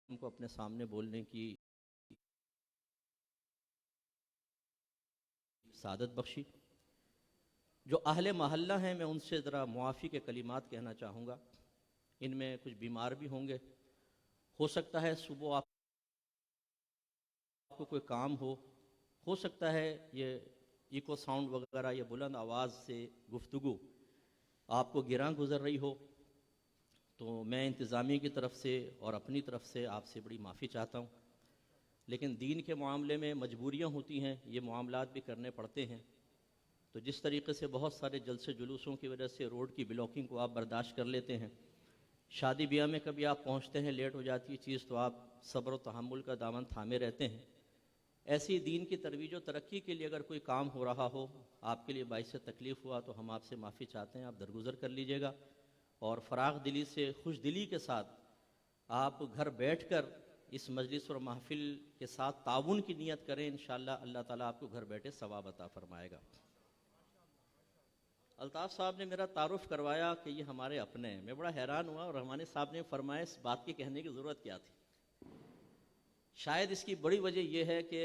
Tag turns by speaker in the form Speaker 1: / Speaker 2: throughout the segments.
Speaker 1: उनको अपने सामने बोलने की सादत बख्शी। जो अहले महल्ला हैं मैं उनसे ज़रा मुआफ़ी के कलिमात कहना चाहूँगा। इनमें कुछ बीमार भी होंगे, हो सकता है सुबह आपको कोई काम हो सकता है ये इको साउंड वगैरह ये बुलंद आवाज़ से गुफ्तगू आपको गिरां गुज़र रही हो, तो मैं इंतज़ामिया की तरफ से और अपनी तरफ से आपसे बड़ी माफ़ी चाहता हूँ। लेकिन दीन के मामले में मजबूरियाँ होती हैं, ये मामलात भी करने पड़ते हैं। तो जिस तरीके से बहुत सारे जलसे जुलूसों की वजह से रोड की ब्लॉकिंग को आप बर्दाश्त कर लेते हैं, शादी ब्याह में कभी आप पहुँचते हैं लेट हो जाती है चीज़ तो आप सब्र व तहम्मुल का दामन थामे रहते हैं। ऐसी दीन की तरवीज व तरक्की के लिए अगर कोई काम हो रहा हो, आपके लिए बाइस तकलीफ़ हुआ, तो हम आपसे माफ़ी चाहते हैं, आप दरगुज़र कर लीजिएगा और फ़राग़ दिली से खुश दिली के साथ आप घर बैठकर इस मजलिस और महफिल के साथ ताउन की नियत करें। इंशाअल्लाह अल्लाह ताला आपको घर बैठे सवाब अता फरमाएगा। अल्ताफ़ साहब ने मेरा तारुफ़ करवाया कि ये हमारे अपने हैं। मैं बड़ा हैरान हुआ और रहमानी साहब ने फरमाया इस बात के कहने की ज़रूरत क्या थी। शायद इसकी बड़ी वजह यह है कि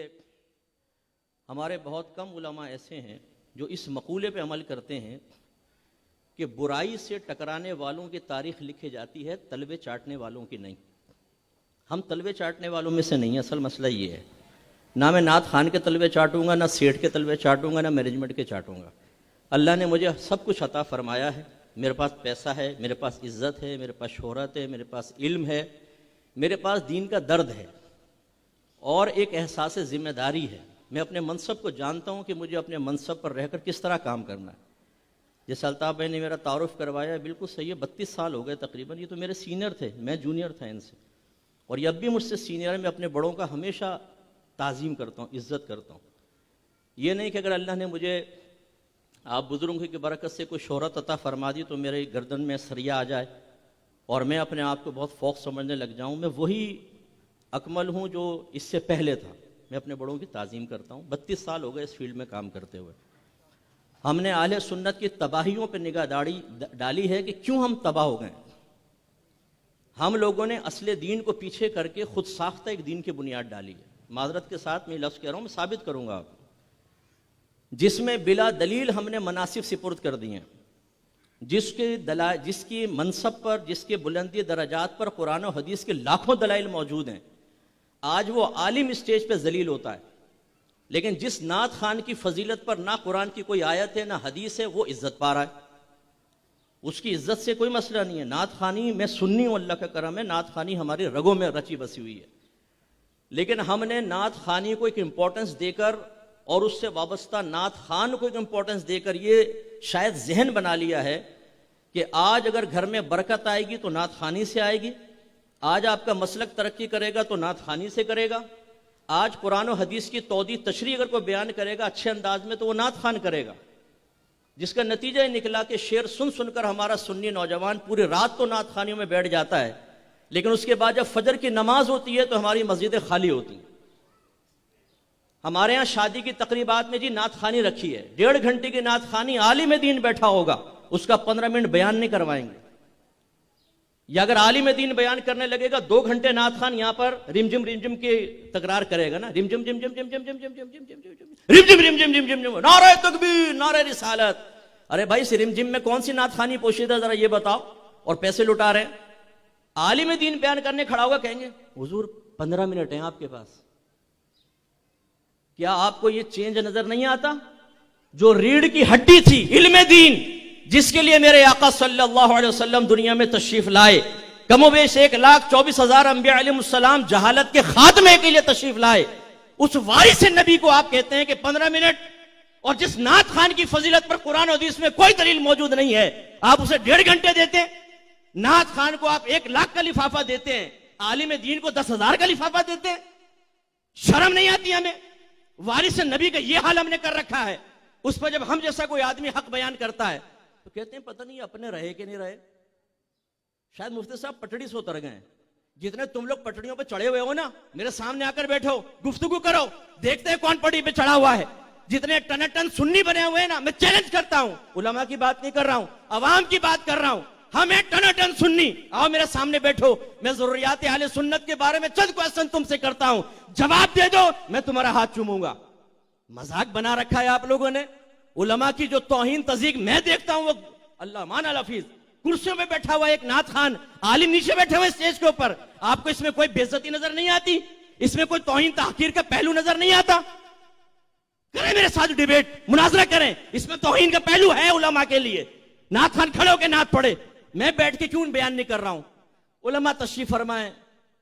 Speaker 1: हमारे बहुत कम उलमा ऐसे हैं जो इस मकूले पे अमल करते हैं कि बुराई से टकराने वालों की तारीख़ लिखी जाती है, तलवे चाटने वालों की नहीं। हम तलवे चाटने वालों में से नहीं है। असल मसला ये है, ना मैं नात खान के तलवे चाटूंगा, ना सेठ के तलवे चाटूंगा, ना मैनेजमेंट के चाटूंगा। अल्लाह ने मुझे सब कुछ अता फरमाया है। मेरे पास पैसा है, मेरे पास इज़्ज़त है, मेरे पास शोहरत है, मेरे पास इल्म है, मेरे पास दीन का दर्द है और एक एहसास ज़िम्मेदारी है। मैं अपने मनसब को जानता हूँ कि मुझे अपने मनसब पर रहकर किस तरह काम करना है। जैसे अल्ताफ़ भाई ने मेरा तारुफ़ करवाया, बिल्कुल सही है। 32 साल हो गए तकरीबन। ये तो मेरे सीनियर थे, मैं जूनियर था इनसे, और ये अब भी मुझसे सीनियर है। मैं अपने बड़ों का हमेशा ताज़ीम करता हूँ, इज़्ज़त करता हूँ। ये नहीं कि अगर अल्लाह ने मुझे आप बुज़ुर्गों की बरकत से कोई शोहरत अता फरमा दी तो मेरे गर्दन में सरिया आ जाए और मैं अपने आप को बहुत फ़ौक़ समझने लग जाऊँ। मैं वही अकमल हूँ जो इससे पहले था। मैं अपने बड़ों की ताज़ीम करता हूँ। 32 साल हो गए इस फील्ड में काम करते हुए। हमने आले सुन्नत की तबाहियों पर निगाह डाली है कि क्यों हम तबाह हो गए। हम लोगों ने असले दीन को पीछे करके खुद साख्ता एक दीन की बुनियाद डाली है। माजरत के साथ मैं लफ्ज़ कह रहा हूँ, मैं साबित करूँगा आपको, जिसमें बिला दलील हमने मनासिब सिपुर्द कर दिए हैं, जिसकी मनसब पर, जिसके बुलंदी दराजात पर कुरान और हदीस के लाखों दलाइल मौजूद हैं। आज वो आलिम स्टेज पे जलील होता है, लेकिन जिस नात खान की फजीलत पर ना कुरान की कोई आयत है ना हदीस है, वो इज्जत पा रहा है। उसकी इज्जत से कोई मसला नहीं है। नात खानी मैं सुन्नी हूं, अल्लाह का करम है, नात खानी हमारे रगों में रची बसी हुई है। लेकिन हमने नात खानी को एक इंपॉर्टेंस देकर और उससे वाबस्ता नात खान को एक इंपॉर्टेंस देकर ये शायद जहन बना लिया है कि आज अगर घर में बरकत आएगी तो नात खानी से आएगी, आज आपका मसलक तरक्की करेगा तो नात खानी से करेगा, आज कुरान और हदीस की तौदी तशरीह अगर कोई बयान करेगा अच्छे अंदाज में तो वो नात खान करेगा। जिसका नतीजा निकला कि शेर सुन सुनकर हमारा सुन्नी नौजवान पूरी रात तो नात खानियों में बैठ जाता है, लेकिन उसके बाद जब फजर की नमाज होती है तो हमारी मस्जिदें खाली होती हैं। हमारे यहाँ शादी की तकरीबात में जी नात खानी रखी है, 1.5 घंटे की नात खानी, आलिम दीन बैठा होगा, उसका 15 मिनट बयान नहीं करवाएंगे। या अगर आलिम दीन बयान करने लगेगा 2 घंटे नात खान यहाँ पर रिमझिम की तकरार करेगा ना, रिमझिम जिम जिम जिम जिम जिम जिम जिम जिम जिम रिमझिम रिम जिम जिम जिम जिम, नारे तकबीर नारे रिसालत। अरे भाई इस रिमझिम में कौन सी नात खानी पोशीदा, जरा ये बताओ, और पैसे लुटा रहे हैं। आलिम दीन बयान करने खड़ा होगा, कहेंगे हुजूर 15 मिनट हैं आपके पास। क्या आपको ये चेंज नजर नहीं आता? जो रीढ़ की हड्डी थी इल्म दीन, जिसके लिए मेरे आका सल्लल्लाहु अलैहि वसल्लम दुनिया में तशरीफ लाए, कमोबेश 1,24,000 अंबिया अलैहिमुस्सलाम जहालत के खात्मे के लिए तशरीफ लाए, उस वारिस नबी को आप कहते हैं कि 15 मिनट, और जिस नात खान की फजीलत पर कुरान और हदीस में कोई दलील मौजूद नहीं है, आप उसे 1.5 घंटे देते हैं। नात खान को आप 1 लाख का लिफाफा देते हैं, आलिम दीन को 10,000 का लिफाफा देते हैं। शर्म नहीं आती हमें? वारिस नबी का ये हाल हमने कर रखा है। उस पर जब हम जैसा कोई आदमी हक बयान करता है तो कहते हैं पता नहीं अपने रहे कि नहीं रहे। शायद मुफ्ती साहब पटड़ी से उतर गए। जितने तुम लोग पटड़ियों पे चढ़े हुए हो ना, मेरे सामने आकर बैठो, गुफ्तगू करो, देखते हैं कौन पटड़ी पे चढ़ा हुआ है। जितने टन सुन्नी बने हुए हैं ना, मैं चैलेंज करता हूं, उलमा की बात नहीं कर रहा हूं, अवाम की बात कर रहा हूं। हम हैं टनाटन सुन्नी, आओ मेरे सामने बैठो, मैं ज़रूरियात अहले सुन्नत के बारे में चंद क्वेश्चन तुमसे करता हूं, जवाब दे दो, मैं तुम्हारा हाथ चूमूंगा। मजाक बना रखा है आप लोगों ने। उलमा की जो तौहीन तज़ीक मैं देखता हूं, वो अल्लाह माना लफीज, कुर्सियों में बैठा हुआ एक नात खान, आलिम नीचे बैठे हुए स्टेज के ऊपर, आपको इसमें कोई बेइज्जती नजर नहीं आती? इसमें कोई तौहीन तहकीर का पहलू नजर नहीं आता? करें मेरे साथ डिबेट, मुनाजरा करें, इसमें तौहीन का पहलू है उलमा के लिए। नात खान खड़े होकर नात पढ़े, मैं बैठ के क्यों बयान नहीं कर रहा हूं? उलमा तशरीफ फरमाए,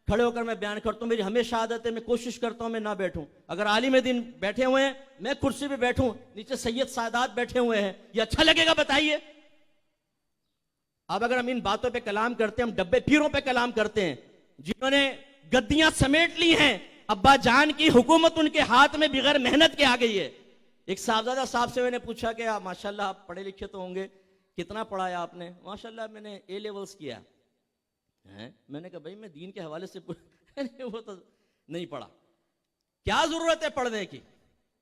Speaker 1: खड़े होकर मैं बयान करता हूं। मेरी हमेशा आदत है, मैं कोशिश करता हूं मैं ना बैठूं। अगर आलिम दिन बैठे हुए हैं, मैं कुर्सी पे बैठूं, नीचे सैयद सादात बैठे हुए हैं, ये अच्छा लगेगा? बताइए। अब अगर हम इन बातों पे कलाम करते हैं, हम डब्बे पीरों पे कलाम करते हैं, जिन्होंने गद्दियां समेट ली हैं, अब्बा जान की हुकूमत उनके हाथ में बगैर मेहनत के आ गई है। एक साहबजादा साहब से मैंने पूछा कि आप माशाल्लाह आप पढ़े लिखे तो होंगे, कितना पढ़ा है आपने? माशाल्लाह मैंने ए लेवल्स किया है। मैंने कहा भाई मैं दीन के हवाले से वो तो नहीं पढ़ा, क्या जरूरत है पढ़ने की?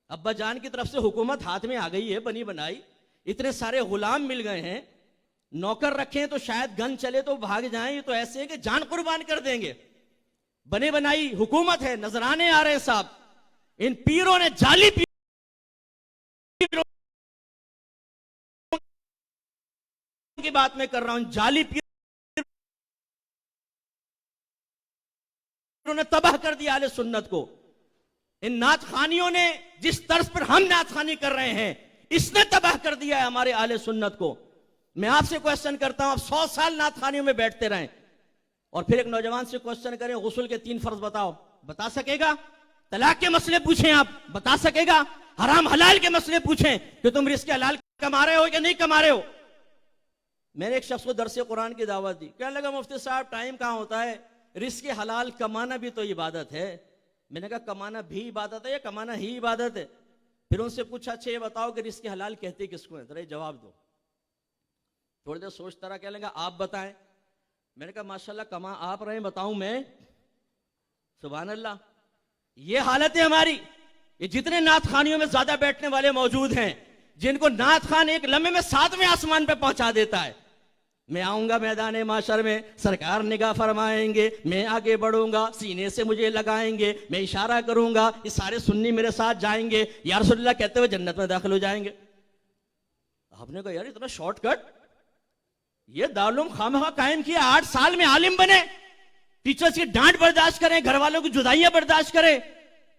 Speaker 1: अब्बा जान की तरफ से हुकूमत हाथ में आ गई है, बनी बनाई, इतने सारे गुलाम मिल गए हैं, नौकर रखे तो शायद गन चले तो भाग जाएं, ये तो ऐसे है कि जान कुर्बान कर देंगे। बने बनाई हुकूमत है, नजराने आ रहे हैं साहब। इन पीरों ने, जाली पीरों की बात मैं कर रहा हूं, जाली पीरों ने तबाह कर दिया अहले सुन्नत को। इन नात खानियों ने, जिस तर्ज पर हम नात खानी कर रहे हैं, इसने तबाह कर दिया है हमारे अहले सुन्नत को। मैं आपसे क्वेश्चन करता हूं, आप 100 साल नात खानियों में बैठते रहें और फिर एक नौजवान से क्वेश्चन करें गुस्ल के 3 फर्ज बताओ, बता सकेगा? तलाक के मसले पूछें आप, बता सकेगा? हराम हलाल के मसले पूछें कि तुम रिस्क हलाल कमा रहे हो कि नहीं कमा रहे हो? मैंने एक शख्स को दरसे कुरान की दावत दी, कहने लगा मुफ्ती साहब टाइम कहां होता है, रिस्क हलाल कमाना भी तो इबादत है। मैंने कहा कमाना भी इबादत है या कमाना ही इबादत है? फिर उनसे पूछा अच्छा ये बताओ कि रिस्क हलाल कहते किसको है, जरा जवाब दो। थोड़ी देर सोचता रहा, कहने लगा आप बताएं। मैंने कहा माशाल्लाह कमा आप रहे, बताऊं मैं? सुभान अल्लाह, ये हालत है हमारी। ये जितने नात खानियों में ज्यादा बैठने वाले मौजूद हैं, जिनको नात खान एक लम्हे में 7वें आसमान पे पहुंचा देता है, मैं आऊंगा मैदान माशर में, सरकार निगाह फरमाएंगे, मैं आगे बढ़ूंगा, सीने से मुझे लगाएंगे, मैं इशारा करूंगा, ये सारे सुन्नी मेरे साथ जाएंगे, या रसूलुल्लाह कहते हुए जन्नत में दाखिल हो जाएंगे। आपने कहा यार इतना शॉर्टकट, ये दारुल खामखा कायम किया, 8 साल में आलिम बने, टीचर्स की डांट बर्दाश्त करें, घर वालों की जुदाइयां बर्दाश्त करें,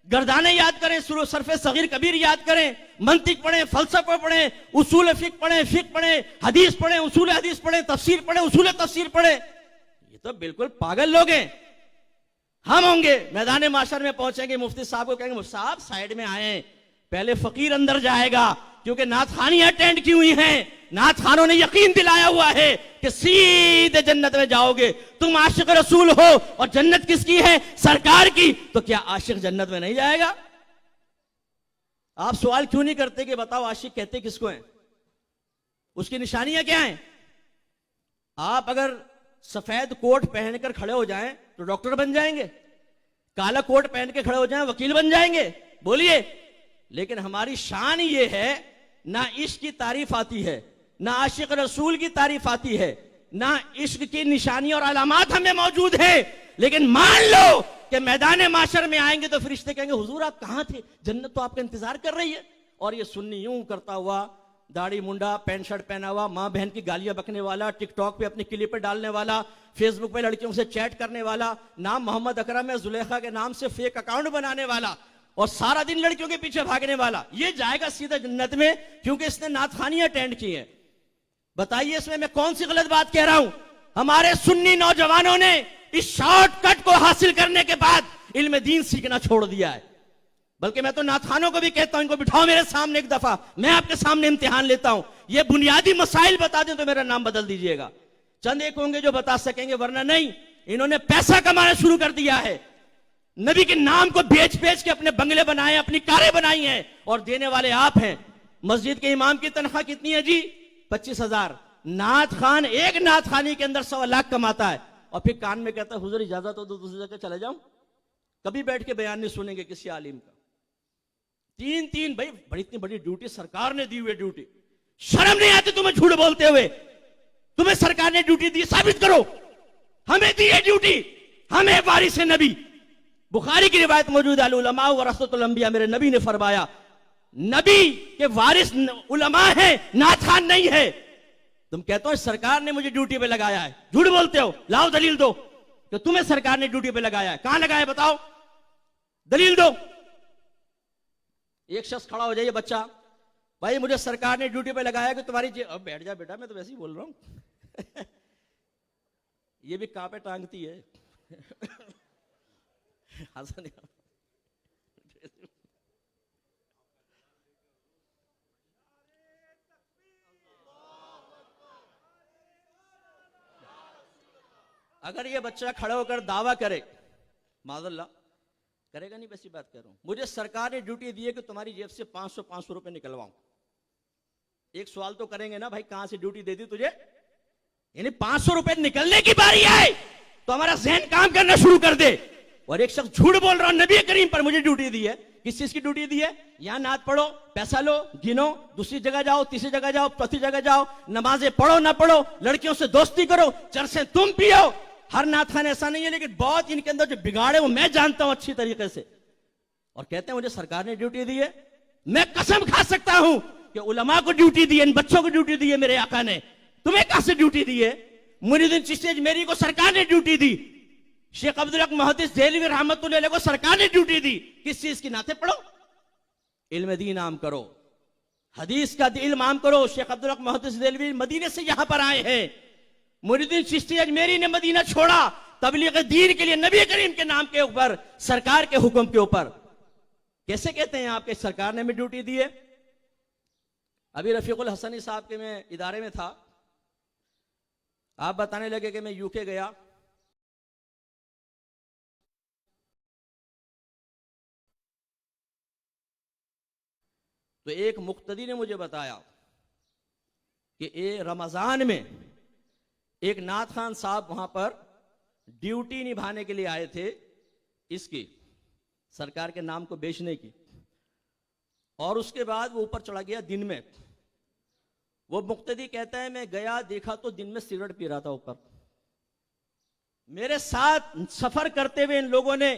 Speaker 1: गर्दाने याद करें, सरफे सगीर कबीर याद करें, मंतिक पढ़ें, फलसफा पढ़ें, उसूल फिक पढ़ें, हदीस पढ़ें, उसूल हदीस पढ़ें, तफसीर पढ़ें, उसूल तफसीर पढ़ें। ये तो बिल्कुल पागल लोग हैं। हम होंगे मैदान माशर में पहुंचेंगे, मुफ्ती साहब को कहेंगे मुफ्ती साहब साइड में आए, पहले फकीर अंदर जाएगा, क्योंकि नात खानी अटेंड की हुई हैं, नात खानों ने यकीन दिलाया हुआ है कि सीधे जन्नत में जाओगे। तुम आशिक रसूल हो और जन्नत किसकी है? सरकार की। तो क्या आशिक जन्नत में नहीं जाएगा? आप सवाल क्यों नहीं करते कि बताओ आशिक कहते किसको हैं, उसकी निशानियां क्या हैं? आप अगर सफेद कोट पहनकर खड़े हो जाएं तो डॉक्टर बन जाएंगे, काला कोट पहन के खड़े हो जाएं वकील बन जाएंगे, बोलिए। लेकिन हमारी शान ये है, ना इश्क की तारीफ आती है, ना आशिक रसूल की तारीफ आती है, ना इश्क की निशानी और अलामात हमें मौजूद है। लेकिन मान लो कि मैदान माशर में आएंगे तो फरिश्ते कहेंगे हुजूर आप कहां थे, जन्नत तो आपका इंतजार कर रही है। और ये सुन्नी यूं करता हुआ, दाढ़ी मुंडा, पैंट शर्ट पहना हुआ, मां बहन की गालियां बकने वाला, टिकटॉक पे अपनी क्लिप पे डालने वाला, फेसबुक पे लड़कियों से चैट करने वाला, नाम मोहम्मद अकरम है, जुलेखा के नाम से फेक अकाउंट बनाने वाला और सारा दिन लड़कियों के पीछे भागने वाला, ये जाएगा सीधा जन्नत में, क्योंकि इसने नातखानियां अटेंड की है। बताइए इसमें मैं कौन सी गलत बात कह रहा हूं? हमारे सुन्नी नौजवानों ने इस शॉर्टकट को हासिल करने के बाद इल्म दीन सीखना छोड़ दिया है। बल्कि मैं तो नातखानों को भी कहता हूं, इनको बिठाओ मेरे सामने एक दफा, मैं आपके सामने इम्तिहान लेता हूं, ये बुनियादी मसाइल बता दें तो मेरा नाम बदल दीजिएगा। चंद एक होंगे जो बता सकेंगे, वरना नहीं। इन्होंने पैसा कमाना शुरू कर दिया है, नबी के नाम को बेच बेच के अपने बंगले बनाए, अपनी कारें बनाई हैं, और देने वाले आप हैं। मस्जिद के इमाम की तनख्वाह कितनी है जी? 25,000। नात खान एक नात खानी के अंदर 1.25 लाख कमाता है, और फिर कान में कहता है हुजूर इजाजत हो तो दूसरी जगह चले जाऊं। कभी बैठ के बयान नहीं सुनेंगे किसी आलिम का। 3 भाई बड़ी इतनी बड़ी ड्यूटी सरकार ने दी हुई ड्यूटी, शर्म नहीं आती तुम्हें झूठ बोलते हुए?
Speaker 2: तुम्हें सरकार ने ड्यूटी दी, साबित करो। हमें दी है ड्यूटी, हमें वारिस नबी। बुखारी की रिवायत मौजूद है, उलमा वरसतुल अंबिया, मेरे नबी ने फरमाया नबी के वारिस उलमा है, नाथ खान नहीं है। तुम कहते हो सरकार ने मुझे ड्यूटी पे लगाया है, झूठ बोलते हो। लाओ दलील दो कि तुम्हें सरकार ने ड्यूटी पे लगाया है, कहां लगाया बताओ, दलील दो। एक शख्स खड़ा हो जाइए, बच्चा, भाई मुझे सरकार ने ड्यूटी पे लगाया कि तुम्हारी अब बैठ जा बेटा, मैं तो वैसे ही बोल रहा हूं। ये भी कहां पे टांगती है। अगर ये बच्चा खड़ा होकर दावा करे, माज़अल्लाह करेगा नहीं, वैसी बात कर रहा हूं, मुझे सरकार ने ड्यूटी दी है कि तुम्हारी जेब से 500 रुपए निकलवाऊं, एक सवाल तो करेंगे ना, भाई कहां से ड्यूटी दे दी तुझे, यानी 500 रुपए निकलने की बारी आए तो हमारा जहन काम करना शुरू कर दे। और एक शख्स झूठ बोल रहा, नबी करीम पर मुझे ड्यूटी दी है। किस चीज की ड्यूटी दी है? यहां नात पढ़ो, पैसा लो, गिनो, दूसरी जगह जाओ, तीसरी जगह जाओ, चौथी जगह जाओ, नमाजें पढ़ो ना पढ़ो, लड़कियों से दोस्ती करो, चरसे तुम पियो। हर नात खान ऐसा नहीं है, लेकिन बहुत इनके अंदर जो बिगाड़े वो मैं जानता हूं अच्छी तरीके से। और कहते हैं मुझे सरकार ने ड्यूटी दी है। मैं कसम खा सकता हूं कि उलमा को ड्यूटी दी है, इन बच्चों को ड्यूटी दी है मेरे आका ने। तुम्हें कहां से ड्यूटी दी है? मुरीदुद्दीन चिश्ती अजमेरी को सरकार ने ड्यूटी दी, शेख अब्दुल हक मुहद्दिस देहलवी रहमतुल्लाह अलैह को सरकार ने ड्यूटी दी। किस चीज की? नाते पढ़ो, इल्म दीन आम करो, हदीस का इल्म आम करो। शेख अब्दुल हक मुहद्दिस देहलवी मदीने से यहां पर आए हैं, मुरीदुद्दीन चिश्ती अजमेरी ने मदीना छोड़ा तबलीग दीन के लिए, नबी करीम के नाम के ऊपर, सरकार के हुक्म के ऊपर। कैसे कहते हैं आपके सरकार ने हमें ड्यूटी दी है? अभी रफीकुल हसनी साहब के मैं इदारे में था, आप बताने लगे कि मैं यूके गया, तो एक मुक्तदी ने मुझे बताया कि रमजान में एक नाथ खान साहब वहां पर ड्यूटी निभाने के लिए आए थे, इसकी सरकार के नाम को बेचने की, और उसके बाद वो ऊपर चढ़ा गया दिन में। वो मुक्तदी कहता है मैं गया, देखा तो दिन में सिगरेट पी रहा था ऊपर। मेरे साथ सफर करते हुए इन लोगों ने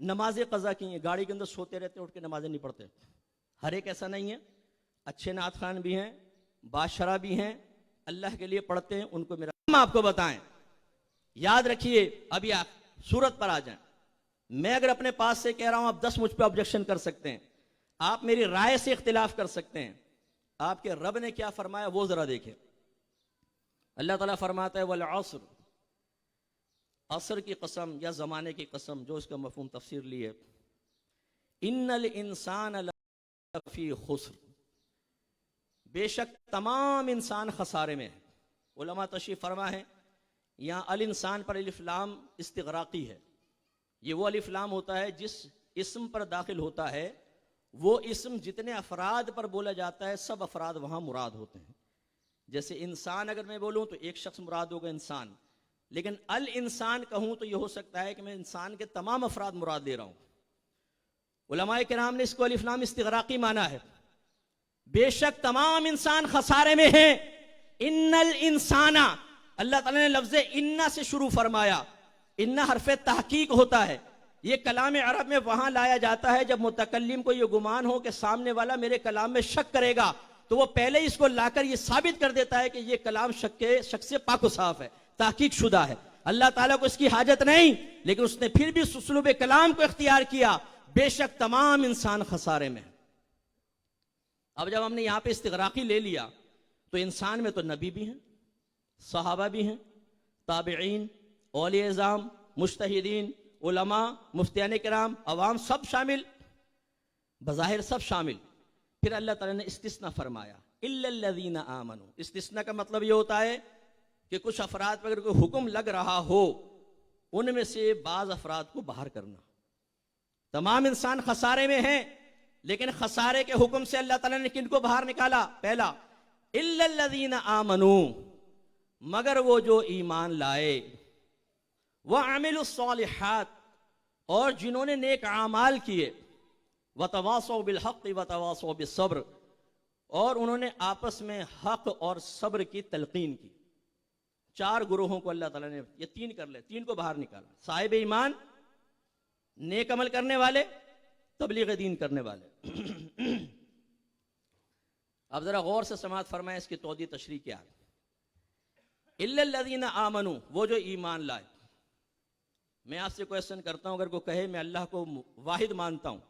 Speaker 2: नमाजें कज़ा की हैं, गाड़ी के अंदर सोते रहते, उठ के नमाजें नहीं पढ़ते। हर एक ऐसा नहीं है, अच्छे नाथ खान भी हैं, बादशाह भी हैं, अल्लाह के लिए पढ़ते हैं, उनको मेरा हम आपको बताएं। याद रखिए, अभी आप सूरत पर आ जाएं। मैं अगर अपने पास से कह रहा हूं, आप 10 मुझ पर ऑब्जेक्शन कर सकते हैं, आप मेरी राय से इख्तिलाफ कर सकते हैं। आपके रब ने क्या फरमाया वो जरा देखें। अल्लाह ताला फरमाता है वल अस्र, असर की कसम या जमाने की कसम, जो इसका मफहूम तफसीर ली है, इन्नल इंसान लफी खुस्र, बेशक तमाम इंसान खसारे में है। उलमा तशरीफ फरमा है, यहाँ अल इंसान पर अलिफ लाम इस्तिगराकी है। ये वो अलिफ लाम होता है जिस इस्म पर दाखिल होता है, वो इस्म जितने अफराद पर बोला जाता है सब अफराद वहां मुराद होते हैं। जैसे इंसान अगर मैं बोलूं तो एक शख्स मुराद होगा इंसान, लेकिन अल इंसान कहूं तो यह हो सकता है कि मैं इंसान के तमाम अफराद मुराद ले रहा हूं। उलमाए किराम ने इसको अलिफ लाम इस्तिगराकी माना है। बेशक तमाम इंसान खसारे में हैं। इन्नल इंसाना, अल्लाह ताला ने लफ्ज़ इन्ना से शुरू फरमाया। इन्ना हरफ़े तहकीक होता है। ये कलाम अरब में वहां लाया जाता है जब मुतकल्लिम को ये गुमान हो कि सामने वाला मेरे कलाम में शक करेगा, तो वो पहले इसको लाकर ये साबित कर देता है कि ये कलाम शक से पाक साफ है, तहकीक शुदा है। अल्लाह ताला को इसकी हाजत नहीं, लेकिन उसने फिर भी उसलूब कलाम को इख्तियार किया। बेशक तमाम इंसान खसारे में। अब जब हमने यहां पे इस्तिगराकी ले लिया, तो इंसान में तो नबी भी हैं, सहाबा भी हैं, ताबिईन, औलिया इज़ाम, मुज्तहिदीन, उलमा, मुफ्तियान किराम, अवाम, सब शामिल, बज़ाहिर सब शामिल। फिर अल्लाह ताला ने इस्तिस्ना फरमाया, इल्लल्लज़ीना आमनू। इस्तिस्ना का मतलब ये होता है कि कुछ अफराद पर अगर कोई हुक्म लग रहा हो, उनमें से बाज अफराद को बाहर करना। तमाम इंसान खसारे में हैं, लेकिन खसारे के हुक्म से अल्लाह ताला ने किनको बाहर निकाला? पहला, इल्लल्लज़ीना आमनू, मगर वो जो ईमान लाए, वह अमिलुस्सालिहात, और जिन्होंने नेक आमाल किए, वतवासौ बिल हक़ वतवासौ बिस्सब्र, और उन्होंने आपस में हक और सब्र की तलकीन की। 4 गुरोहों को अल्लाह ताला ने, ये 3 कर ले, 3 को बाहर निकाला, साहिब ईमान, नेक अमल करने वाले, तबलीग दीन करने वाले। अब जरा गौर से समाअत फरमाएं, इसकी तौदी तशरीह क्या है। इल्लल्लज़ीना आमनू, वो जो ईमान लाए। मैं आपसे क्वेश्चन करता हूं, अगर कोई कहे मैं अल्लाह को वाहिद मानता हूं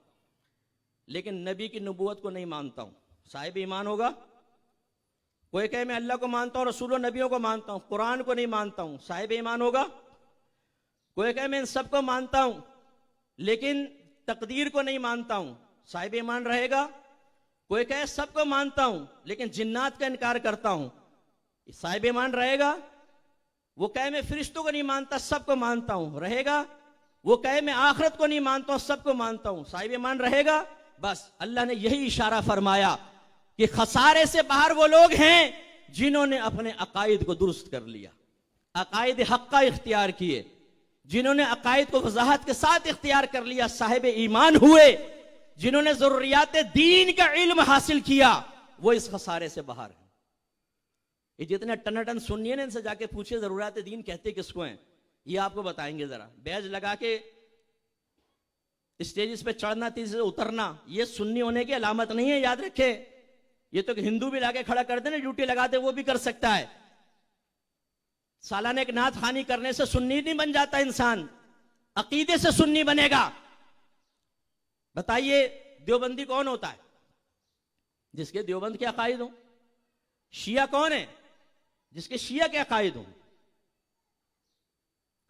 Speaker 2: लेकिन नबी की नबूवत को नहीं मानता हूं, साहिब ईमान होगा? कोई कहे मैं अल्लाह को मानता हूं, रसूल और नबियों को मानता हूं, कुरान को नहीं मानता हूं, साहिब ईमान होगा? कोई कहे मैं इन सबको मानता हूं लेकिन तकदीर को नहीं मानता हूं, साहिब ईमान रहेगा? कोई कहे सबको मानता हूं लेकिन जिन्नात का इनकार करता हूं, साहिब ईमान रहेगा? वो कहे मैं फरिश्तों को नहीं मानता, सबको मानता हूं, रहेगा? वो कहे मैं आखिरत को नहीं मानता हूं, सबको मानता हूं, साहिब ईमान रहेगा? बस अल्लाह ने यही इशारा फरमाया कि खसारे से बाहर वो लोग हैं जिन्होंने अपने अकायद को दुरुस्त कर लिया, अकायद हक का इख्तियार किए, जिन्होंने अकायद को वजाहत के साथ इख्तियार कर लिया, साहिब ईमान हुए। जिन्होंने जरूरियात दीन का इल्म हासिल किया, वो इस खसारे से बाहर है। ये जितने टनाटन सुनिए ना, इनसे जाके पूछिए जरूरियात दीन कहते किसको हैं, ये आपको बताएंगे। जरा बैज लगा के स्टेजेस पे चढ़ना, तीसरे उतरना, ये सुन्नी होने की अलामत नहीं है, याद रखे। ये तो हिंदू भी लाके खड़ा कर दे ना, ड्यूटी लगाते, वो भी कर सकता है। सालाना एक नात खानी करने से सुन्नी नहीं बन जाता इंसान, अकीदे से सुन्नी बनेगा। बताइए देवबंदी कौन होता है? जिसके देवबंद के अकायद हो। शिया कौन है? जिसके शिया के अकायद हो।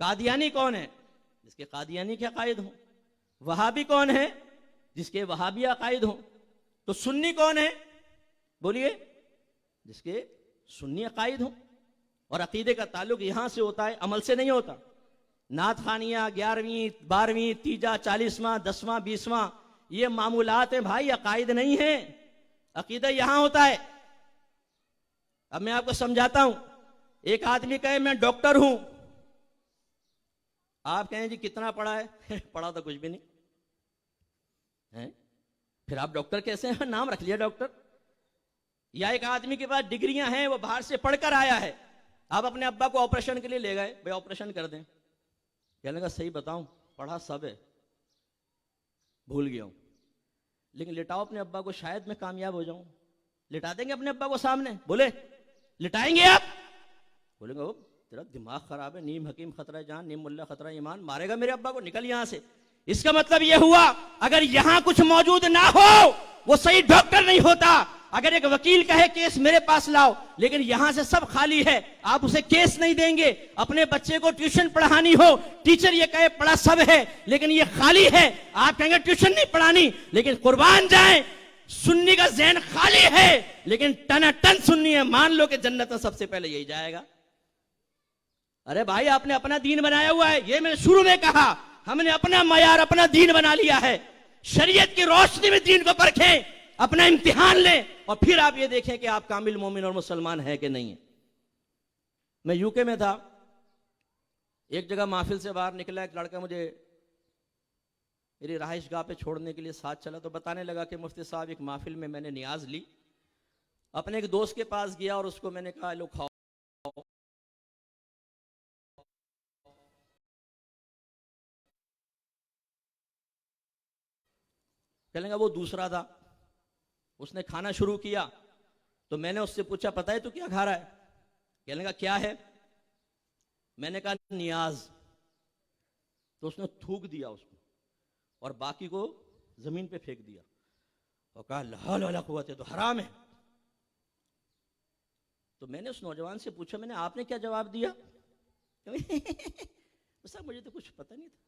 Speaker 2: कादियानी कौन है? जिसके कादियानी के अकायद हो। वहाबी कौन है? जिसके वहाबी अकायद हो। तो सुन्नी कौन है? बोलिए, जिसके सुन्नी अकायद हो। और अकीदे का ताल्लुक यहां से होता है, अमल से नहीं होता। नात खानियां 11वीं 12वीं तीजा 40वां 10वां 20वां ये मामूलात हैं भाई, अकायद नहीं है। अकीदा यहां होता है। अब मैं आपको समझाता हूं। एक आदमी कहे मैं डॉक्टर हूं, आप कहें जी कितना पढ़ा है? पढ़ा तो कुछ भी नहीं है, फिर आप डॉक्टर कैसे हैं? नाम रख लिया डॉक्टर। या एक आदमी के पास डिग्रियां हैं, वो बाहर से पढ़कर आया है, आप अपने अब्बा को ऑपरेशन के लिए ले गए, भाई ऑपरेशन कर दें, कहने लगा सही बताऊं पढ़ा सब है, भूल गया हूं, लेकिन लिटाओ अपने अब्बा को, शायद मैं कामयाब हो जाऊं। लिटा देंगे अपने अब्बा को सामने, बोले लिटाएंगे आप? बोलेंगे ओ तेरा दिमाग खराब है, नीम हकीम खतरा जान, नीम मुल्ला खतरा ईमान, मारेगा मेरे अब्बा को, निकल यहां से। इसका मतलब यह हुआ अगर यहां कुछ मौजूद ना हो वो सही डॉक्टर नहीं होता। अगर एक वकील कहे केस मेरे पास लाओ, लेकिन यहां से सब खाली है, आप उसे केस नहीं देंगे। अपने बच्चे को ट्यूशन पढ़ानी हो, टीचर ये कहे पढ़ा सब है लेकिन ये खाली है, आप कहेंगे ट्यूशन नहीं पढ़ानी। लेकिन कुर्बान जाए, सुन्नी का ज़हन खाली है लेकिन टनाटन सुन्नी है, मान लो कि जन्नत में सबसे पहले यही जाएगा। अरे भाई आपने अपना दीन बनाया हुआ है, ये मैंने शुरू में कहा, हमने अपना मयार अपना दीन बना लिया है। शरीयत की रोशनी में दीन को परखें, अपना इम्तिहान लें और फिर आप ये देखें कि आप कामिल मोमिन और मुसलमान है कि नहीं है। मैं यूके में था, एक जगह महफिल से बाहर निकला, एक लड़का मुझे मेरी रहाइश गाह पे छोड़ने के लिए साथ चला, तो बताने लगा कि मुफ्ती साहब एक महफिल में मैंने नियाज ली, अपने एक दोस्त के पास गया और उसको मैंने कहा लो खाओ। कहने वो दूसरा था, उसने खाना शुरू किया तो मैंने उससे पूछा पता है तू क्या खा रहा है? कहने लगा क्या है? मैंने कहा नियाज। तो उसने थूक दिया उसको और बाकी को जमीन पे फेंक दिया और कहा ला हौला वला कुव्वता, तो हराम है। तो मैंने उस नौजवान से पूछा, मैंने आपने क्या जवाब दिया? सर मुझे तो कुछ पता नहीं था।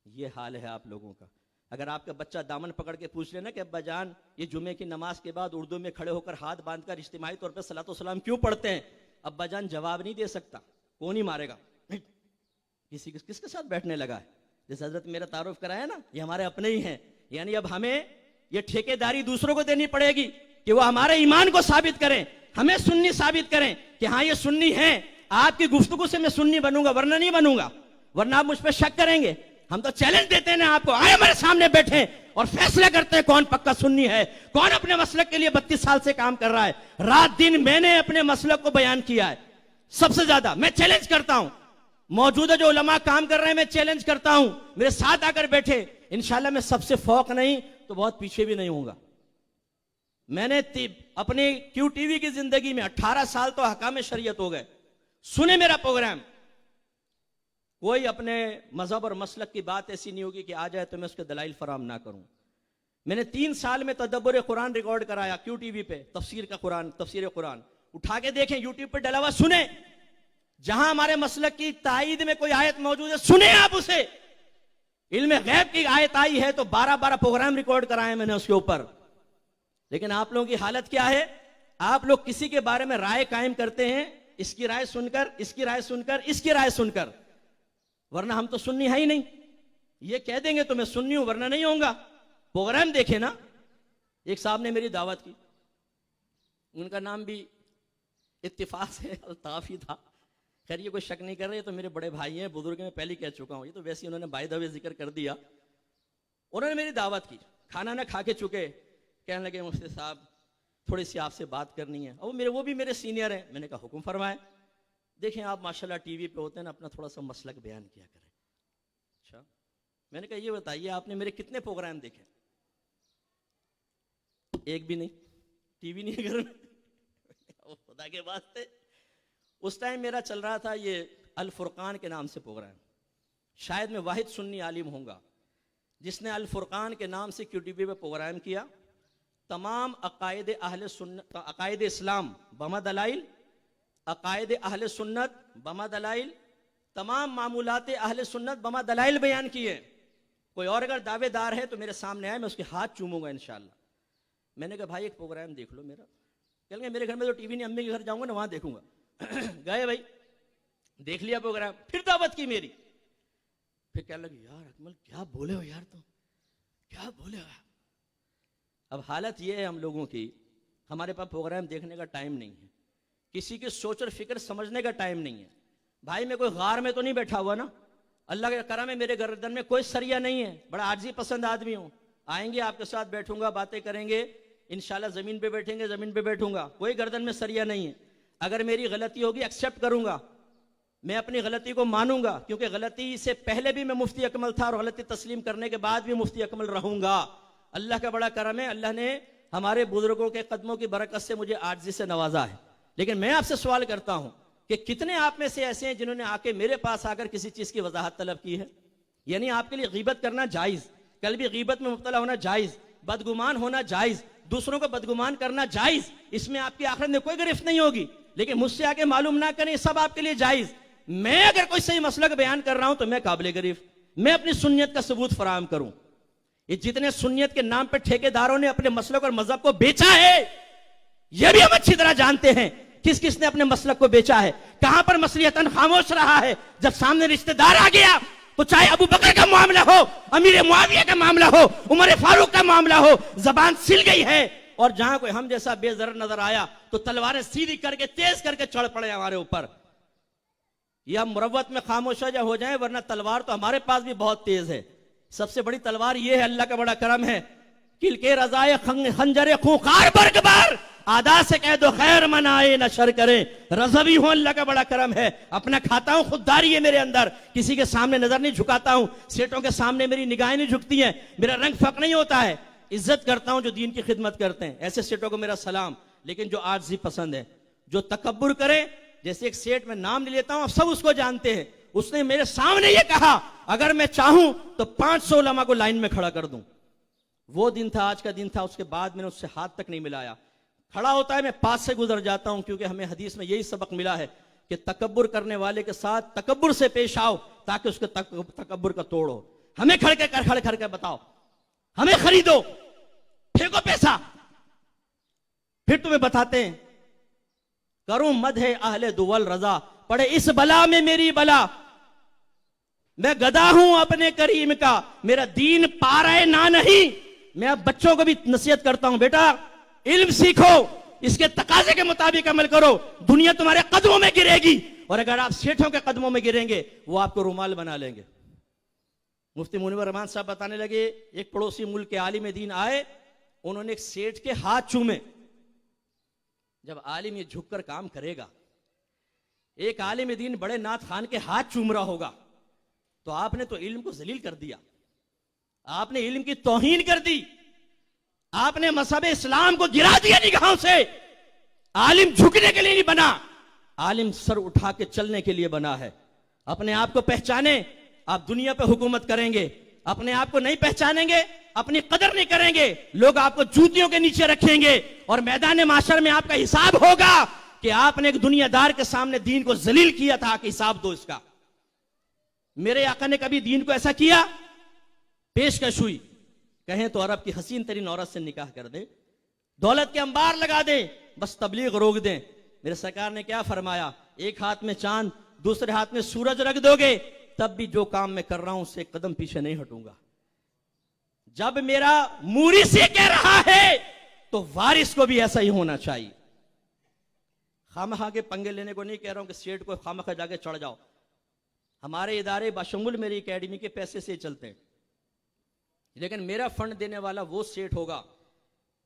Speaker 2: ये हाल है आप लोगों का। अगर आपका बच्चा दामन पकड़ के पूछ लेना कि अब्बा जान ये जुमे की नमाज के बाद उर्दू में खड़े होकर हाथ बांधकर इज्तिमाई तौर पर सलातो सलाम क्यों पढ़ते हैं, अब्बा जान जवाब नहीं दे सकता, कौन ही मारेगा, किसके साथ बैठने लगा है। जैसे हजरत मेरा तारुफ कराया ना, ये हमारे अपने ही हैं, यानी अब हमें ये ठेकेदारी दूसरों को देनी पड़ेगी कि वो हमारे ईमान को साबित करें, हमें सुन्नी साबित करें कि हाँ ये सुन्नी है। आपकी गुफ्तगू से मैं सुन्नी बनूंगा, वरना नहीं बनूंगा, वरना आप मुझ पर शक करेंगे। हम तो चैलेंज देते हैं ना आपको, आए हमारे सामने बैठे और फैसला करते हैं कौन पक्का सुन्नी है, कौन अपने मसलक के लिए 32 साल से काम कर रहा है। रात दिन मैंने अपने मसलक को बयान किया है, सबसे ज्यादा मैं चैलेंज करता हूं, मौजूदा जो उलमा काम कर रहे हैं मैं चैलेंज करता हूं, मेरे साथ आकर बैठे, इंशाल्लाह मैं सबसे फौक नहीं तो बहुत पीछे भी नहीं होऊंगा। मैंने अपने QTV की जिंदगी में 18 साल तो हकाम शरीयत हो गए, सुने मेरा प्रोग्राम, कोई अपने मजहब और मसलक की बात ऐसी नहीं होगी कि आ जाए तो मैं उसके दलाइल फराम ना करूं। मैंने 3 साल में तदब्बुर कुरान रिकॉर्ड कराया QTV पे, तफसीर कुरान उठा के देखें, यूट्यूब पे डला हुआ सुने, जहां हमारे मसलक की तायीद में कोई आयत मौजूद है सुने आप उसे। इल्म गैब की आयत आई है तो 12-12 प्रोग्राम रिकॉर्ड कराए मैंने उसके ऊपर। लेकिन आप लोगों की हालत क्या है, आप लोग किसी के बारे में राय कायम करते हैं, इसकी राय सुनकर, इसकी राय सुनकर, इसकी राय सुनकर, वरना हम तो सुन्नी है ही नहीं। ये कह देंगे तो मैं सुन्नी हूं वरना नहीं होऊंगा। प्रोग्राम देखे ना, एक साहब ने मेरी दावत की, उनका नाम भी इत्तिफाक से अल्ताफ ही था, खैर ये कोई शक नहीं कर रहे, तो मेरे बड़े भाई हैं, बुजुर्ग, मैं पहले कह चुका हूं, ये तो वैसे उन्होंने बाय द वे जिक्र कर दिया। उन्होंने मेरी दावत की, खाना ना खा के चुके, कहने लगे मुफ्ती साहब थोड़ी सी आपसे बात करनी है। और वो भी मेरे सीनियर हैं। मैंने कहा हुक्म फरमाए। देखें आप माशाल्लाह टीवी पे होते हैं ना, अपना थोड़ा सा मसलक बयान किया करें। अच्छा, मैंने कहा ये बताइए आपने मेरे कितने प्रोग्राम देखे? एक भी नहीं, टीवी नहीं है घर में। खुदा के वास्ते, उस टाइम मेरा चल रहा था ये अल फुरकान के नाम से प्रोग्राम, शायद मैं वाहिद सुन्नी आलिम होऊंगा जिसने अल फुरकान के नाम से QTV पे प्रोग्राम किया। तमाम अकायद अहले सुन्नत, अकायद इस्लाम बमा दलाइल, अकायद अहले सुन्नत बमा दलाइल, तमाम मामूलात अहले सुन्नत बमा दलाइल बयान किए। कोई और अगर दावेदार है तो मेरे सामने आए, मैं उसके हाथ चूमूंगा इंशाल्लाह। मैंने कहा भाई एक प्रोग्राम देख लो मेरा। कह लगे मेरे घर में तो टीवी नहीं, अम्मी के घर जाऊंगा ना वहां देखूंगा। गए भाई, देख लिया प्रोग्राम, फिर दावत की मेरी। फिर कहने लगे यार अकमल क्या बोले हो यार तुम, क्या बोले हो। अब हालत ये है हम लोगों की, हमारे पास प्रोग्राम देखने का टाइम नहीं है, किसी की सोच और फिक्र समझने का टाइम नहीं है। भाई मैं कोई गार में तो नहीं बैठा हुआ ना, अल्लाह का करम है, मेरे गर्दन में कोई सरिया नहीं है, बड़ा आजी पसंद आदमी हूं। आएंगे आपके साथ बैठूंगा, बातें करेंगे, इंशाल्लाह जमीन पे बैठेंगे, जमीन पे बैठूंगा, कोई गर्दन में सरिया नहीं है। अगर मेरी गलती होगी एक्सेप्ट करूंगा, मैं अपनी गलती को मानूंगा, क्योंकि गलती से पहले भी मैं मुफ्ती अकमल था और गलती तस्लीम करने के बाद भी मुफ्ती अकमल रहूंगा। अल्लाह का बड़ा करम है, अल्लाह ने हमारे बुजुर्गों के कदमों की बरकत से मुझे आजिज़ी से नवाजा है। लेकिन मैं आपसे सवाल करता हूं कि कितने आप में से ऐसे हैं जिन्होंने आके मेरे पास आकर किसी चीज की वजाहत तलब की है? यानी आपके लिए गीबत करना जायज, कल भी गीबत में मुब्तला होना जायज, बदगुमान होना जायज, दूसरों को बदगुमान करना जायज, इसमें आपकी आखिरत में कोई गिरफ्त नहीं होगी। लेकिन मुझसे आके मालूम ना करें, सब आपके लिए जायज। मैं अगर कोई सही मसला का बयान कर रहा हूं तो मैं काबिल गिरफ्त, मैं अपनी सुन्नियत का सबूत फराहम करूं। ये जितने सुन्नियत के नाम पे ठेकेदारों ने अपने मसलक और मजहब को बेचा है, यह भी हम अच्छी तरह जानते हैं किस किस ने अपने मसलक को बेचा है, कहां पर मसलियतन खामोश रहा है। जब सामने रिश्तेदार आ गया तो चाहे अबू बकर का मामला हो, अमीर मुआविया का मामला हो, उमर फारूक का मामला हो, जबान सिल गई है। और जहां कोई हम जैसा बेजर नजर आया तो तलवारें सीधी करके तेज करके चढ़ पड़े हमारे ऊपर। यह हम मुरव्वत में खामोशा हो जाए, वरना तलवार तो हमारे पास भी बहुत तेज है। सबसे बड़ी तलवार यह है, अल्लाह का बड़ा करम है, किल के रजाए खंजरे खूंखार बरकबार, आदा से कह दो खैर मनाए न शर करे, रज़वी हूं, अल्लाह का बड़ा करम है, अपना खाता हूं, खुददारी है मेरे अंदर, किसी के सामने नजर नहीं झुकाता हूं, सेठों के सामने मेरी निगाहें नहीं झुकती हैं, मेरा रंग फक नहीं होता है, इज्जत करता हूं जो दीन की खिदमत करते हैं, ऐसे सेठों को मेरा सलाम। लेकिन जो आजिज़ी पसंद है, जो तकब्बुर करे, जैसे एक सेठ में नाम ले लेता हूं, सब उसको जानते हैं, उसने मेरे सामने ये कहा अगर मैं चाहूं तो 500 उलमा को लाइन में खड़ा कर दूं। वो दिन था, आज का दिन था, उसके बाद मैंने उससे हाथ तक नहीं मिलाया। खड़ा होता है मैं पास से गुजर जाता हूं, क्योंकि हमें हदीस में यही सबक मिला है कि तकब्बुर करने वाले के साथ तकब्बुर से पेश आओ ताकि उसके तकब्बुर का तोड़ो। हमें खड़े खड़े बताओ, हमें खरीदो, फेंको पैसा, फिर तुम्हें बताते हैं करूं मद है अहले दुवल रजा, पड़े इस बला में मेरी बला, मैं गदा हूं अपने करीम का, मेरा दीन पार है ना नहीं। मैं अब बच्चों को भी नसीहत करता हूं, बेटा इल्म सीखो, इसके तकाजे के मुताबिक अमल करो, दुनिया तुम्हारे कदमों में गिरेगी, और अगर आप सेठों के कदमों में गिरेंगे वो आपको रुमाल बना लेंगे। मुफ्ती मुनीवर रहमान साहब बताने लगे, एक पड़ोसी मुल्क के आलिम दीन आए, उन्होंने एक सेठ के हाथ चूमे। जब आलिम ये झुककर काम करेगा, एक आलिम दीन बड़े नाथ खान के हाथ चूम रहा होगा, तो आपने तो इल्म को जलील कर दिया, आपने इल्म की तौहीन कर दी, आपने मजहब इस्लाम को गिरा दिया निगाहों से। आलिम झुकने के लिए नहीं बना, आलिम सर उठा के चलने के लिए बना है। अपने आप को पहचाने, आप दुनिया पे हुकूमत करेंगे। अपने आप को नहीं पहचानेंगे, अपनी कदर नहीं करेंगे, लोग आपको जूतियों के नीचे रखेंगे और मैदान माशर में आपका हिसाब होगा कि आपने एक दुनियादार के सामने दीन को जलील किया था, कि हिसाब दो इसका। मेरे आका ने कभी दीन को ऐसा किया? पेशकश हुई, कहें तो अरब की हसीन तरीन औरत से निकाह कर दे, दौलत के अंबार लगा दे, बस तबलीग रोक दे। मेरे सरकार ने क्या फरमाया? एक हाथ में चांद, दूसरे हाथ में सूरज रख दोगे, तब भी जो काम मैं कर रहा हूं उससे कदम पीछे नहीं हटूंगा। जब मेरा मुरीस ये कह रहा है तो वारिस को भी ऐसा ही होना चाहिए। खामखा के पंगे लेने को नहीं कह रहा हूं कि सेठ को खामखा जाके चढ़ जाओ। हमारे इदारे बशमुल मेरी एकेडमी के पैसे से चलते हैं, लेकिन मेरा फंड देने वाला वो सेठ होगा,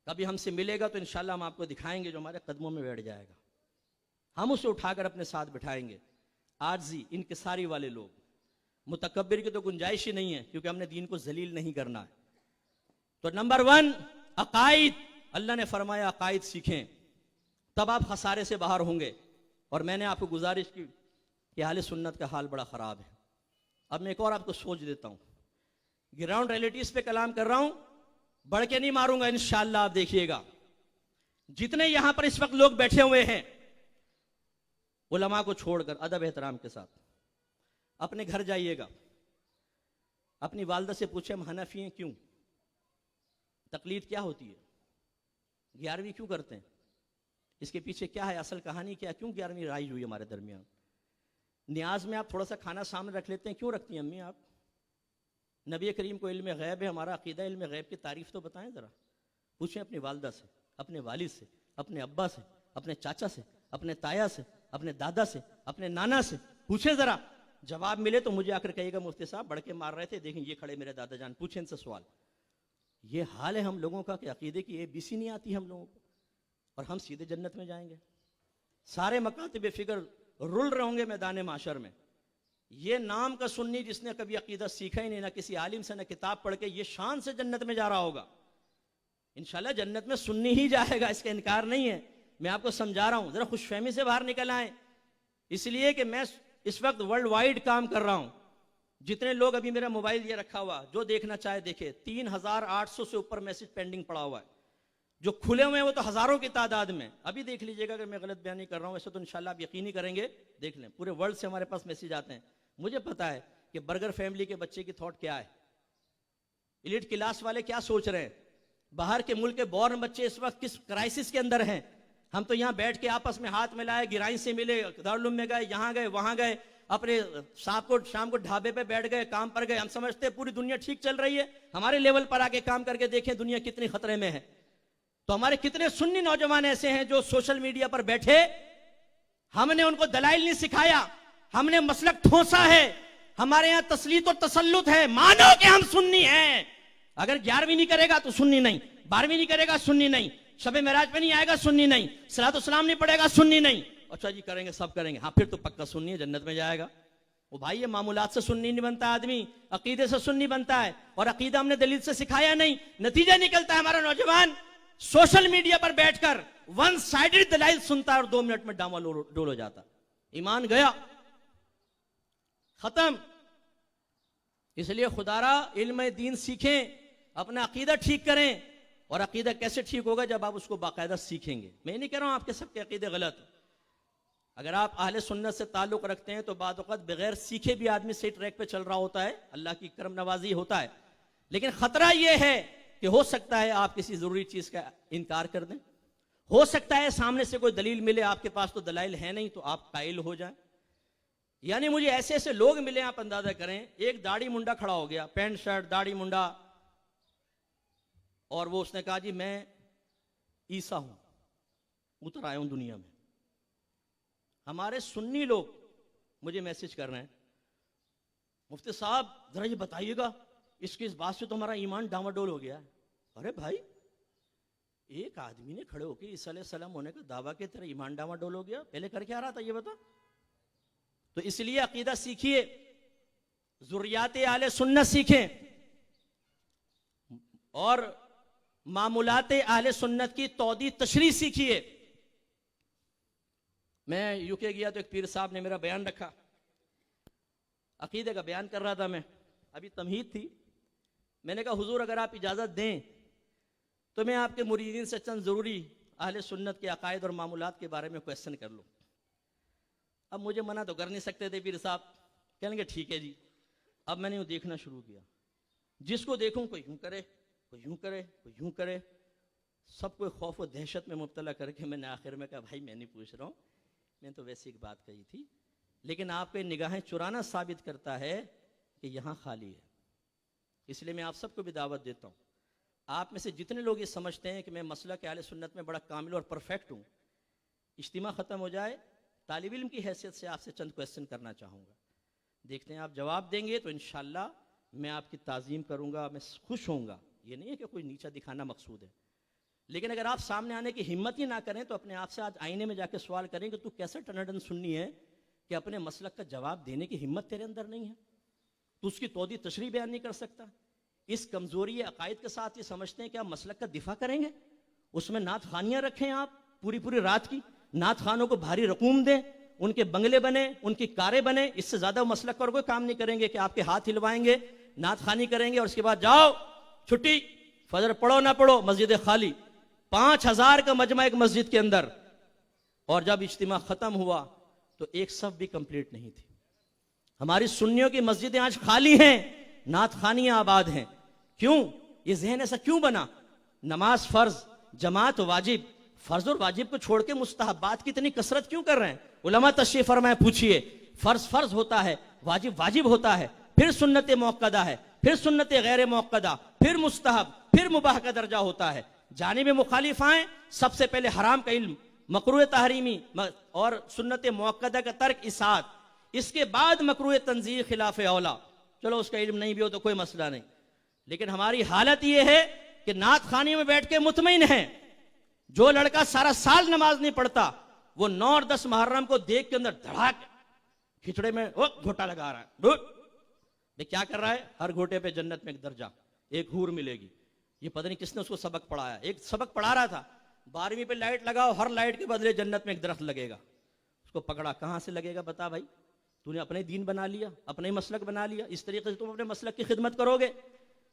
Speaker 2: कभी हमसे मिलेगा तो इंशाल्लाह हम आपको दिखाएंगे, जो हमारे कदमों में बैठ जाएगा। हम उसे उठाकर अपने साथ बिठाएंगे। आजी इनकिसारी वाले लोग, मुतकब्बिर की तो गुंजाइश ही नहीं है, क्योंकि हमने दीन को जलील नहीं करना है। तो नंबर 1 अकायद, अल्लाह ने फरमाया अकायद सीखें, तब आप खसारे से बाहर होंगे। और मैंने आपको गुजारिश की कि अहले सुन्नत का हाल बड़ा खराब है। अब मैं एक और आपको सोच देता हूं, ग्राउंड रियलिटीज पे कलाम कर रहा हूं, बढ़ के नहीं मारूंगा इंशाअल्लाह। आप देखिएगा, जितने यहां पर इस वक्त लोग बैठे हुए हैं, उलमा को छोड़कर अदब एहतराम के साथ अपने घर जाइएगा, अपनी वालदा से पूछे हम हनफी हैं क्यों, तकलीद क्या होती है, 11वीं क्यों करते हैं, इसके पीछे क्या है, असल कहानी क्या, क्यों 11वीं राइज हुई हमारे दरमियान। न्याज में आप थोड़ा सा खाना सामने रख लेते हैं, क्यों रखती हैं अम्मी आप? नबी करीम को इल्म गैब है, हमारा अकीदा इल्म गैब की तारीफ तो बताएं जरा। पूछें अपनी वालदा से, अपने वालिद से, अपने अब्बा से, अपने चाचा से, अपने ताया से, अपने दादा से, अपने नाना से पूछें जरा। जवाब मिले तो मुझे आकर कहिएगा मुफ्ती साहब बढ़ के मार रहे थे, देखें ये खड़े मेरे दादा जान, पूछें इनसे सवाल। ये हाल है हम लोगों का कि अकीदे की ABC नहीं आती हम लोगों को, और हम सीधे जन्नत में जाएंगे। सारे मकातिब फिक्र रुल रहे होंगे मैदान माशर में। ये नाम का सुन्नी जिसने कभी अकीदा सीखा ही नहीं, ना किसी आलिम से, ना किताब पढ़ के, ये शान से जन्नत में जा रहा होगा। इंशाल्लाह जन्नत में सुन्नी ही जाएगा, इसका इनकार नहीं है। मैं आपको समझा रहा हूं, जरा खुशफहमी से बाहर निकल आए। इसलिए कि मैं इस वक्त वर्ल्ड वाइड काम कर रहा हूं। जितने लोग, अभी मेरा मोबाइल ये रखा हुआ, जो देखना चाहे देखे, 3800 से ऊपर मैसेज पेंडिंग पड़ा हुआ है। जो खुले हुए हैं वो तो हजारों की तादाद में। अभी देख लीजिएगा, अगर मैं गलत बयान नहीं कर रहा हूं, ऐसे तो इंशाल्लाह आप यकीन ही करेंगे, देख लें। पूरे वर्ल्ड से हमारे पास मैसेज आते हैं। मुझे पता है कि बर्गर फैमिली के बच्चे की थॉट क्या है, एलिट क्लास वाले क्या सोच रहे हैं, बाहर के मुल्क के बॉर्न बच्चे इस वक्त किस क्राइसिस के अंदर हैं। हम तो यहाँ बैठ के आपस में हाथ मिलाए, गिराई से मिले, दारुल में गए, यहाँ गए, वहां गए, अपने शाम को ढाबे पे बैठ गए, काम पर गए। हम समझते हैं पूरी दुनिया ठीक चल रही है। हमारे लेवल पर आके काम करके देखें दुनिया कितनी खतरे में है। तो हमारे कितने सुन्नी नौजवान ऐसे हैं जो सोशल मीडिया पर बैठे, हमने उनको दलाइल नहीं सिखाया, हमने मसलक ठोसा है। हमारे यहाँ तसलीत और तसल्लुत है, मानो कि हम सुन्नी हैं। अगर 11वीं नहीं करेगा तो सुन्नी नहीं, 12वीं नहीं करेगा सुन्नी नहीं, शबे मेराज पे नहीं आएगा सुन्नी नहीं, सलात व सलाम नहीं पड़ेगा सुन्नी नहीं। अच्छा जी करेंगे, सब करेंगे, हाँ फिर तो पक्का सुन्नी है, जन्नत में जाएगा। वो भाई ये मामूलात से सुन्नी नहीं बनता आदमी, अकीदे से सुन्नी बनता है। और अकीदा हमने दलील से सिखाया नहीं। नतीजा निकलता है हमारा नौजवान सोशल मीडिया पर बैठकर वन साइडेड दलाइल सुनता है और 2 मिनट में डामाडोल हो जाता। ईमान गया, खत्म। इसलिए खुदारा इल्म दीन सीखें, अपना अकीदा ठीक करें। और अकीदा कैसे ठीक होगा? जब आप उसको बाकायदा सीखेंगे। मैं नहीं कह रहा हूं आपके सबके अकीदे गलत। अगर आप अहले सुन्नत से ताल्लुक रखते हैं तो बाद वक़्त बगैर सीखे भी आदमी सही ट्रैक पे चल रहा होता है, अल्लाह की करम नवाजी होता है। लेकिन खतरा यह है कि हो सकता है आप किसी जरूरी चीज का इनकार कर दें, हो सकता है सामने से कोई दलील मिले, आपके पास तो दलाइल है नहीं, तो आप कायल हो जाएं। यानी मुझे ऐसे ऐसे लोग मिले, आप अंदाजा करें, एक दाढ़ी मुंडा खड़ा हो गया, पैंट शर्ट दाढ़ी मुंडा, और वो उसने कहा जी मैं ईसा हूं, उतर आया हूं दुनिया में। हमारे सुन्नी लोग मुझे मैसेज कर रहे हैं, मुफ्ती साहब जरा ये बताइएगा, इसकी इस बात से तो हमारा ईमान डामाडोल हो गया है। अरे भाई, एक आदमी ने खड़े होकर ईसा अलैहिस्सलाम होने का दावा किया, तेरा ईमान डामाडोल हो गया? पहले कर क्या रहा था ये बता? तो इसलिए अकीदा सीखिए, ज़ुर्रियात आले सुन्नत सीखें और मामूलात आले सुन्नत की तौदी तशरीह सीखिए। मैं यूके गया तो एक पीर साहब ने मेरा बयान रखा, अकीदे का बयान कर रहा था मैं, अभी तमहीद थी। मैंने कहा हुजूर अगर आप इजाज़त दें तो मैं आपके मुरीदीन से चंद ज़रूरी अहले सुन्नत के अकायद और मामूलात के बारे में क्वेश्चन कर लूँ। अब मुझे मना तो कर नहीं सकते थे पीर साहब, कहेंगे ठीक है जी। अब मैंने यूँ देखना शुरू किया, जिसको देखूं कोई यूँ करे, कोई यूँ करे, कोई यूँ करे, सबको खौफ और दहशत में मुब्तला करके मैंने आखिर में कहा भाई मैं नहीं पूछ रहा हूँ, मैंने तो वैसे एक बात कही थी, लेकिन आपके निगाहें चुराना साबित करता है कि यहाँ खाली है। इसलिए मैं आप सबको भी दावत देता हूँ, आप में से जितने लोग ये समझते हैं कि मैं मसला के आले सुन्नत में बड़ा कामिल और परफेक्ट हूँ, इज्तिमा ख़त्म हो जाए, तालिब इल्म की हैसियत से आपसे चंद क्वेश्चन करना चाहूँगा। देखते हैं आप जवाब देंगे तो इंशाअल्लाह मैं आपकी ताज़ीम करूँगा, मैं खुश होऊंगा। ये नहीं है कि कोई नीचा दिखाना मकसूद है, लेकिन अगर आप सामने आने की हिम्मत ही ना करें तो अपने आप से आज आईने में जाके सवाल करें कि तू कैसा टनाटन सुन्नी है कि अपने मसलक का जवाब देने की हिम्मत तेरे अंदर नहीं है, तो उसकी तौदी तशरीह बयान नहीं कर सकता। इस कमजोरी अकायद के साथ ये समझते हैं कि आप मसलक का दिफा करेंगे, उसमें नात खानियाँ रखें आप पूरी पूरी रात की, नात खानों को भारी रकूम दें, उनके बंगले बने, उनकी कारें बने, इससे ज्यादा मसलक पर कोई काम नहीं करेंगे कि आपके हाथ हिलवाएंगे, नात खानी करेंगे और उसके बाद जाओ छुट्टी, फजर पढ़ो ना पढ़ो, मस्जिद खाली, 5000 का मजमा एक मस्जिद के अंदर। और जब इज्तिमा खत्म हुआ तो एक सफ भी कंप्लीट नहीं थी। हमारी सुन्नियों की मस्जिदें आज खाली हैं, नात खानियां आबाद हैं। क्यों? ये जहन ऐसा क्यों बना? नमाज फर्ज, जमात वाजिब, फर्ज और वाजिब को छोड़ के मुस्तहब्बात की इतनी कसरत क्यों कर रहे हैं? उलमा तशरीह फरमाए, पूछिए, फर्ज फर्ज होता है, वाजिब वाजिब होता है, फिर सुन्नत मुअक्कदा है, फिर सुन्नत गैर मुअक्कदा, फिर मुस्तहब, फिर मुबाह का दर्जा होता है। जानिब मुखालिफ आए, सबसे पहले हराम का इल्म, मकरूह तहरीमी और सुन्नत मुअक्कदा का तर्क इसात, इसके बाद मकरूह तंजीह खिलाफ औला। चलो उसका इल्म नहीं भी हो तो कोई मसला नहीं, लेकिन हमारी हालत यह है कि नात खानी में बैठ के मुतमईन है। जो लड़का सारा साल नमाज नहीं पढ़ता वो 9 और 10 मुहर्रम को देख के अंदर धड़ाक खिचड़े में घोटा लगा रहा है। ये क्या कर रहा है? हर घोटे पे जन्नत में एक दर्जा, एक हूर मिलेगी। ये पता नहीं किसने उसको सबक पढ़ाया। एक सबक पढ़ा रहा था, 12वीं पे लाइट लगाओ, हर लाइट के बदले जन्नत में एक दरख्त लगेगा। उसको पकड़ा, कहां से लगेगा बता भाई? तूने अपने दीन बना लिया, अपने ही मसलक बना लिया, इस तरीके से तुम अपने मसलक की खिदमत करोगे।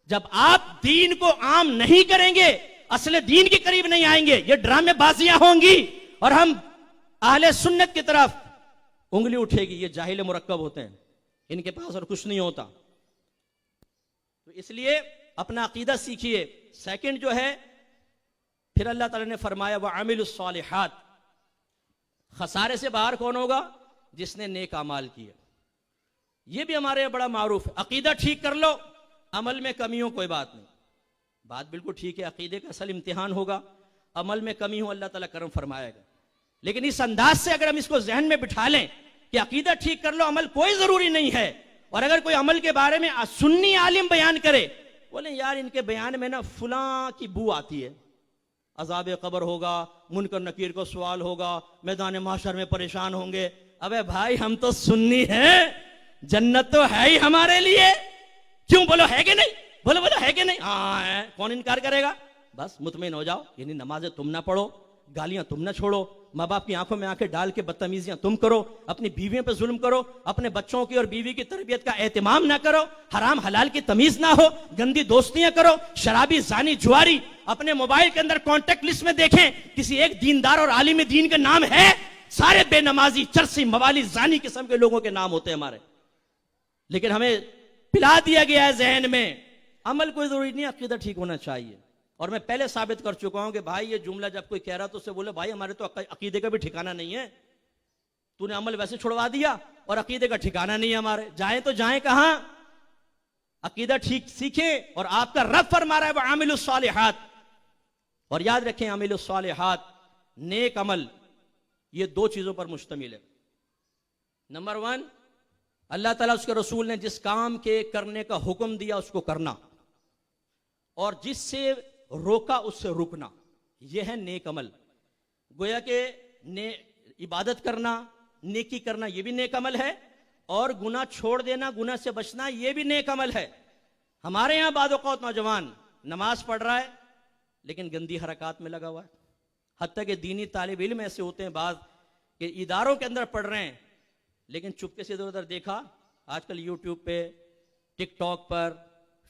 Speaker 2: जब आप दीन को आम नहीं करेंगे, असले दीन के करीब नहीं आएंगे, ये ड्रामेबाजियां होंगी और हम अहले सुन्नत की तरफ उंगली उठेगी। ये जाहिल मुरक्कब होते हैं, इनके पास और कुछ नहीं होता। तो इसलिए अपना अकीदा सीखिए। सेकंड जो है, फिर अल्लाह ताला ने फरमाया व अमिलुस सालिहात, खसारे से बाहर कौन होगा? जिसने नेक अमाल किए। ये भी हमारे यहाँ बड़ा मारूफ है। अकीदा ठीक कर लो, अमल में कमी हो कोई बात नहीं, बात बिल्कुल ठीक है। अकीदे का असल इम्तिहान होगा, अमल में कमी हो अल्लाह ताला करम फरमाएगा। लेकिन इस अंदाज से अगर हम इसको जहन में बिठा लें कि अकीदा ठीक कर लो, अमल कोई जरूरी नहीं है, और अगर कोई अमल के बारे में सुन्नी आलिम बयान करे, बोले यार इनके बयान में ना फुला की बू आती है, अजाब कब्र होगा, मुनकर नकीर को सवाल होगा, मैदान माशर में परेशान होंगे। अबे भाई हम तो सुन्नी हैं, जन्नत तो है ही हमारे लिए। क्यों? बोलो है कि नहीं? बोलो बोलो है कि नहीं? हाँ है, कौन इनकार करेगा? बस मुतमईन हो जाओ। यानी नमाजें तुम ना पढ़ो, गालियां तुम ना छोड़ो, माँ बाप की आंखों में आंखें डाल के बदतमीजियां तुम करो, अपनी बीवियों पे जुल्म करो, अपने बच्चों की और बीवी की तरबियत का एहतमाम ना करो, हराम हलाल की तमीज ना हो, गंदी दोस्तियां करो, शराबी जानी जुआरी अपने मोबाइल के अंदर कॉन्टेक्ट लिस्ट में देखें, किसी एक दीनदार और आलिम दीन का नाम है? सारे बेनमाजी, चरसी, मवाली, जानी किस्म के लोगों के नाम होते हैं हमारे। लेकिन हमें पिला दिया गया है जहन में, अमल कोई जरूरी नहीं, अकीदा ठीक होना चाहिए। और मैं पहले साबित कर चुका हूं कि भाई ये जुमला जब कोई कह रहा तो उसे बोले भाई हमारे तो अकीदे का भी ठिकाना नहीं है, तूने अमल वैसे छुड़वा दिया और अकीदे का ठिकाना नहीं है हमारे। जाए तो जाए कहां? अकीदा ठीक सीखें। और आपका रब फरमा रहा है वह आमिलुस सालिहात, और याद रखें आमिलुस सालिहात, नेक अमल, ये 2 चीजों पर मुश्तमिल है। नंबर 1, अल्लाह ताला उसके रसूल ने जिस काम के करने का हुक्म दिया उसको करना, और जिससे रोका उससे रुकना, यह है नेक अमल। गोया के इबादत करना, नेकी करना, यह भी नेक अमल है, और गुनाह छोड़ देना, गुनाह से बचना, यह भी नेक अमल है। हमारे यहां बाद औक़ात नौजवान नमाज पढ़ रहा है लेकिन गंदी हरकत में लगा हुआ है। हत्ता के दीनी तालिब इल्म ऐसे होते हैं बाद कि इदारों के अंदर पढ़ रहे हैं लेकिन चुपके से इधर उधर देखा। आजकल यूट्यूब पे, टिकटॉक पर,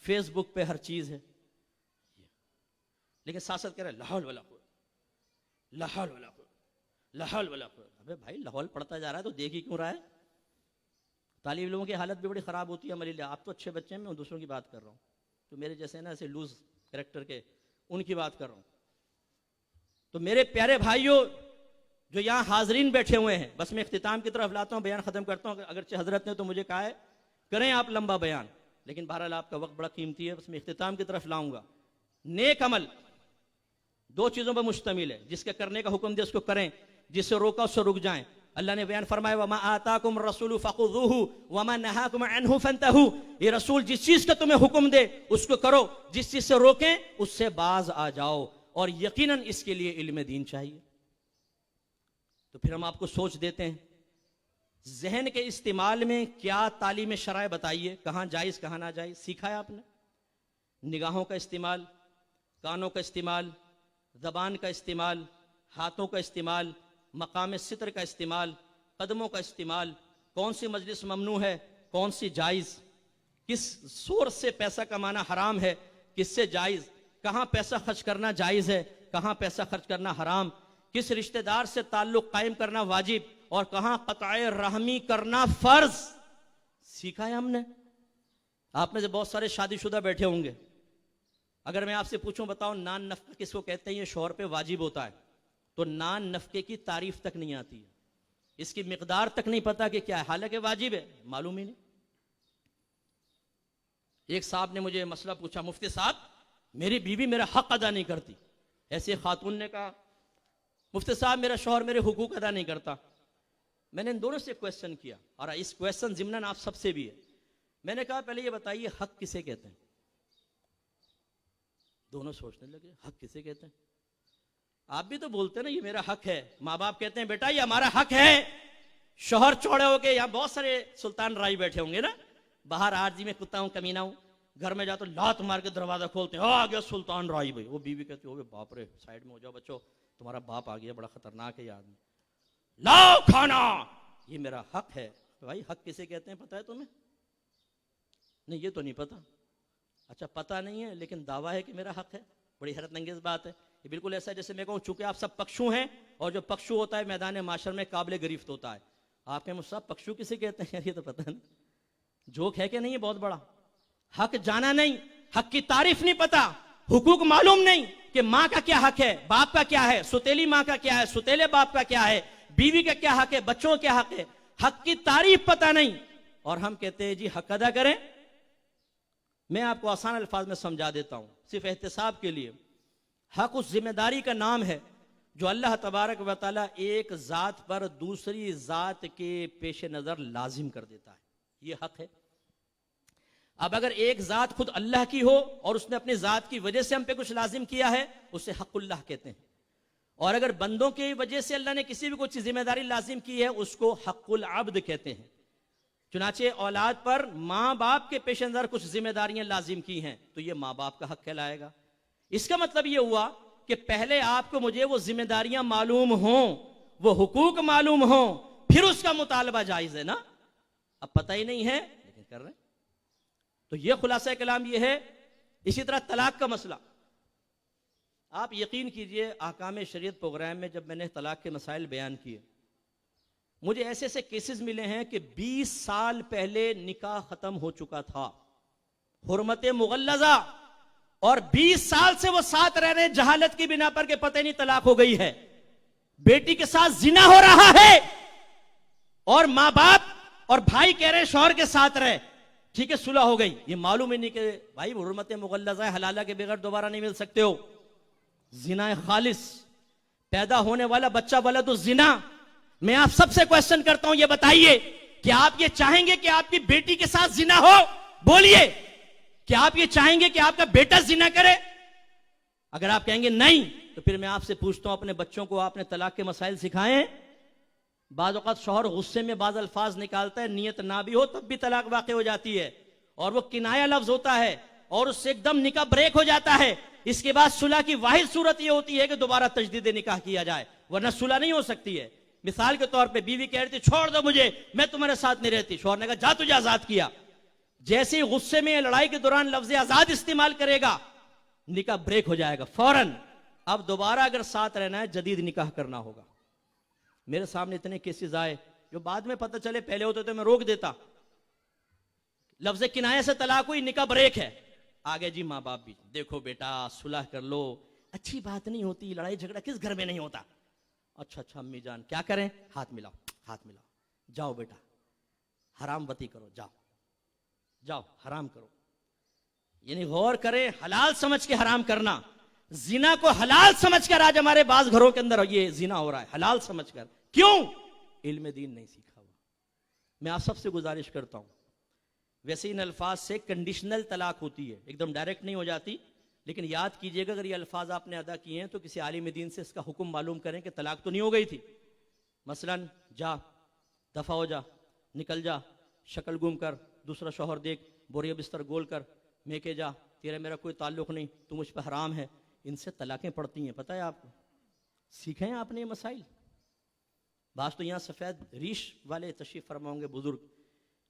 Speaker 2: फेसबुक पे हर चीज है, लेकिन साथ साथ कह रहे हैं लाहौल वाला लाहौल वाला लाहौल वाला। अबे भाई लाहौल पढ़ता जा रहा है तो देख ही क्यों रहा है? तालिब इल्मों की हालत भी बड़ी खराब होती है हमारे लिए। आप तो अच्छे बच्चे हैं, मैं दूसरों की बात कर रहा हूँ, तो मेरे जैसे ना ऐसे लूज कैरेक्टर के, उनकी बात कर रहा हूँ। तो मेरे प्यारे भाइयों जो यहाँ हाजरीन बैठे हुए हैं, बस मैं इख्तिताम की तरफ लाता हूँ, बयान खत्म करता हूँ। अगरचे हजरत ने तो मुझे कहा है करें आप लंबा बयान, लेकिन बहरहाल आपका वक्त बड़ा कीमती है, बस मैं इख्तिताम की तरफ लाऊंगा। नेक अमल दो चीजों पर मुश्तमिल है, जिसके करने का हुक्म दे उसको करें, जिससे रोका उससे रुक जाएं। अल्लाह ने बयान फरमाया वमा आताकुम रसूलु फखुज़ूहु वमा नहाकुम अन्हु फंतहु। ये रसूल जिस चीज का तुम्हें हुक्म दे उसको करो, जिस चीज से रोकें उससे बाज आ जाओ, और यकीनन इसके लिए इल्म दीन चाहिए। तो फिर हम आपको सोच देते हैं, जहन के इस्तेमाल में क्या तालीम शरअ बताइए, कहां जायज कहां ना जायज सीखा है आपने? निगाहों का इस्तेमाल, कानों का इस्तेमाल, जबान का इस्तेमाल, हाथों का इस्तेमाल, मकाम सित्र का इस्तेमाल, कदमों का इस्तेमाल, कौन सी मजलिस ममनू है, कौन सी जायज, किस सोर्स से पैसा कमाना हराम है, किससे जायज, कहां पैसा खर्च करना जायज है, कहां पैसा खर्च करना हराम, किस रिश्तेदार से ताल्लुक कायम करना वाजिब और कहां क़ताए रहमी करना फर्ज, सीखा है हमने। आप में से बहुत सारे शादीशुदा बैठे होंगे, अगर मैं आपसे पूछूं बताओ नान नफ़क़ा किसको कहते हैं, ये शौहर पे वाजिब होता है, तो नान नफ़क़े की तारीफ तक नहीं आती है, इसकी मिकदार तक नहीं पता कि क्या है, हालांकि वाजिब है, मालूम ही नहीं। एक साहब ने मुझे मसला पूछा, मुफ्ती साहब मेरी बीवी मेरा हक अदा नहीं करती। ऐसे खातून ने कहा मुफ्ती साहब मेरा शौहर मेरे हुकूक अदा नहीं करता। मैंने इन दोनों से क्वेश्चन किया, और इस क्वेश्चन जिम्नन आप सबसे भी है। मैंने कहा पहले ये बताइए हक किसे कहते हैं? दोनों सोचने लगे, हक किसे कहते हैं? आप भी तो बोलते हैं ना ये मेरा हक है, माँ बाप कहते हैं बेटा ये हमारा हक है। शौहर चौड़े हो गए, यहाँ बहुत सारे सुल्तान राय बैठे होंगे ना, बाहर आरजी में कुत्ता हूं कमीना हूं, घर में जाते लात मार के दरवाजा खोलते हैं, आ गया सुल्तान राय भाई। वो बीवी कहती है बाप रे साइड में हो जाओ बच्चों, तुम्हारा बाप आ गया, बड़ा खतरनाक है ये आदमी, लाओ खाना, ये मेरा हक है। तो भाई हक किसे कहते हैं पता है तुम्हें? नहीं ये तो नहीं पता। अच्छा पता नहीं है लेकिन दावा है कि मेरा हक है, बड़ी हैरत अंगेज बात है। ये बिल्कुल ऐसा है जैसे मैं कहूँ चूंकि आप सब पक्षु हैं, और जो पक्षु होता है मैदान माशर में काबिल गिरफ्त होता है। आप कहें सब पक्षु किसे कहते हैं? यार ये तो पता नहीं, जोक है कि नहीं है बहुत बड़ा। हक जाना नहीं, हक की तारीफ नहीं पता, हुकूक मालूम नहीं कि माँ का क्या हक है, बाप का क्या है, सुतेली माँ का क्या है, सुतेले बाप का क्या है, बीवी का क्या हक है, बच्चों का क्या हक है, हक की तारीफ पता नहीं, और हम कहते हैं जी हक अदा करें। मैं आपको आसान अल्फाज में समझा देता हूं सिर्फ एहतिसाब के लिए। हक उस जिम्मेदारी का नाम है जो अल्लाह तबारक व तआला एक जात पर दूसरी जात के पेश नजर लाजिम कर देता है, ये हक है। अब अगर एक जात खुद अल्लाह की हो और उसने अपनी जात की वजह से हम पे कुछ लाजिम किया है, उसे हक़ुल्लाह कहते हैं। और अगर बंदों की वजह से अल्लाह ने किसी भी कुछ जिम्मेदारी लाजिम की है, उसको हक़ुल अब्द कहते हैं। चुनाचे औलाद पर माँ बाप के पेश नजर कुछ जिम्मेदारियां लाजिम की हैं, तो ये माँ बाप का हक कहलाएगा। इसका मतलब ये हुआ कि पहले आपको मुझे वो जिम्मेदारियां मालूम हों, वो हुकूक मालूम हों, फिर उसका मुतालबा जायज है ना। अब पता ही नहीं है लेकिन कर रहे हैं, तो ये खुलासा कलाम ये है। इसी तरह तलाक का मसला, आप यकीन कीजिए अहकाम शरीयत प्रोग्राम में जब मैंने तलाक के मसाइल बयान किए, मुझे ऐसे ऐसे केसेस मिले हैं कि 20 साल पहले निकाह खत्म हो चुका था, हुर्मत मुगल्लजा, और 20 साल से वो साथ रह रहे, जहालत की बिना पर के पता नहीं तलाक हो गई है, बेटी के साथ जिना हो रहा है, और माँ बाप और भाई कह रहे शौहर के साथ रहे, ठीक है सुलह हो गई। ये मालूम ही नहीं कि भाई हुर्मत मुगल्लजा हलाला के बगैर दोबारा नहीं मिल सकते हो, जिना खालिस, पैदा होने वाला बच्चा वाला तो जिना। मैं आप सबसे क्वेश्चन करता हूं, ये बताइए कि आप ये चाहेंगे कि आपकी बेटी के साथ जिना हो? बोलिए, क्या आप ये चाहेंगे कि आपका बेटा जिना करे? अगर आप कहेंगे नहीं, तो फिर मैं आपसे पूछता हूं अपने बच्चों को आपने तलाक के मसाइल सिखाए? बाज़ औक़ात शौहर गुस्से में बाज़ अल्फाज निकालता है, नियत ना भी हो तब भी तलाक वाक़ हो जाती है, और वो किनाया लफ्ज होता है और उससे एकदम निकाह ब्रेक हो जाता है। इसके बाद सुलह की वाहिद सूरत ये होती है कि दोबारा तजदीद निकाह किया जाए, वरना सुलह नहीं हो सकती है। मिसाल के तौर पे बीवी कह रही थी छोड़ दो मुझे, मैं तुम्हारे साथ नहीं रहती, शौहर ने कहा जा तुझे आजाद किया। जैसे ही गुस्से में लड़ाई के दौरान लफ्ज आजाद इस्तेमाल करेगा, निकाह ब्रेक हो जाएगा फौरन। अब दोबारा अगर साथ रहना है जदीद निकाह करना होगा। मेरे सामने इतने केसेस आए जो बाद में पता चले, पहले होते तो मैं रोक देता। लफ्ज किनाया से तलाक हुई, निकाह ब्रेक है, आगे जी माँ बाप भी देखो बेटा सुलह कर लो, अच्छी बात नहीं होती, लड़ाई झगड़ा किस घर में नहीं होता। अच्छा अच्छा अम्मी जान क्या करें, हाथ मिलाओ हाथ मिलाओ, जाओ बेटा हराम बती करो, जाओ जाओ हराम करो। यानी गौर करें, हलाल समझ के हराम करना। जिना को हलाल समझकर आज हमारे बाज घरों के अंदर ये जिना हो रहा है, हलाल समझकर। क्यों? इल्म दीन नहीं सीखा हुआ। मैं आप सबसे गुजारिश करता हूं, वैसे इन अल्फाज से कंडीशनल तलाक होती है, एकदम डायरेक्ट नहीं हो जाती, लेकिन याद कीजिएगा अगर ये अल्फाज आपने अदा किए हैं तो किसी आलिम दीन से इसका हुक्म मालूम करें कि तलाक तो नहीं हो गई थी। मसलन जा, दफा हो जा, निकल जा, शक्ल गुम कर, दूसरा शौहर देख, बोरिया बिस्तर गोल कर, मैं के जा, तेरा मेरा कोई ताल्लुक नहीं, तू मुझ पर हराम है। इनसे तलाकें पड़ती हैं, पता है आपको? सीखे हैं आपने ये मसाइल? बास तो यहाँ सफ़ेद रीश वाले तशरीफ़ फरमाओगे बुजुर्ग,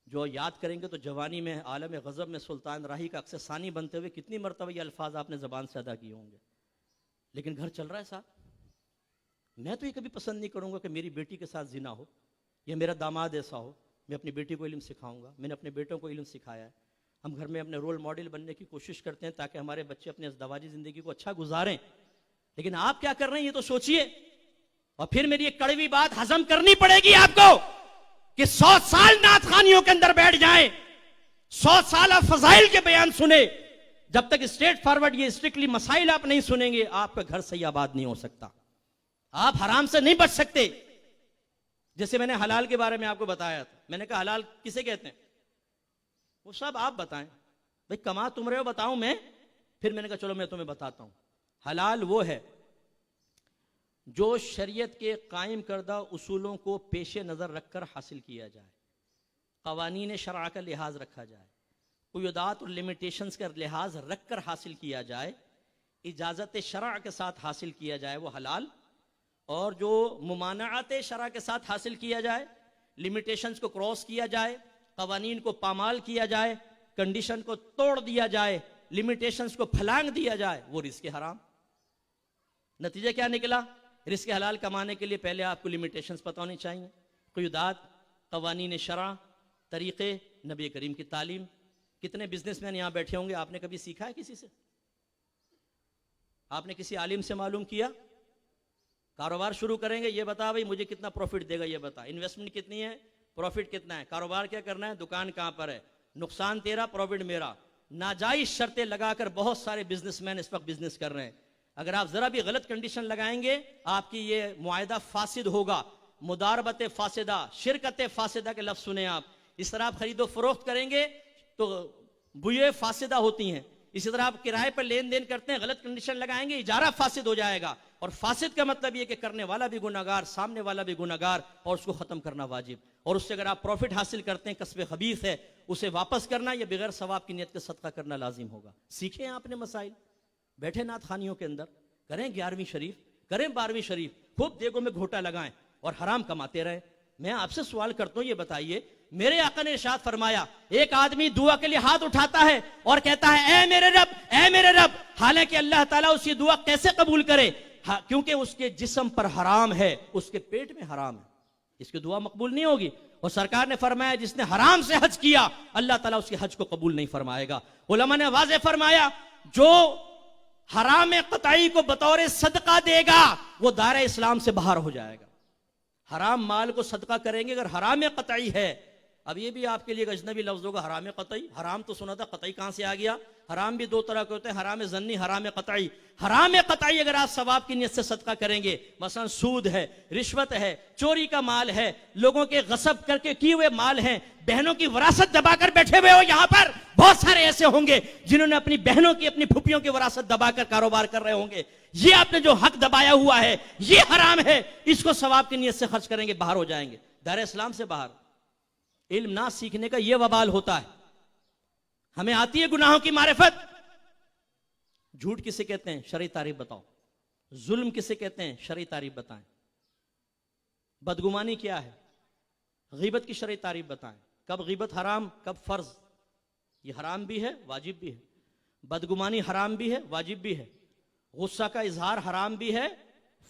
Speaker 2: जो याद करेंगे तो जवानी में आलम गज़ब में सुल्तान राही का अक्सर सानी बनते हुए कितनी मरतबा ये अल्फाज आपने ज़बान से अदा किए होंगे। लेकिन घर चल रहा है साहब। मैं तो ये कभी पसंद नहीं करूँगा कि मेरी बेटी के साथ जिना हो या मेरा दामाद ऐसा हो। मैं अपनी बेटी को इल्म सिखाऊंगा, मैंने अपने बेटों को इल्म सिखाया है। हम घर में अपने रोल मॉडल बनने की कोशिश करते हैं ताकि हमारे बच्चे अपने दवाजी ज़िंदगी को अच्छा गुजारें। लेकिन आप क्या कर रहे हैं ये तो सोचिए। और फिर मेरी एक कड़वी बात हजम करनी पड़ेगी आपको कि 100 साल नात खानियों के अंदर बैठ जाएं, 100 साल फजाइल के बयान सुने, जब तक स्ट्रेट फॉरवर्ड ये स्ट्रिक्टली मसाइल आप नहीं सुनेंगे, आपका घर सही आबाद नहीं हो सकता, आप हराम से नहीं बच सकते। जैसे मैंने हलाल के बारे में आपको बताया था, मैंने कहा हलाल किसे कहते हैं, वो सब आप बताएं। भाई कमा तुम रहे हो, बताऊं मैं? फिर मैंने कहा चलो मैं तुम्हें बताता हूं। हलाल वो है जो शरीयत के कायम करदा उसूलों को पेश नज़र रखकर हासिल किया जाए, क़वानीन शरअ का लिहाज रखा जाए, क़ुयूदात और लिमिटेशंस का लिहाज रखकर हासिल किया जाए, इजाज़त शरअ के साथ हासिल किया जाए, वो हलाल। और जो मुमानअत शरअ के साथ हासिल किया जाए, लिमिटेशंस को क्रॉस किया जाए, क़वानीन को पामाल किया जाए, कंडीशन को तोड़ दिया जाए, लिमिटेशंस को फलांग दिया जाए, वो रिस्क हराम। नतीजा क्या निकला? रिस्क हलाल कमाने के लिए पहले आपको लिमिटेशंस पता होनी चाहिए, क़ुयूदात, क़वानीन शरअ, तरीक़े, नबी करीम की तालीम। कितने बिजनेसमैन यहाँ बैठे होंगे, आपने कभी सीखा है किसी से? आपने किसी आलिम से मालूम किया? कारोबार शुरू करेंगे, ये बता भाई मुझे कितना प्रॉफिट देगा, ये बता, इन्वेस्टमेंट कितनी है, प्रॉफिट कितना है, कारोबार क्या करना है, दुकान कहाँ पर है, नुकसान तेरा प्रॉफिट मेरा। नाजायज शर्तें लगाकर बहुत सारे बिजनेसमैन इस वक्त बिजनेस कर रहे हैं। अगर आप जरा भी गलत कंडीशन लगाएंगे, आपकी ये मुआहदा फासिद होगा। मुदारबत फासिदा, शिरकत फासिदा के लफ्ज सुने आप। इस तरह आप खरीदो फरोख्त करेंगे तो बुए फासिदा होती हैं। इसी तरह आप किराए पर लेन देन करते हैं, गलत कंडीशन लगाएंगे, इजारा फासिद हो जाएगा। और फासिद का मतलब ये कि करने वाला भी गुनाहगार, सामने वाला भी गुनाहगार, और उसको खत्म करना वाजिब। और उससे अगर आप प्रॉफिट हासिल करते हैं, कसबे खबीस है, उसे वापस करना या बगैर सवाब की नियत के सदका करना लाजिम होगा। सीखे आपने मसाइल, बैठे नात खानियों के अंदर, करें 11वीं शरीफ, करें 12वीं शरीफ, खूब देगों में घोटा लगाएं और हराम कमाते रहें। मैं आपसे सवाल करता हूं, ये बताइए, मेरे आका ने इरशाद फरमाया, एक आदमी दुआ के लिए हाथ उठाता है और कहता है ए मेरे रब, ए मेरे रब, हालांकि अल्लाह ताला उसकी दुआ कैसे कबूल करे? क्योंकि उसके जिस्म पर हराम है, उसके पेट में हराम है, इसकी दुआ मकबूल नहीं होगी। और सरकार ने फरमाया जिसने हराम से हज किया, अल्लाह ताला उसके हज को कबूल नहीं फरमाएगा। उलमा ने वाज़ेह फरमाया, जो हराम क़तई को बतौर सदका देगा वो दायरे इस्लाम से बाहर हो जाएगा। हराम माल को सदका करेंगे अगर हराम क़तई है, अब ये भी आपके लिए एक अजनबी लफ्ज होगा, हराम कतई। हराम तो सुना था, कतई कहां से आ गया? हराम भी दो तरह के होते हैं, हराम जन्नी, हराम कतई। हराम कतई अगर आप सवाब की नियत से सदका करेंगे, मसलन सूद है, रिश्वत है, चोरी का माल है, लोगों के गसब करके किए हुए माल हैं, बहनों की विरासत दबाकर बैठे हुए हो, यहां पर बहुत सारे ऐसे होंगे जिन्होंने अपनी बहनों की, अपनी फुफियों की विरासत दबाकर कारोबार कर रहे होंगे। ये आपने जो हक दबाया हुआ है ये हराम है, इसको सवाब की नियत से खर्च करेंगे, बाहर हो जाएंगे, दायरे इस्लाम से बाहर। इल्म ना सीखने का यह वबाल होता है। हमें आती है गुनाहों की मारिफत। झूठ किसे कहते हैं? शरई तारीफ बताओ। जुल्म किसे कहते हैं? शरई तारीफ बताएं। बदगुमानी क्या है? गीबत की शरई तारीफ बताएं। कब गीबत हराम, कब फर्ज? ये हराम भी है, वाजिब भी है। बदगुमानी हराम भी है, वाजिब भी है। गुस्सा का इजहार हराम भी है,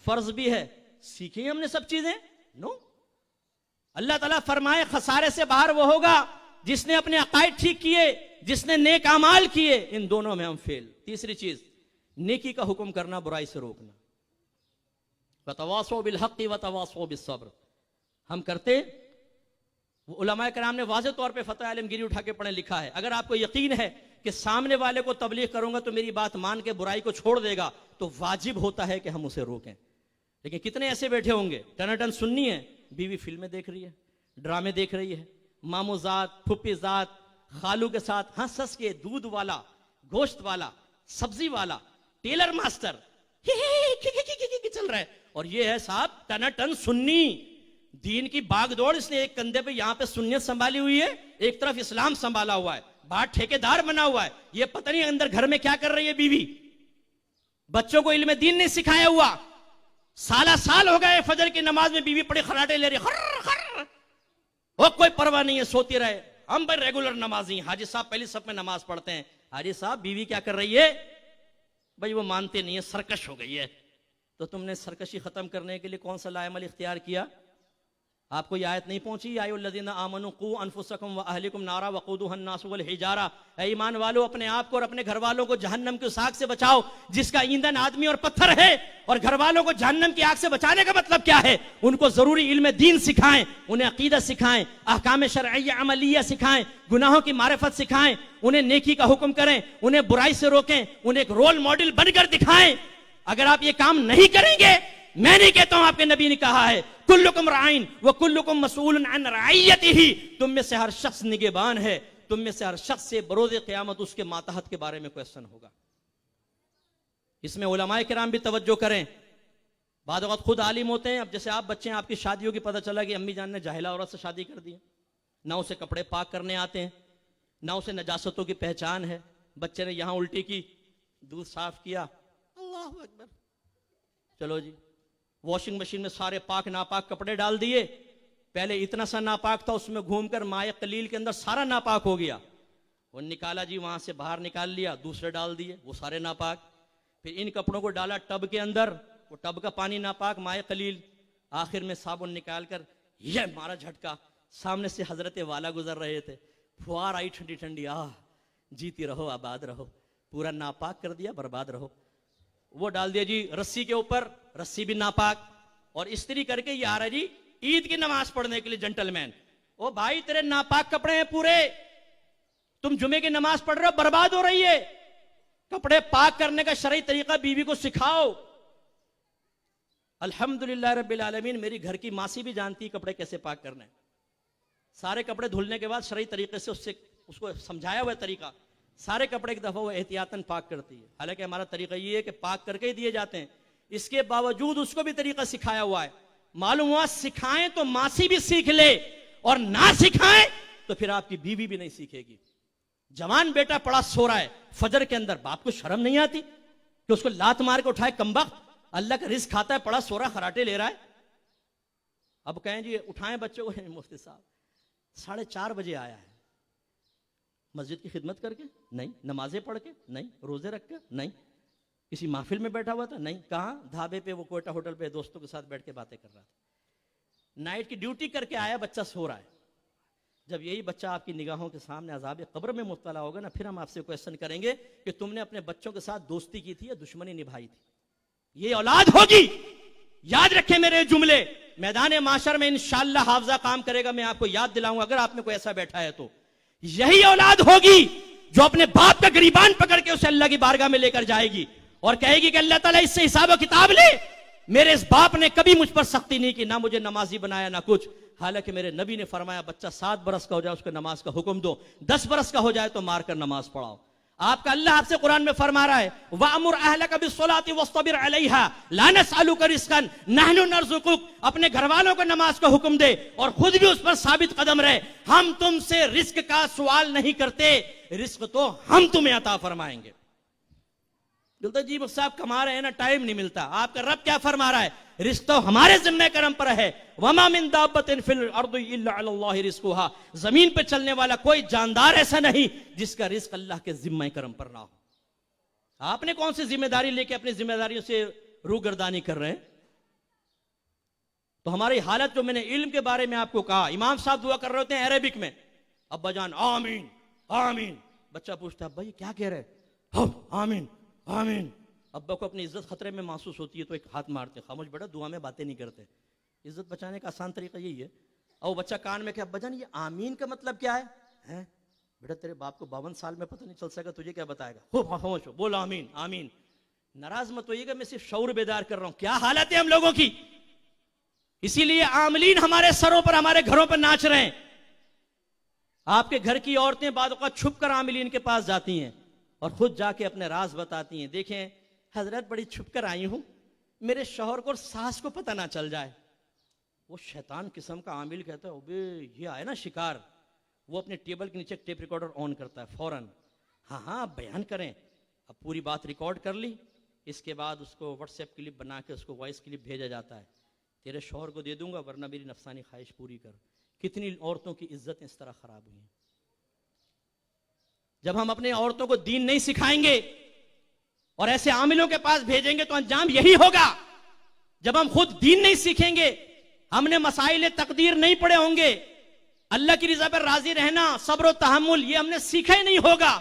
Speaker 2: फर्ज भी है। सीखी हमने सब चीजें? नो। अल्लाह ताला फरमाए खसारे से बाहर वो होगा जिसने अपने अकायद ठीक किए, जिसने नेक अमाल किए। इन दोनों में हम फेल। तीसरी चीज, नेकी का हुक्म करना, बुराई से रोकना। वतवासो बिल हक़्क़ि वतवासो बिस सब्र। हम करते, वो उलमाए किराम ने वाज़ेह तौर पे फतवा आलमगीरी उठा के पढ़े लिखा है, अगर आपको यकीन है कि सामने वाले को तबलीग करूंगा तो मेरी बात मान के बुराई को छोड़ देगा, तो वाजिब होता है कि हम उसे रोकें। लेकिन कितने ऐसे बैठे होंगे, टनाटन सुन्नी है, बीवी फिल्में देख रही है, ड्रामे देख रही है, मामूजात, फुप्पीजात, खालू के साथ हंस हंस के, दूध वाला, गोश्त वाला, सब्जी वाला, टेलर मास्टर चल रहा है। और ये है साहब टनाटन सुन्नी, दीन की बागदौड़। इसने एक कंधे पे यहां पे सुन्नियत संभाली हुई है, एक तरफ इस्लाम संभाला हुआ है, बाहर ठेकेदार बना हुआ है। ये पता नहीं अंदर घर में क्या कर रही है बीवी। बच्चों को इल्म दीन नहीं सिखाया हुआ, साला साल हो गए फजर की नमाज में बीवी पड़े खराटे ले रही, खर खर, वो कोई परवाह नहीं है, सोती रहे। हम भाई रेगुलर नमाजी, हाजी साहब पहली सब में नमाज पढ़ते हैं। हाजी साहब बीवी क्या कर रही है? भाई वो मानते नहीं है, सरकश हो गई है। तो तुमने सरकशी खत्म करने के लिए कौन सा लाएमल इख्तियार किया? आपको ये आयत नहीं पहुंची? या अय्युहल्लज़ीना आमनू क़ू अनफुसकुम व अहलिकुम नारा वक़ूदुहा अन्नास वल हिजारा। ऐ ईमान वालों, अपने आप को और अपने घर वालों को जहन्नम की उस आग से बचाओ जिसका ईंधन आदमी और पत्थर है। और घर वालों को जहन्नम की आग से बचाने का मतलब क्या है? उनको जरूरी इल्म दीन सिखाएं, उन्हें अकीदत सिखाएं, अहकाम शरइय्या अमलिया सिखाएं, गुनाहों की मारिफत सिखाएं, उन्हें नेकी का हुक्म करें, उन्हें बुराई से रोकें, उन्हें एक रोल मॉडल बनकर दिखाएं। अगर आप ये काम नहीं करेंगे, मैं नहीं कहता हूं, आपके नबी ने कहा है कुल्लुकुम राइन व कुल्लुकुम मसूलन अन रइयतिही। तुम में से हर शख्स निगहबान है, तुम में से हर शख्स से बरोज़े क़यामत उसके मातहत के बारे में क्वेश्चन होगा। इसमें उलमाए किराम भी तवज्जो करें। बाद वक्त खुद आलिम होते हैं। अब जैसे आप बच्चे हैं, आपकी शादियों की पता चला कि अम्मी जान ने जाहिला औरत से शादी कर दी, ना उसे कपड़े पाक करने आते हैं, ना उसे नजासतों की पहचान है। बच्चे ने यहां उल्टी की, दूध साफ किया, अल्लाह अकबर, चलो जी वॉशिंग मशीन में सारे पाक नापाक कपड़े डाल दिए। पहले इतना सा नापाक था, उसमें घूमकर माए कलील के अंदर सारा नापाक हो गया। वो निकाला जी, वहां से बाहर निकाल लिया, दूसरे डाल दिए, वो सारे नापाक। फिर इन कपड़ों को डाला टब के अंदर, वो टब का पानी नापाक, माए कलील। आखिर में साबुन निकाल कर ये मारा झटका, सामने से हजरत वाला गुजर रहे थे, फुहार आई ठंडी ठंडी, आह जीती रहो आबाद रहो, पूरा नापाक कर दिया, बर्बाद रहो। वो डाल दिया जी रस्सी के ऊपर, रस्सी भी नापाक। और इस्त्री करके ये आ रहा जी ईद की नमाज पढ़ने के लिए जेंटलमैन। ओ भाई तेरे नापाक कपड़े हैं पूरे, तुम जुमे की नमाज पढ़ रहे हो, बर्बाद हो रही है। कपड़े पाक करने का शरई तरीका बीवी को सिखाओ। अल्हम्दुलिल्लाह रब्बिल आलमीन, मेरी घर की मासी भी जानती है कपड़े कैसे पाक करने। सारे कपड़े धुलने के बाद शरई तरीके से उसको समझाया हुआ तरीका, सारे कपड़े एक दफा वो एहतियातन पाक करती है। हालांकि हमारा तरीका ये है कि पाक करके ही दिए जाते हैं, इसके बावजूद उसको भी तरीका सिखाया हुआ है। मालूम हुआ सिखाएं तो मासी भी सीख ले, और ना सिखाएं तो फिर आपकी बीवी भी नहीं सीखेगी। जवान बेटा पड़ा सो रहा है फजर के अंदर, बाप को शर्म नहीं आती कि उसको लात मार के उठाए? कमबख्त, अल्लाह का रिज़्क़ खाता है, पड़ा सो रहा, खराटे ले रहा है। अब कहें जी उठाएं बच्चों को, मुफ्ती साहब 4:30 बजे आया है, मस्जिद की खिदमत करके नहीं, नमाजें पढ़ के नहीं, रोजे रख के नहीं, किसी महफिल में बैठा हुआ था नहीं, कहां ढाबे पे, वो कोयटा होटल पे दोस्तों के साथ बैठ के बातें कर रहा था। नाइट की ड्यूटी करके आया, बच्चा सो रहा है। जब यही बच्चा आपकी निगाहों के सामने अज़ाब कब्र में मुब्तला होगा ना, फिर हम आपसे क्वेश्चन करेंगे कि तुमने अपने बच्चों के साथ दोस्ती की थी या दुश्मनी निभाई थी। ये औलाद होगी याद रखें मेरे जुमले, मैदान माशर में इंशाअल्लाह हाफजा काम करेगा, मैं आपको याद दिलाऊंगा अगर आप में कोई ऐसा बैठा है तो। यही औलाद होगी जो अपने बाप का गिरीबान पकड़ के उसे अल्लाह की बारगाह में लेकर जाएगी और कहेगी कि अल्लाह ताला इससे हिसाब किताब ले, मेरे इस बाप ने कभी मुझ पर सख्ती नहीं की, ना मुझे नमाजी बनाया ना कुछ। हालांकि मेरे नबी ने फरमाया बच्चा 7 बरस का हो जाए उसको नमाज का हुक्म दो, 10 बरस का हो जाए तो मारकर नमाज पढ़ाओ। आपका अल्लाह आपसे कुरान में फरमा रहा है वामुर अहलका बिस्सलाति वस्तबिर अलैहा ला नसअलुका रिज़्क़न नहनु नरज़ुकुक, अपने घर वालों को नमाज का हुक्म दे और खुद भी उस पर साबित कदम रहे। हम तुमसे रिस्क का सवाल नहीं करते, रिस्क तो हम तुम्हें अता फरमाएंगे। बोलते जी साहब कमा रहे हैं ना, टाइम नहीं मिलता। आपका रब क्या फरमा रहा है, रिस्क तो हमारे जिम्मे करम पर है। वमा मिन दाब्बतिन फिल अर्दि इल्ला अलल्लाहि रिज़्क़ुहा, जमीन पे चलने वाला कोई जानदार ऐसा नहीं जिसका रिस्क अल्लाह के जिम्मे करम पर ना हो। आपने कौन सी जिम्मेदारी लेके अपनी जिम्मेदारियों से रूगर्दानी कर रहे हैं? तो हमारी हालत जो मैंने इल्म के बारे में आपको कहा, इमाम साहब दुआ कर रहे होते हैं अरेबिक में, अब्बा जान आमीन आमीन, बच्चा पूछता है भाई क्या कह रहे हैं, आमीन आमीन। अब्बा को अपनी इज्जत खतरे में महसूस होती है तो एक हाथ मारते, खामोश बेटा दुआ में बातें नहीं करते। इज्जत बचाने का आसान तरीका यही है। और बच्चा कान में क्या, अब्बा जान ये आमीन का मतलब क्या है? हैं बेटा तेरे बाप को 52 साल में पता नहीं चल सका, तुझे क्या बताएगा? हो खामोश हो, बोल आमीन आमीन। नाराज मत होइएगा, मैं सिर्फ शऊर बेदार कर रहा हूं। क्या हालत है हम लोगों की, इसीलिए आमलीन हमारे सरों पर हमारे घरों पर नाच रहे हैं। आपके घर की औरतें बाद औक़ात छुप कर आमलीन के पास जाती हैं और खुद जाके अपने राज बताती हैं, देखें हजरत बड़ी छुप कर आई हूं, मेरे शौहर को और सास को पता ना चल जाए। वो शैतान किस्म का आमिल कहता है अबे ये आया ना शिकार, वो अपने टेबल के नीचे टेप रिकॉर्डर ऑन करता है फौरन, हाँ हाँ आप बयान करें। अब पूरी बात रिकॉर्ड कर ली, इसके बाद उसको व्हाट्सएप क्लिप बना के उसको वॉइस क्लिप भेजा जाता है, तेरे शौहर को दे दूंगा वरना मेरी नफसानी ख्वाहिश पूरी कर। कितनी औरतों की इज्जत इस तरह खराब हुई है। जब हम अपने औरतों को दीन नहीं सिखाएंगे और ऐसे आमिलों के पास भेजेंगे तो अंजाम यही होगा। जब हम खुद दीन नहीं सीखेंगे, हमने मसाइल तकदीर नहीं पढ़े होंगे, अल्लाह की रजा पर राजी रहना, सब्र और तहम्मुल ये हमने सीखा ही नहीं होगा,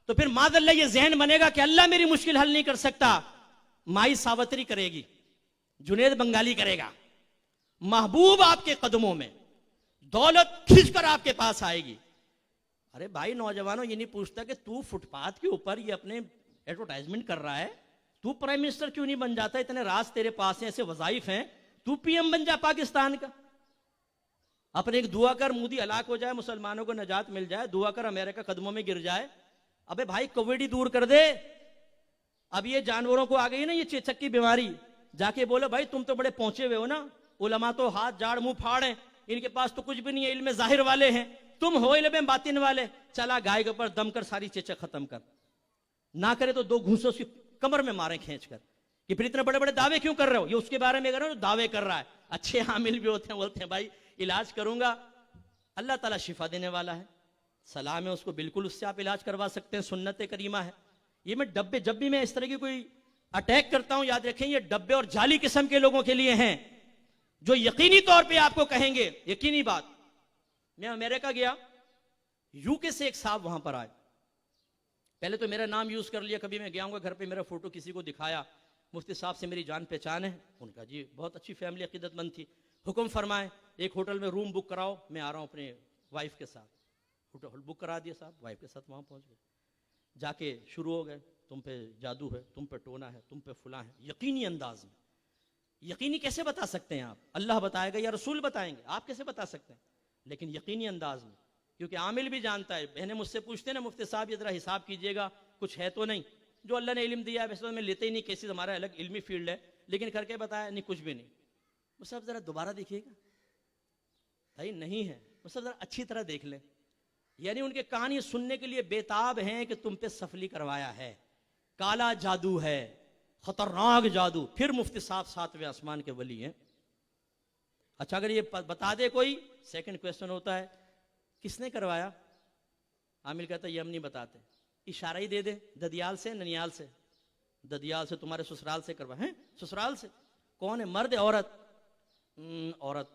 Speaker 2: तो फिर मादल्ला ये जहन बनेगा कि अल्लाह मेरी मुश्किल हल नहीं कर सकता। माई सावत्री करेगी, जुनेद बंगाली करेगा, महबूब आपके कदमों में, दौलत खींचकर आपके पास आएगी। अरे भाई नौजवानों, ये नहीं पूछता कि तू फुटपाथ के ऊपर ये अपने एडवर्टाइजमेंट कर रहा है, तू प्राइम मिनिस्टर क्यों नहीं बन जाता? इतने राज तेरे पास हैं, ऐसे वजाइफ हैं, तू पीएम बन जा पाकिस्तान का। अपने एक दुआ कर मोदी हलाक हो जाए, मुसलमानों को नजात मिल जाए, दुआ कर अमेरिका कदमों में गिर जाए। अबे भाई कोविड ही दूर कर दे। अब ये जानवरों को आ गई ना ये चेचक की बीमारी, जाके बोलो भाई तुम तो बड़े पहुंचे हुए हो ना, उलमा तो हाथ जाड़ मुंह फाड़ हैं, इनके पास तो कुछ भी नहीं है, इल्म जाहिर वाले हैं, तुम हो इल्म बातिन वाले, चला गाय के ऊपर दम कर सारी चेचक खत्म कर, ना करे तो 2 घूंसे उसकी कमर में मारे खींच कर कि फिर इतने बड़े बड़े दावे क्यों कर रहे हो? ये उसके बारे में कर रहे हो, दावे कर रहा है। अच्छे हामिल भी होते हैं, बोलते हैं भाई इलाज करूंगा, अल्लाह ताला शिफा देने वाला है, सलाम है उसको, बिल्कुल उससे आप इलाज करवा सकते हैं, सुन्नत करीमा है। ये मैं डब्बे, जब भी मैं इस तरह की कोई अटैक करता हूं, याद रखें ये डब्बे और जाली किस्म के लोगों के लिए हैं जो यकीनी तौर पे आपको कहेंगे, यकीनी बात। मैं अमेरिका गया, यूके से एक साहब वहां पर आए, पहले तो मेरा नाम यूज कर लिया, कभी मैं गया हूँ घर पे मेरा फोटो किसी को दिखाया, मुफ्ती साहब से मेरी जान पहचान है, उनका जी बहुत अच्छी फैमिली अकीदतमंद थी, हुक्म फरमाए एक होटल में रूम बुक कराओ, मैं आ रहा हूँ अपने वाइफ के साथ। होटल बुक करा दिया साहब, वाइफ के साथ वहां पहुंच गए, जाके शुरू हो गए, तुम पे जादू है, तुम पे टोना है, तुम पे फुला है, यकीनी अंदाज में। यकीनी कैसे बता सकते हैं आप? अल्लाह बताएगा या रसूल बताएंगे, आप कैसे बता सकते हैं? लेकिन यकीनी अंदाज में, क्योंकि आमिल भी जानता है। बहनें मुझसे पूछते हैं ना मुफ्ती साहब ये जरा हिसाब कीजिएगा, कुछ है तो नहीं? जो अल्लाह ने इल्म दिया है वैसे तो मैं लेते ही नहीं, केसेस हमारा अलग इल्मी फील्ड है, लेकिन करके बताया नहीं, कुछ भी नहीं। वो सब जरा दोबारा देखिएगा, भाई नहीं है, वो सब जरा अच्छी तरह देख लें। यानी उनके कहानी सुनने के लिए बेताब हैं कि तुम पे सफली करवाया है, काला जादू है, खतरनाक जादू। फिर मुफ्ती साहब 7वें आसमान के वली हैं। अच्छा अगर ये बता दे कोई, सेकंड क्वेश्चन होता है किसने करवाया? आमिल कहता है ये हम नहीं बताते, इशारा ही दे दे, ददियाल से, ननियाल से, ददियाल से, तुम्हारे ससुराल से करवा है। ससुराल से कौन है, मर्द है औरत? औरत,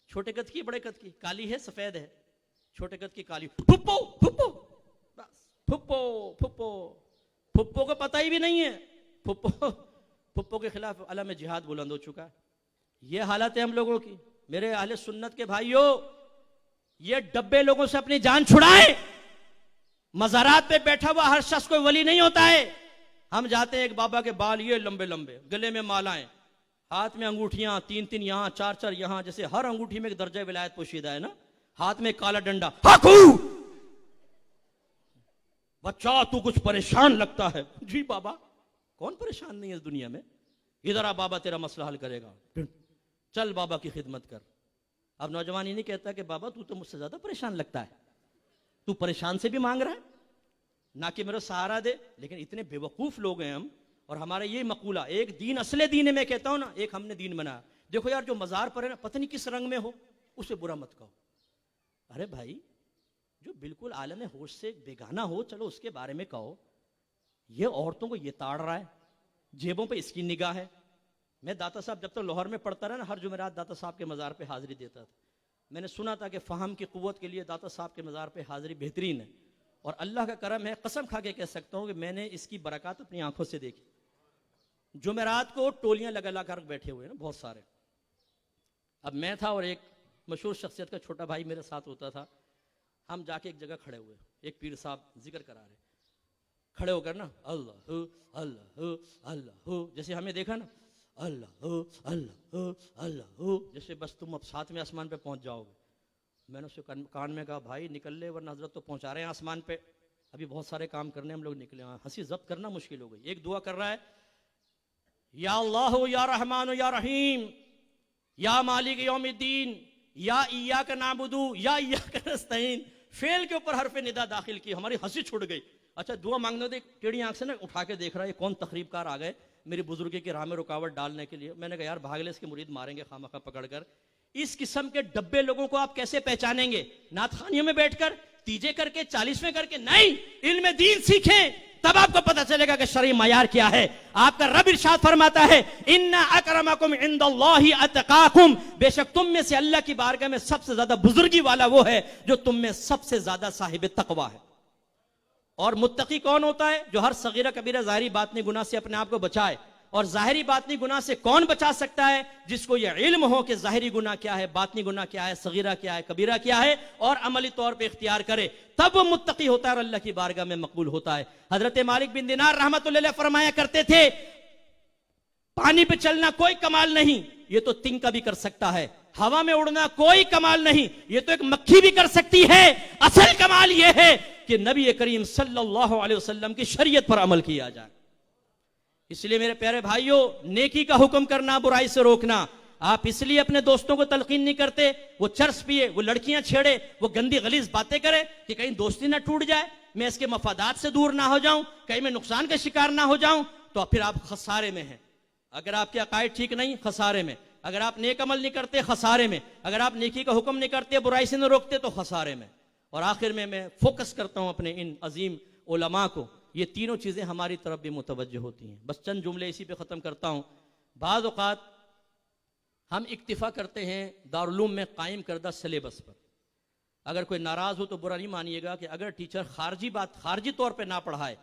Speaker 2: छोटे कद की बड़े कद की, काली है सफेद है? छोटे कद की काली, फुप्पो फुप्पो, बस फुप्पो फुप्पो, फुप्पो को पता ही भी नहीं है, फुप्पो फुप्पो के खिलाफ अलम जिहाद बुलंद हो चुका है। ये हालत है हम लोगों की। मेरे अहले सुन्नत के भाइयों, ये डब्बे लोगों से अपनी जान छुड़ाएं। मज़ारात पे बैठा हुआ हर शख्स कोई वली नहीं होता है। हम जाते हैं, एक बाबा के बाल ये लंबे लंबे, गले में मालाएं, हाथ में अंगूठियां, 3-3 यहां, 4-4 यहां, जैसे हर अंगूठी में एक दर्जा विलायत पोशीदा है ना। हाथ में काला डंडा, हाकू बच्चा तू कुछ परेशान लगता है। जी बाबा, कौन परेशान नहीं है इस दुनिया में? इधर आ बाबा, तेरा मसला हल करेगा, चल बाबा की खिदमत कर। अब नौजवान ये नहीं कहता कि बाबा तू तो मुझसे ज्यादा परेशान लगता है, तू परेशान से भी मांग रहा है, ना कि मेरा सहारा दे। लेकिन इतने बेवकूफ लोग हैं हम, और हमारा ये मकूला, एक दीन असले दीन है, मैं कहता हूं ना, एक हमने दीन बनाया। देखो यार, जो मजार पर है ना, पता नहीं किस रंग में हो, उसे बुरा मत कहो। अरे भाई, जो बिल्कुल आलम होश से बेगाना हो, चलो उसके बारे में कहो। ये औरतों को ये ताड़ रहा है, जेबों पे इसकी निगाह है। मैं दाता साहब जब तक लाहौर में पढ़ता रहा ना, हर जुमेरात दाता साहब के मज़ार पे हाजिरी देता था। मैंने सुना था कि फ़हम की क़ुव्वत के लिए दाता साहब के मज़ार पे हाजिरी बेहतरीन है, और अल्लाह का करम है, कसम खा के कह सकता हूँ कि मैंने इसकी बरकत अपनी आंखों से देखी। जुमेरात को टोलियां लगा लगा कर बैठे हुए हैं ना, बहुत सारे। अब मैं था और एक मशहूर शख्सियत का छोटा भाई मेरे साथ होता था। हम जाके एक जगह खड़े हुए, एक पीर साहब जिक्र करा रहे, खड़े होकर ना अल्लाह अल्लाह अल्लाह, जैसे हमें देखा ना अल्लाह अल्लाह अल्लाह, जैसे बस तुम अब साथ में आसमान पे पहुंच जाओगे। मैंने उसके कान में कहा, भाई निकल ले, वरना हजरत तो पहुंचा रहे हैं आसमान पे, अभी बहुत सारे काम करने हम लोग निकले। हंसी जब्त करना मुश्किल हो गई। एक दुआ कर रहा है, या अल्लाह या रहमान या रहीम, या मालिक यौमिद्दीन, या इय्याका नाबुदु या इय्याका नस्तईन। फेल के ऊपर हरफ निदा दाखिल की, हमारी हंसी छूट गई। अच्छा, दुआ मांगने दे, टेढ़ी आंख से ना उठा के देख रहा है, कौन तकरीबकार आ गए मेरी बुजुर्ग की राह में रुकावट डालने के लिए। मैंने कहा यार भागले, इसके मुरीद मारेंगे खामखा पकड़कर। इस किस्म के डब्बे लोगों को आप कैसे पहचानेंगे? नाथखानियों में बैठकर तीजे करके, 40वें करके नहीं, इल्म दीन सीखें, तब आपको पता चलेगा कि शरई मयार क्या है। आपका रब इरशाद फरमाता है, इन्ना अकरमकुम इंदल्लाहि अतकाकुम, बेशक तुम में से अल्लाह की बारगाह में सबसे ज्यादा बुजुर्गी वाला वो है जो तुम में सबसे ज्यादा साहिब तकवा है। और मुत्तकी कौन होता है? जो हर सगीरा कबीरा ज़ाहिरी बातनी गुनाह से अपने आप को बचाए। और ज़ाहिरी बातनी गुनाह से कौन बचा सकता है? जिसको यह इल्म हो कि ज़ाहिरी गुनाह क्या है, बातनी गुनाह क्या है, सगीरा क्या है, कबीरा क्या है, और अमली तौर पे इख्तियार करे, तब वो मुत्तकी होता है और अल्लाह की बारगाह में मकबूल होता है। हजरत मालिक बिन दिनार रहमतुल्लाह अलैह फरमाया करते थे, पानी पे चलना कोई कमाल नहीं, ये तो तिनका भी कर सकता है। हवा में उड़ना कोई कमाल नहीं, ये तो एक मक्खी भी कर सकती है। असल कमाल ये है कि नबी करीम सल्लल्लाहु अलैहि वसल्लम की शरीयत पर अमल किया जाए। इसलिए मेरे प्यारे भाइयों, नेकी का हुक्म करना, बुराई से रोकना। आप इसलिए अपने दोस्तों को तलकीन नहीं करते वो चर्स पिए, वो लड़कियां छेड़े, वो गंदी गलीज बातें करे कि कहीं दोस्ती ना टूट जाए, मैं इसके मफादात से दूर ना हो जाऊं, कहीं मैं नुकसान का शिकार ना हो जाऊं, तो फिर आप खसारे में हैं। अगर आपके अकायद ठीक नहीं, खसारे में। अगर आप नेक अमल नहीं करते, खसारे में। अगर आप नेकी का हुक्म नहीं करते, बुराई से नहीं रोकते, तो खसारे में। और आखिर में मैं फोकस करता हूं अपने इन अजीम उलमा को, ये तीनों चीजें हमारी तरफ भी मुतवज्जह होती हैं। बस चंद जुमले इसी पे खत्म करता हूं। बाज़ औक़ात हम इक्तिफा करते हैं दारुल-उलूम में कायम करदा सिलेबस पर। अगर कोई नाराज हो तो बुरा नहीं मानिएगा कि अगर टीचर खारजी तौर पर ना पढ़ाए,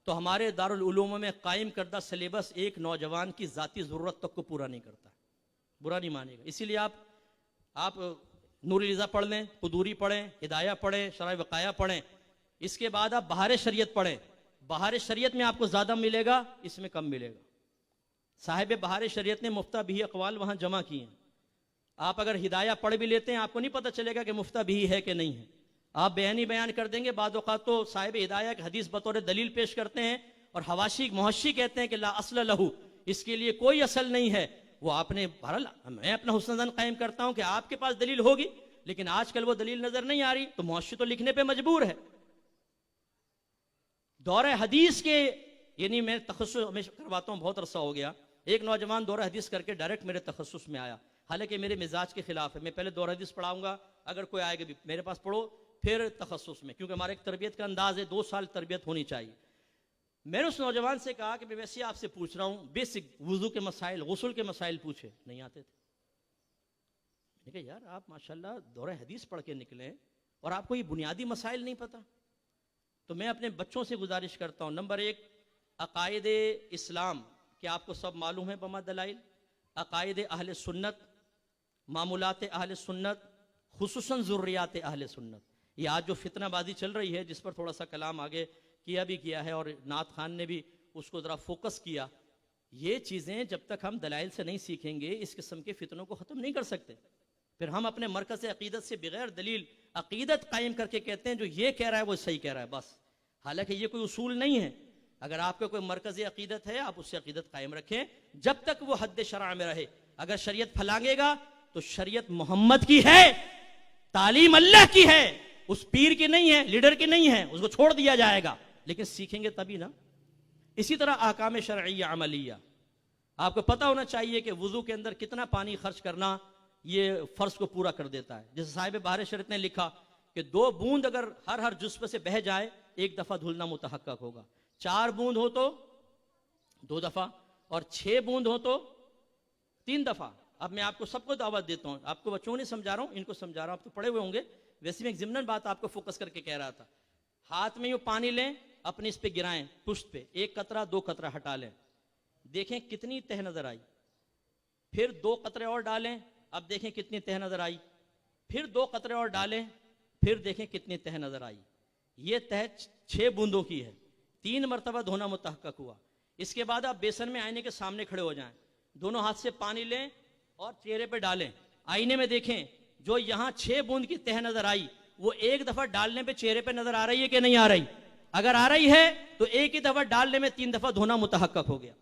Speaker 2: तो हमारे दारुल-उलूम में कायम करदा सिलेबस एक नौजवान की जाती जरूरत तक को पूरा नहीं करता। बुरा नहीं मानिएगा। इसीलिए आप नूरी रिज़ा पढ़ लें, कुदूरी पढ़ें, हिदाया पढ़ें, शरह वक़ाया पढ़ें, इसके बाद आप बहार शरीयत पढ़ें। बहार शरीयत में आपको ज़्यादा मिलेगा, इसमें कम मिलेगा। साहिब बहार शरीयत ने मुफ्ता भी अकवाल वहाँ जमा किए हैं। आप अगर हिदाया पढ़ भी लेते हैं, आपको नहीं पता चलेगा कि मुफ्ता भी है कि नहीं है। आप बयानी बयान कर देंगे, बाद औक़ात तो साहिब हिदाया की हदीस बतौर दलील पेश करते हैं, और हवाशी मुहशी कहते हैं कि ला अस्ल लहू, इसके लिए कोई असल नहीं है। वो आपने बहरहाल, मैं अपना हुस्न कायम करता हूं कि आपके पास दलील होगी, लेकिन आजकल वो दलील नजर नहीं आ रही, तो मुहशी तो लिखने पे मजबूर है। दौरे हदीस के, यानी मैं तखस्सुस हमेशा करवाता हूं, बहुत अरसा हो गया। एक नौजवान दौरा हदीस करके डायरेक्ट मेरे तखस्सुस में आया, हालांकि मेरे मिजाज के खिलाफ है। मैं पहले दौरा हदीस पढ़ाऊंगा, अगर कोई आएगा भी मेरे पास पढ़ो, फिर तखस्सुस में, क्योंकि हमारे एक तरबियत का अंदाज है, 2 साल तरबियत होनी चाहिए। मैंने उस नौजवान से कहा कि मैं वैसे आपसे पूछ रहा हूं, बेसिक वुजू के मसाइल, गुस्ल के मसाइल पूछे, नहीं आते थे। मैंने कहा यार आप माशाल्लाह दौरा हदीस पढ़ के निकले और आपको ये बुनियादी मसाइल नहीं पता। तो मैं अपने बच्चों से गुजारिश करता हूं, नंबर 1 अकायदे इस्लाम, कि कि आपको सब मालूम है बमा दलाइल, अकायद अहले सुन्नत, मामूलात अहले सुन्नत, खुसूसन ज़ुर्रियात अहले सुन्नत। ये आज जो फितनाबाजी चल रही है, जिस पर थोड़ा सा कलाम आगे किया भी किया है और नात खान ने भी उसको ज़रा फोकस किया, ये चीज़ें जब तक हम दलाइल से नहीं सीखेंगे इस किस्म के फितनों को ख़त्म नहीं कर सकते। फिर हम अपने मरकज़ अक़ीदत से बगैर दलील अक़ीदत कायम करके कहते हैं जो ये कह रहा है वो सही कह रहा है बस, हालांकि ये कोई उसूल नहीं है। अगर आपका कोई मरकज़ अक़ीदत है आप उससे अक़ीदत कायम रखें जब तक वो हद शरअ में रहे। अगर शरीयत फलांगेगा तो शरीयत मोहम्मद की है, तालीम अल्लाह की है, उस पीर की नहीं है, लीडर की नहीं है, उसको छोड़ दिया जाएगा, लेकिन सीखेंगे तभी ना। इसी तरह अहकाम शरइया अमलिया, आपको पता होना चाहिए कि वुजू के अंदर कितना पानी खर्च करना ये फर्ज को पूरा कर देता है। जैसे साहिब बहार शरीत ने लिखा कि 2 बूंद अगर हर जुज़्व से बह जाए 1 दफा धुलना मुतहक्कक होगा, 4 बूंद हो तो 2 दफा, और 6 बूंद हो तो 3 दफा। अब मैं आपको सबको दावत देता हूं, आपको बच्चों नहीं समझा रहा हूं, इनको समझा रहा हूं, आप तो पढ़े हुए होंगे। वैसे मैं एक ज़िम्नन बात आपको फोकस करके कह रहा था। हाथ में यूं पानी लें, अपने इस पे गिराएं, पुष्ट पे 1 कतरा 2 कतरा हटा लें, देखें कितनी तह नजर आई। फिर 2 कतरे और डालें, अब देखें कितनी तह नजर आई। फिर 2 कतरे और डालें, फिर देखें कितनी तह नजर आई। ये तह 6 बूंदों की है, 3 मरतबा धोना मुतहक्कक हुआ। इसके बाद आप बेसन में आईने के सामने खड़े हो जाएं, दोनों हाथ से पानी लें और चेहरे पे डालें, आईने में देखें जो यहां 6 बूंद की तह नजर आई वो 1 दफा डालने पे चेहरे पे नजर आ रही है कि नहीं आ रही? अगर आ रही है तो 1 ही दफा डालने में 3 दफा धोना मुतहक्कक हो गया।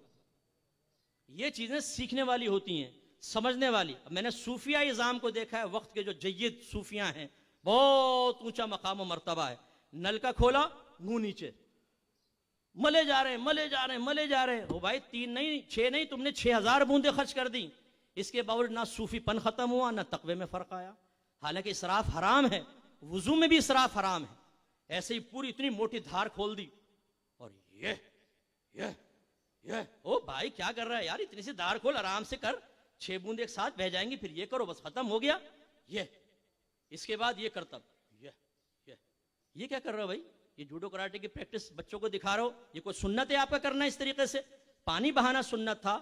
Speaker 2: ये चीजें सीखने वाली होती हैं, समझने वाली। मैंने सूफिया इज़ाम को देखा है, वक्त के जो जय्यद सूफिया हैं, बहुत ऊंचा मकाम और मर्तबा है। नलका खोला, मुंह नीचे, मले जा रहे हैं, मले जा रहे हैं, मले जा रहे हैं। ओ भाई 3 नहीं 6 नहीं, तुमने 6000 बूंदे खर्च कर दी। इसके बावजूद ना सूफीपन खत्म हुआ ना तकवे में फर्क आया। हालांकि इसराफ हराम है, वुजू में भी इसराफ हराम है। ऐसे ही पूरी इतनी मोटी धार खोल दी और ये ओ भाई क्या कर रहा है यार, इतनी सी धार खोल, आराम से कर, 6 बूंद एक साथ बह जाएंगी, फिर ये करो, बस खत्म हो गया। ये इसके बाद ये करतब, ये क्या कर रहे हो भाई? ये जूडो कराटे की प्रैक्टिस बच्चों को दिखा रहे हो? ये कोई सुन्नत है आपका करना इस तरीके से? पानी बहाना सुन्नत था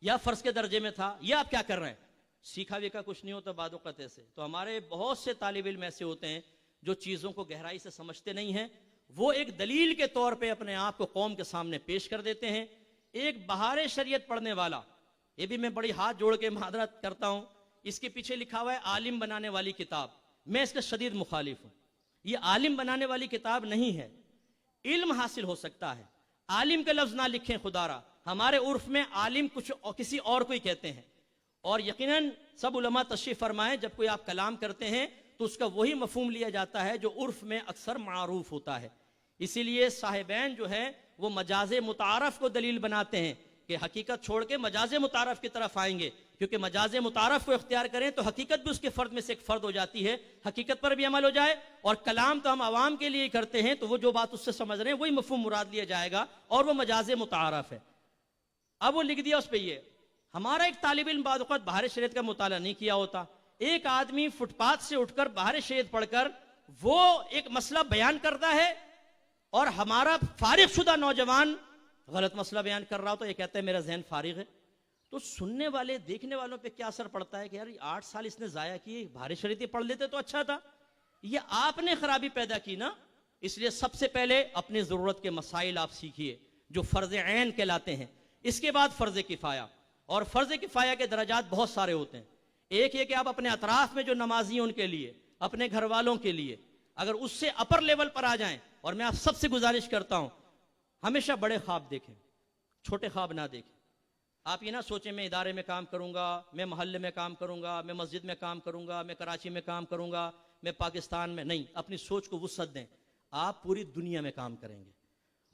Speaker 2: या फर्ज के दर्जे में था, ये आप क्या कर रहे हैं? सीखा वीखा कुछ नहीं होता बादौकते से। तो हमारे बहुत से तालिब इल्म ऐसे होते हैं जो चीज़ों को गहराई से समझते नहीं हैं, वो एक दलील के तौर पे अपने आप को कौम के सामने पेश कर देते हैं। एक बहार शरीयत पढ़ने वाला, ये भी मैं बड़ी हाथ जोड़ के मादरत करता हूं, इसके पीछे लिखा हुआ है आलिम बनाने वाली किताब, मैं इसका शदीद मुखालिफ हूं। ये आलिम बनाने वाली किताब नहीं है, इल्म हासिल हो सकता है। आलिम के लफ्ज ना लिखें खुदारा, हमारे उर्फ में आलिम कुछ किसी और को ही कहते हैं। और यकीनन सब उलमा तशरीफ फरमाए, जब कोई आप कलाम करते हैं तो उसका वही मफहूम लिया जाता है जो उर्फ में अक्सर मारूफ होता है। इसीलिए साहिबैन जो है वो मजाज मुतारफ को दलील बनाते हैं कि हकीकत छोड़ के मजाज मुतारफ की तरफ आएंगे, क्योंकि मजाज मुतारफ को इख्तियार करें तो हकीकत भी उसके फर्द में से एक फर्द हो जाती है, हकीकत पर भी अमल हो जाए। और कलाम तो हम आवाम के लिए करते हैं, तो वो जो बात उससे समझ रहे हैं वही मफहूम मुराद लिया जाएगा और वो मजाज मुतारफ है। अब वो लिख दिया उस पर, ये हमारा एक तालिब इल्म बाद औक़ात बहार शरीयत का मुताला नहीं किया होता, एक आदमी फुटपाथ से उठकर बहार शरीयत पढ़कर वो एक मसला बयान करता है और हमारा फारिग शुदा नौजवान गलत मसला बयान कर रहा हो तो ये कहता है मेरा जहन फारिग है। तो सुनने वाले देखने वालों पे क्या असर पड़ता है कि यार 8 साल इसने जाया किए, बहार शरीयत पढ़ लेते तो अच्छा था। ये आपने खराबी पैदा की ना। इसलिए सबसे पहले अपनी जरूरत के मसाइल आप सीखिए जो फर्ज ऐन कहलाते हैं, इसके बाद फर्ज किफाया। और फर्ज किफाया के दर्जात बहुत सारे होते हैं। एक ये कि आप अपने अतराफ में जो नमाजी हैं उनके लिए, अपने घर वालों के लिए, अगर उससे अपर लेवल पर आ जाएं, और मैं आप सबसे गुजारिश करता हूं हमेशा बड़े ख्वाब देखें, छोटे ख्वाब ना देखें। आप ये ना सोचें मैं इदारे में काम करूंगा, मैं मोहल्ले में काम करूंगा, मैं मस्जिद में काम करूंगा, मैं कराची में काम करूंगा, मैं पाकिस्तान में नहीं। अपनी सोच को वुसअत दें, आप पूरी दुनिया में काम करेंगे।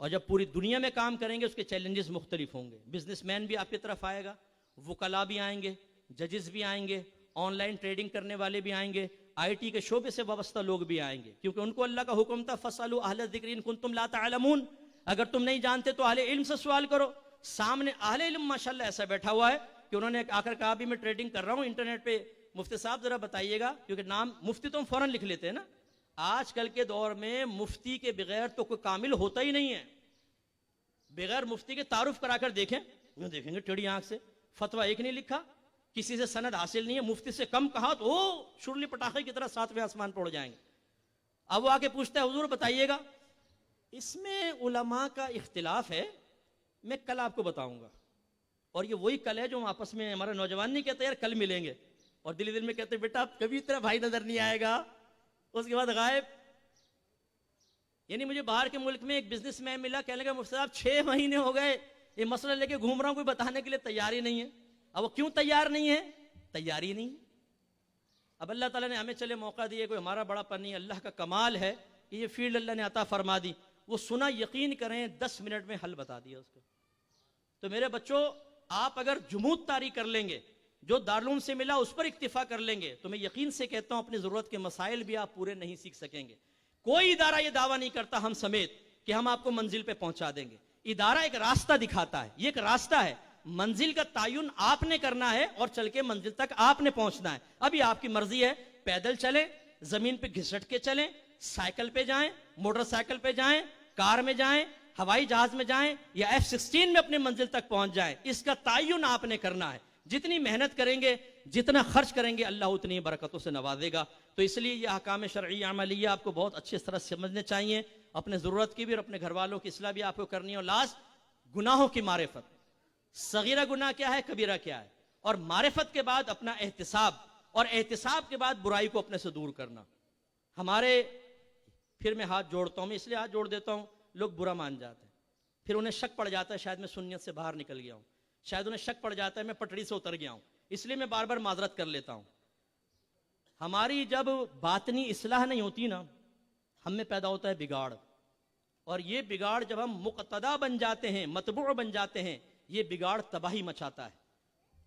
Speaker 2: और जब पूरी दुनिया में काम करेंगे उसके चैलेंजेस मुख्तलिफ होंगे। बिजनेसमैन भी आपकी तरफ आएगा, वकला भी आएंगे, जजेस भी आएंगे, ऑनलाइन ट्रेडिंग करने वाले भी आएंगे, IT के शोबे से वाबस्ता लोग भी आएंगे, क्योंकि उनको अल्लाह का हुक्म था फसलू अहले ज़िक्र इन कुंतुम ला तालमून, अगर तुम नहीं जानते तो अहले इल्म से सवाल करो। सामने अहले इल्म माशाल्लाह ऐसा बैठा हुआ है कि उन्होंने आकर कहा भी मैं ट्रेडिंग कर रहा हूँ इंटरनेट पे, मुफ्ती साहब जरा बताइएगा, क्योंकि नाम मुफ्ती तो हम फौरन लिख लेते हैं ना। आजकल के दौर में मुफ्ती के बगैर तो कोई कामिल होता ही नहीं है। बगैर मुफ्ती के तारुफ कराकर देखें, यूं देखेंगे टेढ़ी आंख से, फतवा एक नहीं लिखा, किसी से सनद हासिल नहीं है, मुफ्ती से कम कहा तो ओ शुरली पटाखे की तरह 7वें आसमान पर उड़ जाएंगे। अब वो आके पूछता है हुजूर बताइएगा, इसमें उलमा का इख्तिलाफ है, मैं कल आपको बताऊंगा। और ये वही कल है जो आपस में हमारा नौजवान नहीं कहते यार कल मिलेंगे, और दिल्ली दिन में कहते बेटा आप कभी तेरा भाई नजर नहीं आएगा, उसके बाद गायब। यानी मुझे बाहर के मुल्क में एक बिजनेसमैन मिला, कहने लगा मुफ्ती साहब 6 महीने हो गए ये मसला लेके घूम रहा हूं, कोई बताने के लिए तैयार ही नहीं है। अब वो क्यों तैयार नहीं है? तैयारी नहीं। अब अल्लाह ताला ने हमें चले मौका दिए, कोई हमारा बड़ापन नहीं, अल्लाह का कमाल है कि ये फील्ड अल्लाह ने अता फरमा दी। वो सुना, यकीन करें 10 मिनट में हल बता दिया उसको। तो मेरे बच्चों, आप अगर जुमूद तारी कर लेंगे, जो दारुल से मिला उस पर इक्तिफा कर लेंगे, तो मैं यकीन से कहता हूं अपनी जरूरत के मसाइल भी आप पूरे नहीं सीख सकेंगे। कोई इदारा ये दावा नहीं करता हम समेत कि हम आपको मंजिल पे पहुंचा देंगे। इदारा एक रास्ता दिखाता है, ये एक रास्ता है, मंजिल का तायुन आपने करना है और चल के मंजिल तक आपने पहुंचना है। अभी आपकी मर्जी है, पैदल चलें, जमीन पे घिसट के चलें, साइकिल पे जाएं, मोटरसाइकिल पे जाएं, कार में जाएं, हवाई जहाज में जाएं या F-16 में अपनी मंजिल तक पहुंच जाएं, इसका तायुन आपने करना है। जितनी मेहनत करेंगे, जितना खर्च करेंगे, अल्लाह उतनी बरकतों से नवाजेगा। तो इसलिए यह अहकाम शरई अमलिया आपको बहुत अच्छी तरह समझने चाहिए, अपने ज़रूरत की भी और अपने घर वालों की इस्लाह भी आपको करनी है। और लास्ट, गुनाहों की मारिफत, सगीरा गुनाह क्या है, कबीरा क्या है, और मारिफत के बाद अपना एहतिसाब, और एहतिसाब के बाद बुराई को अपने से दूर करना। हमारे, फिर मैं हाथ जोड़ता हूं, मैं इसलिए हाथ जोड़ देता हूं, लोग बुरा मान जाते हैं, फिर उन्हें शक पड़ जाता है शायद मैं सुन्नियत से बाहर निकल गया हूं, शायद उन्हें शक पड़ जाता है मैं पटड़ी से उतर गया हूं, इसलिए मैं बार बार माजरत कर लेता हूं। हमारी जब बातनी इस्लाह नहीं होती ना, हम में पैदा होता है बिगाड़, और ये बिगाड़ जब हम मुक़तदा बन जाते हैं, मतबू बन जाते हैं, ये बिगाड़ तबाही मचाता है।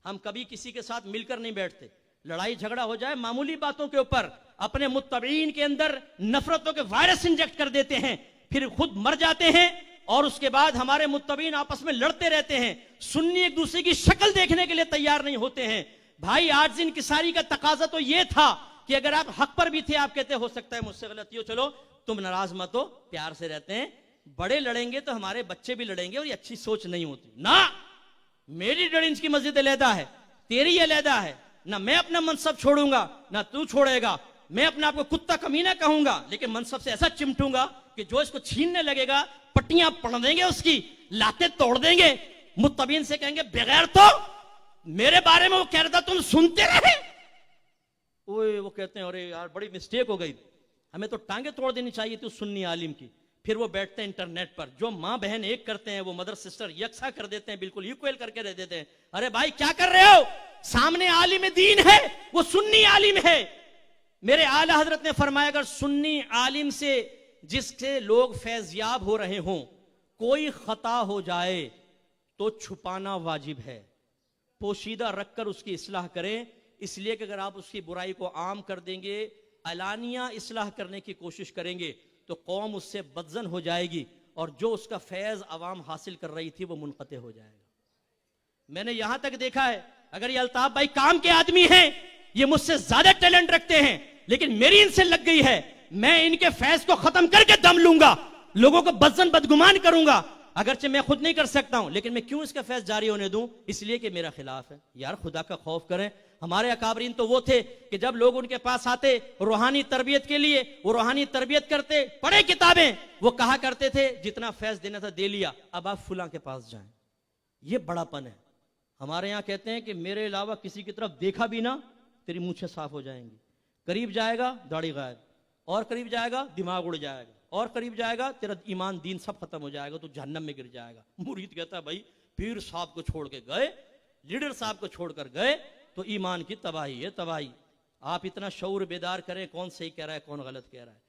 Speaker 2: हम कभी किसी के साथ मिलकर नहीं बैठते, लड़ाई झगड़ा हो जाए मामूली बातों के ऊपर, अपने मुत्तबईन के अंदर नफरतों के वायरस इंजेक्ट कर देते हैं, फिर खुद मर जाते हैं, और उसके बाद हमारे मुत्तबीन आपस में लड़ते रहते हैं। सुन्नी एक दूसरे की शक्ल देखने के लिए तैयार नहीं होते हैं। भाई आज इंकिसारी का तकाजा तो यह था कि अगर आप हक पर भी थे, आप कहते हो सकता है मुझसे गलती हो, चलो तुम नाराज मत हो, प्यार से रहते हैं। बड़े लड़ेंगे तो हमारे बच्चे भी लड़ेंगे, और ये अच्छी सोच नहीं होती ना। मेरी 1.5 इंच की मस्जिद अलहदा है, तेरी अलहदा है ना, मैं अपना मनसब छोड़ूंगा ना तू छोड़ेगा। मैं अपने आप को कुत्ता कमीना कहूंगा, लेकिन मनसब से ऐसा चिमटूंगा कि जो इसको छीनने लगेगा पट्टियां पड़ देंगे, उसकी लातें तोड़ देंगे। मुत्तबीन से कहेंगे बगैर तो मेरे बारे में वो कह रहा था तुम सुनते रहे। ओए वो कहते हैं अरे यार बड़ी मिस्टेक हो गई, हमें तो टांगे तोड़ देनी चाहिए थी सुन्नी आलिम की। फिर वो बैठते हैं इंटरनेट पर, जो माँ बहन एक करते हैं वो मदर सिस्टर यकसा कर देते हैं, बिल्कुल इक्वल करके दे देते हैं। अरे भाई क्या कर रहे हो, सामने आलिम दीन है, वो सुन्नी आलिम है। मेरे आला हजरत ने फरमाया अगर सुन्नी आलिम से जिससे लोग फैज़याब हो रहे हों कोई खता हो जाए तो छुपाना वाजिब है, पोशीदा रखकर उसकी इस्लाह करें। इसलिए कि अगर आप उसकी बुराई को आम कर देंगे, अलानिया इस्लाह करने की कोशिश करेंगे, तो कौम उससे बदजन हो जाएगी, और जो उसका फैज़ अवाम हासिल कर रही थी वो मुनक़ते हो जाएगा। मैंने यहां तक देखा है, अगर ये अल्ताफ भाई काम के आदमी हैं, ये मुझसे ज्यादा टैलेंट रखते हैं, लेकिन मेरी इनसे लग गई है, मैं इनके फैज को खत्म करके दम लूंगा, लोगों को बदजन बदगुमान करूंगा। अगरचे मैं खुद नहीं कर सकता हूं, लेकिन मैं क्यों इसका फैज जारी होने दूं? इसलिए कि मेरा खिलाफ है। यार खुदा का खौफ करें। हमारे अकाबरीन तो वो थे कि जब लोग उनके पास आते रूहानी तरबियत के लिए, वो रूहानी तरबियत करते, पढ़े किताबें, वो कहा करते थे जितना फैज देना था दे लिया, अब आप फुला के पास जाएं। ये बड़ापन है। हमारे यहां कहते हैं कि मेरे अलावा किसी की तरफ देखा भी ना, तेरी मूछें साफ हो जाएंगी। करीब जाएगा दाढ़ी गायब, और करीब जाएगा दिमाग उड़ जाएगा, और करीब जाएगा तेरा ईमान दीन सब खत्म हो जाएगा, तो जहन्नम में गिर जाएगा। मुरीद कहता है भाई पीर साहब को छोड़ के गए, लीडर साहब को छोड़कर गए तो ईमान की तबाही है, तबाही। आप इतना शऊर बेदार करें, कौन सही कह रहा है कौन गलत कह रहा है।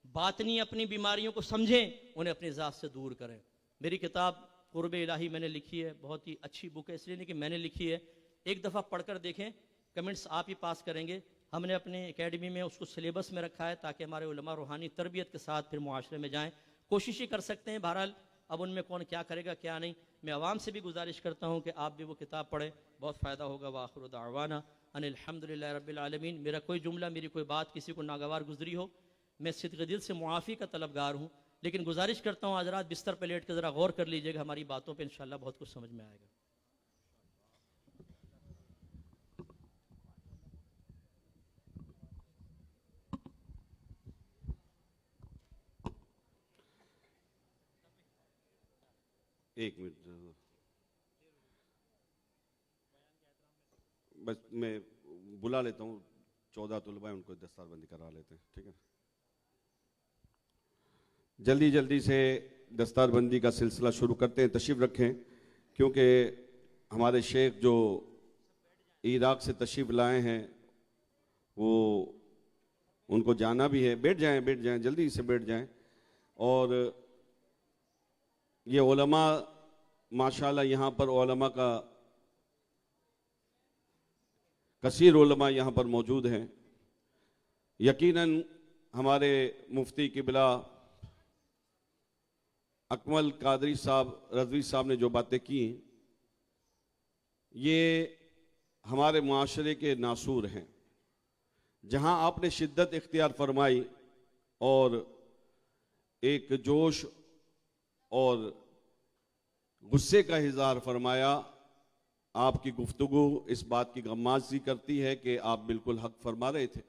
Speaker 2: बातनी अपनी बीमारियों को समझें, उन्हें अपनी ज़ात से दूर करें। मेरी किताब कुर्ब इलाही मैंने लिखी है, बहुत ही अच्छी बुक है, इसलिए नहीं कि मैंने लिखी है, एक दफ़ा पढ़कर देखें, कमेंट्स आप ही पास करेंगे। हमने अपने एकेडमी में उसको सिलेबस में रखा है ताकि हमारे उलमा रूहानी तरबियत के साथ फिर मुआशरे में जाएं। कोशिश ही कर सकते हैं, बहरहाल अब उनमें कौन क्या करेगा क्या नहीं। मैं आवाम से भी गुजारिश करता हूँ कि आप भी वो किताब पढ़ें, बहुत फ़ायदा होगा। व आखिर दावाना अनिल हम्दुलिल्लाहि रब्बिल आलमीन। मेरा कोई जुमला, मेरी कोई बात किसी को नागवार गुजरी हो, मैं सिद्क़ दिल से मुआफ़ी का तलबगार हूँ, लेकिन गुजारिश करता हूँ हज़रात बिस्तर पर लेट कर ज़रा गौर कर लीजिएगा, हमारी बातों पर इंशाअल्लाह बहुत कुछ समझ में आएगा।
Speaker 3: एक मिनट, बस मैं बुला लेता हूँ 14 तलबा, उनको दस्तारबंदी करा लेते हैं, ठीक है। जल्दी जल्दी से दस्तारबंदी का सिलसिला शुरू करते हैं। तशरीफ़ रखें, क्योंकि हमारे शेख जो इराक से तशरीफ़ लाए हैं वो उनको जाना भी है। बैठ जाएं, जल्दी से बैठ जाएं। और ये उलमा माशाल्लाह, यहाँ पर उलमा का कसीर उलमा यहाँ पर मौजूद हैं। यकीनन हमारे मुफ्ती किबला अकमल कादरी साहब रज़वी साहब ने जो बातें की, ये हमारे मुआशरे के नासूर हैं। जहाँ आपने शिद्दत इख्तियार फरमाई और एक जोश और गुस्से का इज़हार फरमाया, आपकी गुफ्तगू इस बात की गम्माज़ी करती है कि आप बिल्कुल हक फरमा रहे थे।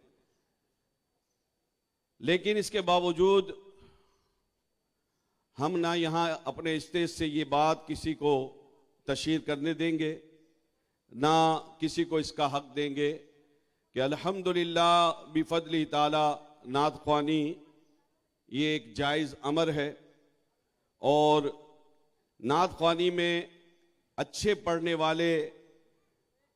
Speaker 3: लेकिन इसके बावजूद हम ना यहाँ अपने स्टेज से ये बात किसी को तशहीर करने देंगे, ना किसी को इसका हक देंगे कि अल्हम्दुलिल्लाह बिफदली ताला नात ख्वानी ये एक जायज़ अमर है। और नात ख्वानी में अच्छे पढ़ने वाले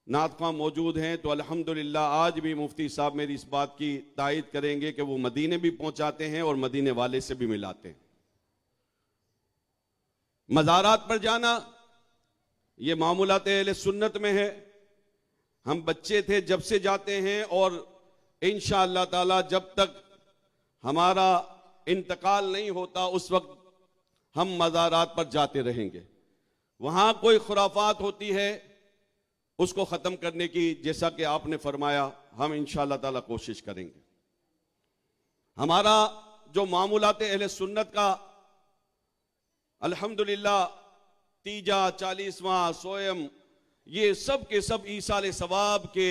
Speaker 3: नात ख्वां मौजूद हैं, तो अल्हम्दुलिल्लाह आज भी मुफ्ती साहब मेरी इस बात की तायद करेंगे कि वो मदीने भी पहुंचाते हैं और मदीने वाले से भी मिलाते हैं। मज़ारात पर जाना ये मामूलात अहले सुन्नत में है। हम बच्चे थे जब से जाते हैं और इंशाअल्लाह ताला जब तक हमारा इंतकाल नहीं होता उस वक्त हम मज़ारात पर जाते रहेंगे। वहां कोई खुराफात होती है उसको खत्म करने की, जैसा कि आपने फरमाया, हम इंशाअल्लाह ताला कोशिश करेंगे। हमारा जो मामूलात अहले सुन्नत का अल्हम्दुलिल्लाह तीजा, 40वां, सोयम, ये सब के सब ईसाल सवाब के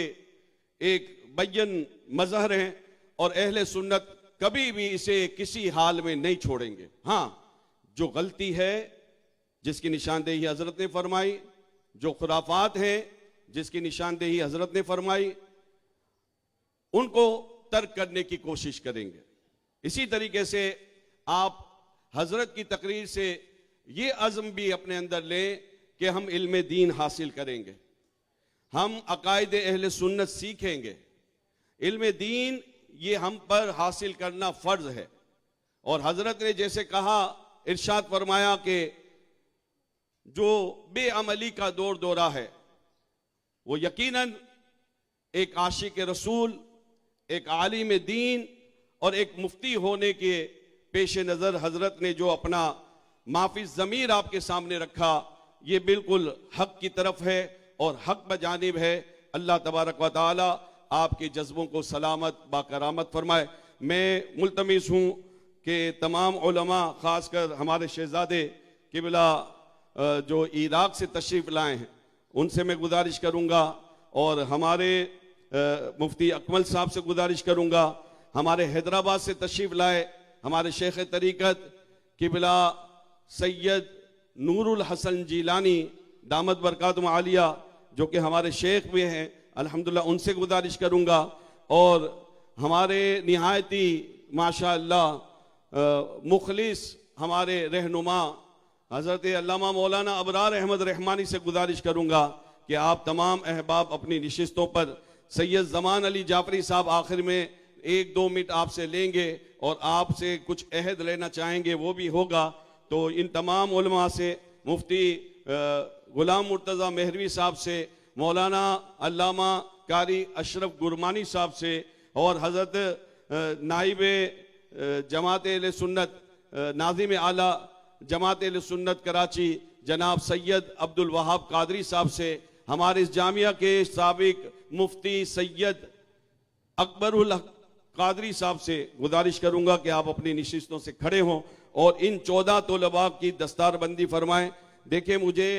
Speaker 3: एक बय्यन मजहर हैं और अहले सुन्नत कभी भी इसे किसी हाल में नहीं छोड़ेंगे। हाँ, जो गलती है जिसकी निशानदेही हजरत ने फरमाई, जो खुराफात हैं जिसकी निशानदेही हजरत ने फरमाई, उनको तर्क करने की कोशिश करेंगे। इसी तरीके से आप हजरत की तकरीर से ये अज़्म भी अपने अंदर लें कि हम इल्म दीन हासिल करेंगे, हम अकायद अहले सुन्नत सीखेंगे। इल्म दीन ये हम पर हासिल करना फर्ज है। और हजरत ने जैसे कहा, इरशाद फरमाया कि जो बेअमली का दौर दौरा है वो यकीनन एक आशिक रसूल, एक आलिम दीन और एक मुफ्ती होने के पेश नज़र हजरत ने जो अपना माफी ज़मीर आपके सामने रखा, ये बिल्कुल हक की तरफ है और हक बजानिब है। अल्लाह तबारक व तआला आपके जज्बों को सलामत बाकरामत फरमाए। मैं मुल्तमिस हूँ कि तमाम उलमा, ख़ासकर हमारे शहजादे किबला जो इराक से तशरीफ़ लाए हैं, उनसे मैं गुजारिश करूँगा और हमारे मुफ्ती अकमल साहब से गुजारिश करूँगा, हमारे हैदराबाद से तशरीफ़ लाए हमारे शेख तरीक़त किबला सैयद नूरुल हसन जीलानी दामद बरकातुहुम आलिया, जो कि हमारे शेख भी हैं, अल्हम्दुलिल्लाह उनसे गुजारिश करूँगा। और हमारे निहायती माशाअल्लाह मुखलिस हमारे रहनुमा हज़रत अल्लामा मौलाना अबरार अहमद रहमानी से गुजारिश करूँगा कि आप तमाम अहबाब अपनी नशिस्तों पर, सैयद ज़मान अली जाफरी साहब आखिर में 1-2 मिनट आपसे लेंगे और आपसे कुछ अहद लेना चाहेंगे, वो भी होगा। तो इन तमाम उलमा से, मुफ्ती गुलाम मुर्तज़ा मेहरवी साहब से, मौलाना अल्लामा कारी अशरफ गुरमानी साहब से और हज़रत नाइब जमात अहले सुन्नत नाज़िम आला जमात अहले सुन्नत कराची जनाब सैयद अब्दुल वहाब कादरी साहब से, हमारे इस जामिया के साबिक मुफ्ती सैयद अकबरुल कादरी साहब से गुजारिश करूंगा कि आप अपनी नशिस्तों से खड़े हों और इन 14 तलबा की दस्तारबंदी फरमाएं। देखिए, मुझे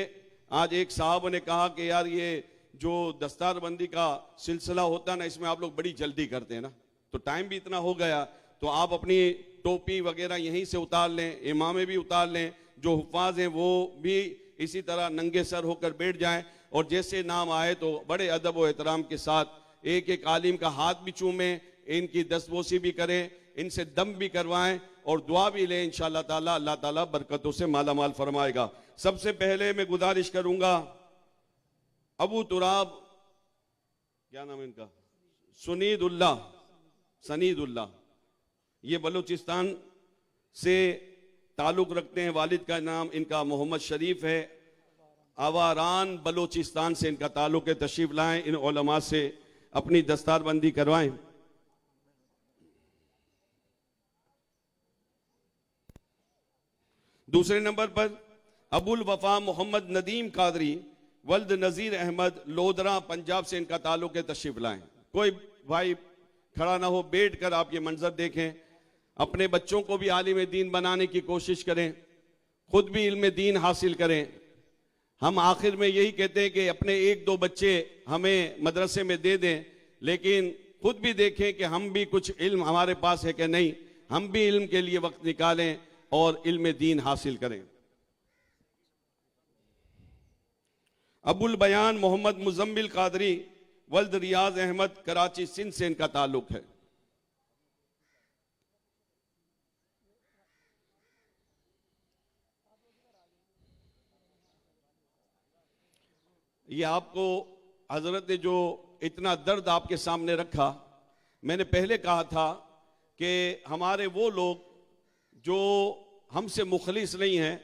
Speaker 3: आज एक साहब ने कहा कि यार ये जो दस्तारबंदी का सिलसिला होता है ना, इसमें आप लोग बड़ी जल्दी करते हैं ना, तो टाइम भी इतना हो गया, तो आप अपनी टोपी वगैरह यहीं से उतार लें, इमामे भी उतार लें, जो हुफ़ाज़ हैं वो भी इसी तरह नंगे सर होकर बैठ जाएं और जैसे नाम आए तो बड़े अदब और एहतराम के साथ एक एक आलिम का हाथ भी चूमें, इनकी दस्तबोसी भी करें, इनसे दम भी करवाएं और दुआ भी लें। इंशाअल्लाह ताला अल्लाह ताला बरकतों से माला माल फरमाएगा। सबसे पहले मैं गुजारिश करूंगा अबू तुराब, क्या नाम है इनका, सनीदुल्लाह, ये बलूचिस्तान से ताल्लुक रखते हैं। वालिद का नाम इनका मोहम्मद शरीफ है। आवारान बलूचिस्तान से इनका ताल्लुक है। तशरीफ लाएं, इन उलमा से अपनी दस्तारबंदी करवाएं। दूसरे नंबर पर अबुल वफा मोहम्मद नदीम कादरी वल्द नजीर अहमद लोधरा पंजाब से इनका ताल्लुक है। तशरीफ लाएं। कोई भाई खड़ा ना हो, बैठ कर आप ये मंजर देखें। अपने बच्चों को भी आलिम दीन बनाने की कोशिश करें, खुद भी इल्म दीन हासिल करें। हम आखिर में यही कहते हैं कि अपने एक दो बच्चे हमें मदरसे में दे दें, लेकिन खुद भी देखें कि हम भी कुछ इल्म हमारे पास है कि नहीं। हम भी इल्म के लिए वक्त निकालें और इल्म दीन हासिल करें। अबुल बयान मोहम्मद मुजम्मिल कादरी वल्द रियाज अहमद कराची सिंध से इनका ताल्लुक है। ये आपको हजरत ने जो इतना दर्द आपके सामने रखा, मैंने पहले कहा था कि हमारे वो लोग जो हमसे मुखलिस नहीं हैं,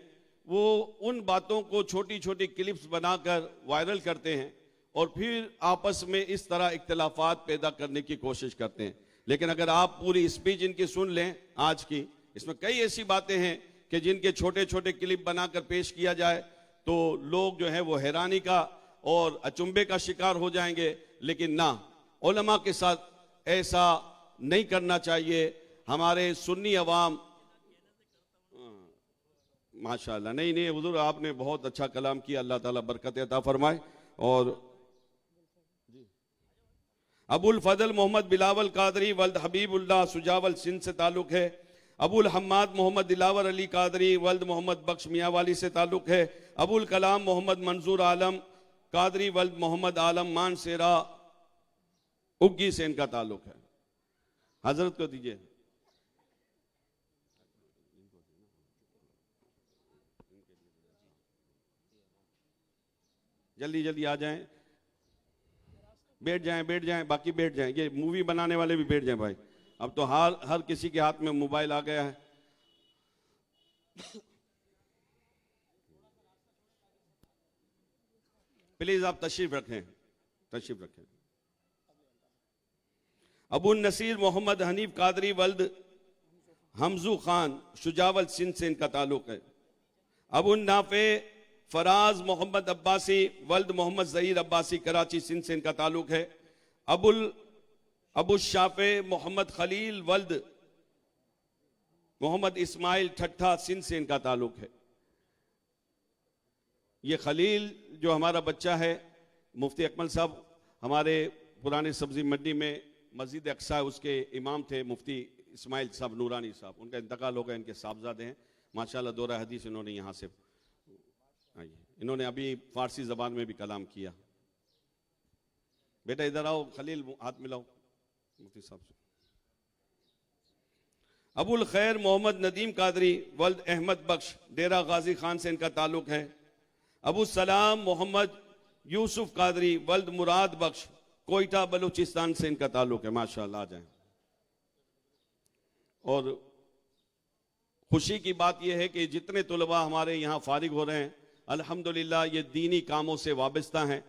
Speaker 3: वो उन बातों को छोटी छोटी क्लिप्स बनाकर वायरल करते हैं और फिर आपस में इस तरह इख्तिलाफात पैदा करने की कोशिश करते हैं। लेकिन अगर आप पूरी स्पीच इनकी सुन लें आज की, इसमें कई ऐसी बातें हैं कि जिनके छोटे छोटे क्लिप बनाकर पेश किया जाए तो लोग जो है वो हैरानी का और अचंभे का शिकार हो जाएंगे। लेकिन ना, उलमा के साथ ऐसा नहीं करना चाहिए। हमारे सुन्नी अवाम, माशाअल्लाह, नहीं हुजूर आपने बहुत अच्छा कलाम किया, अल्लाह ताला बरकत अता फरमाए। और अबुल फजल मोहम्मद बिलावल कादरी वल्द हबीबुल्लाह सुजावल सिंध से ताल्लुक है। अबुल हम्माद मोहम्मद दिलावर अली कादरी वल्द मोहम्मद बख्श मियावाली से ताल्लुक है। अबुल कलाम मोहम्मद मंजूर आलम कादरी वल्द मोहम्मद आलम मान सेरा उग्गी से इनका ताल्लुक है। हजरत को दीजिए। जल्दी जल्दी आ जाएं, बैठ जाएं, बाकी बैठ जाएं। ये मूवी बनाने वाले भी बैठ जाएं भाई। अब तो हर किसी के हाथ में मोबाइल आ गया है। प्लीज आप तशरीफ रखें। अबू नसीर मोहम्मद हनीफ कादरी वल्द हमजू खान शुजावल सिंध से इनका ताल्लुक है। अबू नाफे फराज मोहम्मद अब्बासी वल्द मोहम्मद जहीर अब्बासी कराची सिंध से इनका ताल्लुक है। अबू शाफे मोहम्मद खलील वल्द मोहम्मद इस्माइल ठट्ठा सिंध से इनका ताल्लुक है। ये खलील जो हमारा बच्चा है, मुफ्ती अकमल साहब हमारे पुराने सब्जी मंडी में मस्जिद अक्सा है, उसके इमाम थे मुफ्ती इस्माइल साहब नूरानी साहब। उनका इंतकाल हो गया, इनके साहबजादे हैं माशाल्लाह। दोरा हदीस इन्होंने यहाँ से, इन्होंने अभी फारसी जबान में भी कलाम किया। बेटा इधर आओ, खलील हाथ मिलाओ मुफ्ती साहब से। अबुल खैर मोहम्मद नदीम कादरी वल्द अहमद बख्श डेरा गाजी खान से इनका ताल्लुक है। अबू सलाम मोहम्मद यूसुफ कादरी वल्द मुराद बख्श कोयटा बलूचिस्तान से इनका ताल्लुक है। माशाअल्लाह, आ जाएं। और खुशी की बात यह है कि जितने तुलबा हमारे यहाँ फारिग हो रहे हैं अल्हम्दुलिल्लाह, ये दीनी कामों से वाबस्ता हैं।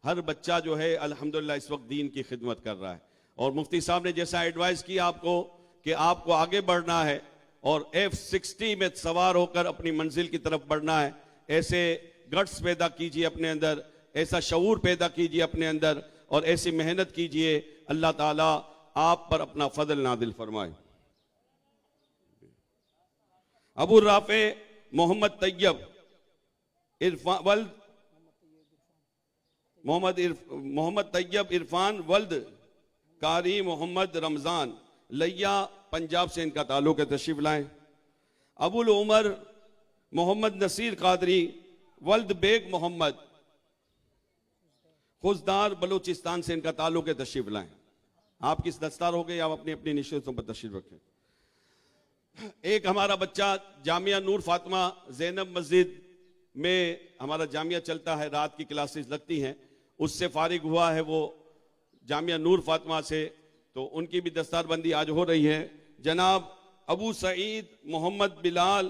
Speaker 3: हर बच्चा जो है अल्हम्दुलिल्लाह इस वक्त दीन की खिदमत कर रहा है। और मुफ्ती साहब ने जैसा एडवाइस किया आपको कि आपको आगे बढ़ना है और F60 में सवार होकर अपनी मंजिल की तरफ बढ़ना है, ऐसे गट्स पैदा कीजिए अपने अंदर, ऐसा शऊर पैदा कीजिए अपने अंदर और ऐसी मेहनत कीजिए। अल्लाह ताला आप पर अपना फजल नादिल फरमाए। अबू राफे मोहम्मद तैयब इरफान वल्द मोहम्मद तैयब इरफान वल्द कारी मोहम्मद रमजान लिया पंजाब से इनका ताल्लुक है। तशरीफ लाएं। अबुल उमर मोहम्मद नसीर कादरी वल्द बेग मोहम्मद खुजदार बलूचिस्तान से इनका ताल्लुक है, तशरीफ लाएं। आप किस दस्तार हो गए, आप अपनी अपनी निश्चितों पर तशरीफ रखें। एक हमारा बच्चा जामिया नूर फातिमा जैनब मस्जिद में, हमारा जामिया चलता है, रात की क्लासेस लगती हैं, उससे फारिग हुआ है वो जामिया नूर फातिमा से, तो उनकी भी दस्तारबंदी आज हो रही है। जनाब अबू सईद मोहम्मद बिलाल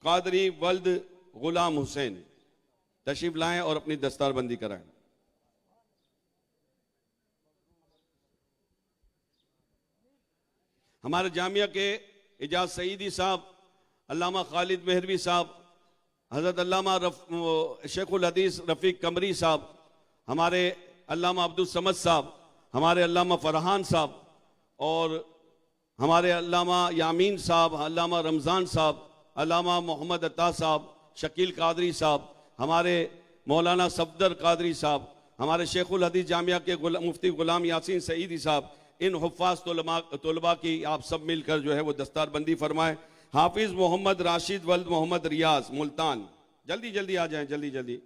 Speaker 3: कादरी वल्द गुलाम हुसैन तशरीफ लाएं और अपनी दस्तारबंदी कराएं। हमारे जामिया के इजाज सईदी साहब, अल्लामा खालिद मेहरवी साहब, हजरत अल्लामा शेखुल हदीस रफीक कमरी साहब, हमारे अल्लामा अब्दुल समद साहब, हमारे अल्लामा फरहान साहब और हमारे अल्लामा यामीन साहब, अल्लामा रमज़ान साहब, अल्लामा मोहम्मद अत्ता साहब, शकील कादरी साहब, हमारे मौलाना सफदर कादरी साहब, हमारे शेखुल हदीस जामिया के मुफ्ती गुलाम यासीन सईदी साहब, इन हुफ़ाज़ तलबा की आप सब मिलकर जो है वो दस्तारबंदी फरमाएं। हाफिज मोहम्मद राशिद वल्द मोहम्मद रियाज मुल्तान, जल्दी जल्दी आ जाएं, जल्दी जल्दी।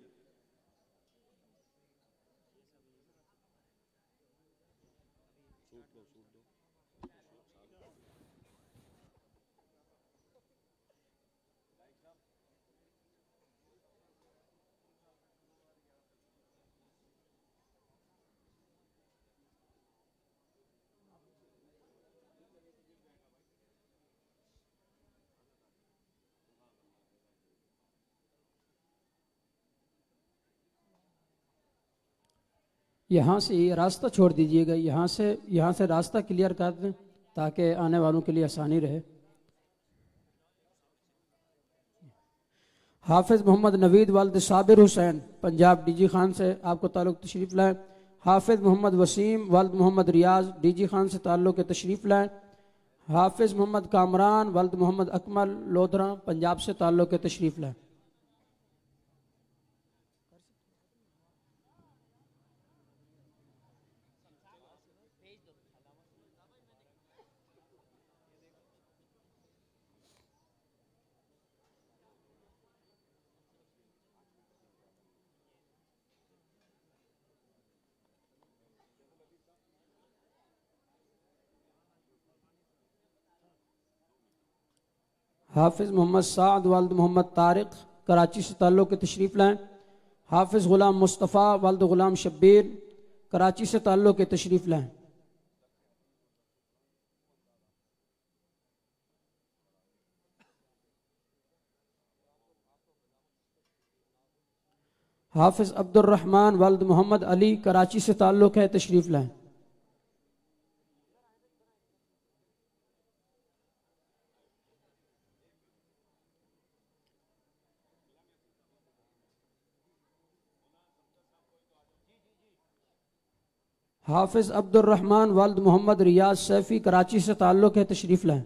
Speaker 4: यहाँ से ये रास्ता छोड़ दीजिएगा, यहाँ से रास्ता क्लियर कर दें ताकि आने वालों के लिए आसानी रहे। हाफिज मोहम्मद नवीद वालिद साबिर हुसैन पंजाब डीजी खान से आपको ताल्लुक, तशरीफ़ लाएँ। हाफिज मोहम्मद वसीम वालिद मोहम्मद रियाज डीजी खान से ताल्लुक, तशरीफ़ लाएँ। हाफिज मोहम्मद कामरान वालिद मोहम्मद अकमल लोधरा पंजाब से ताल्लुक, तशरीफ़ लाएँ। हाफिज़ मोहम्मद साद वालिद मोहम्मद तारिक कराची से ताल्लुक़, तशरीफ़ लाएँ। हाफिज़ ग़ुलाम मुस्तफ़ा वालिद ग़ुलाम शब्बीर कराची से ताल्लुक़, तशरीफ़ लाएँ। हाफिज़ अब्दुल रहमान वालिद मोहम्मद अली कराची से ताल्लुक़ है, तशरीफ़ लाएँ। हाफिज़ अब्दुल रहमान वालिद मोहम्मद रियाज सैफ़ी कराची से ताल्लुक़ है, तशरीफ़ लाएँ।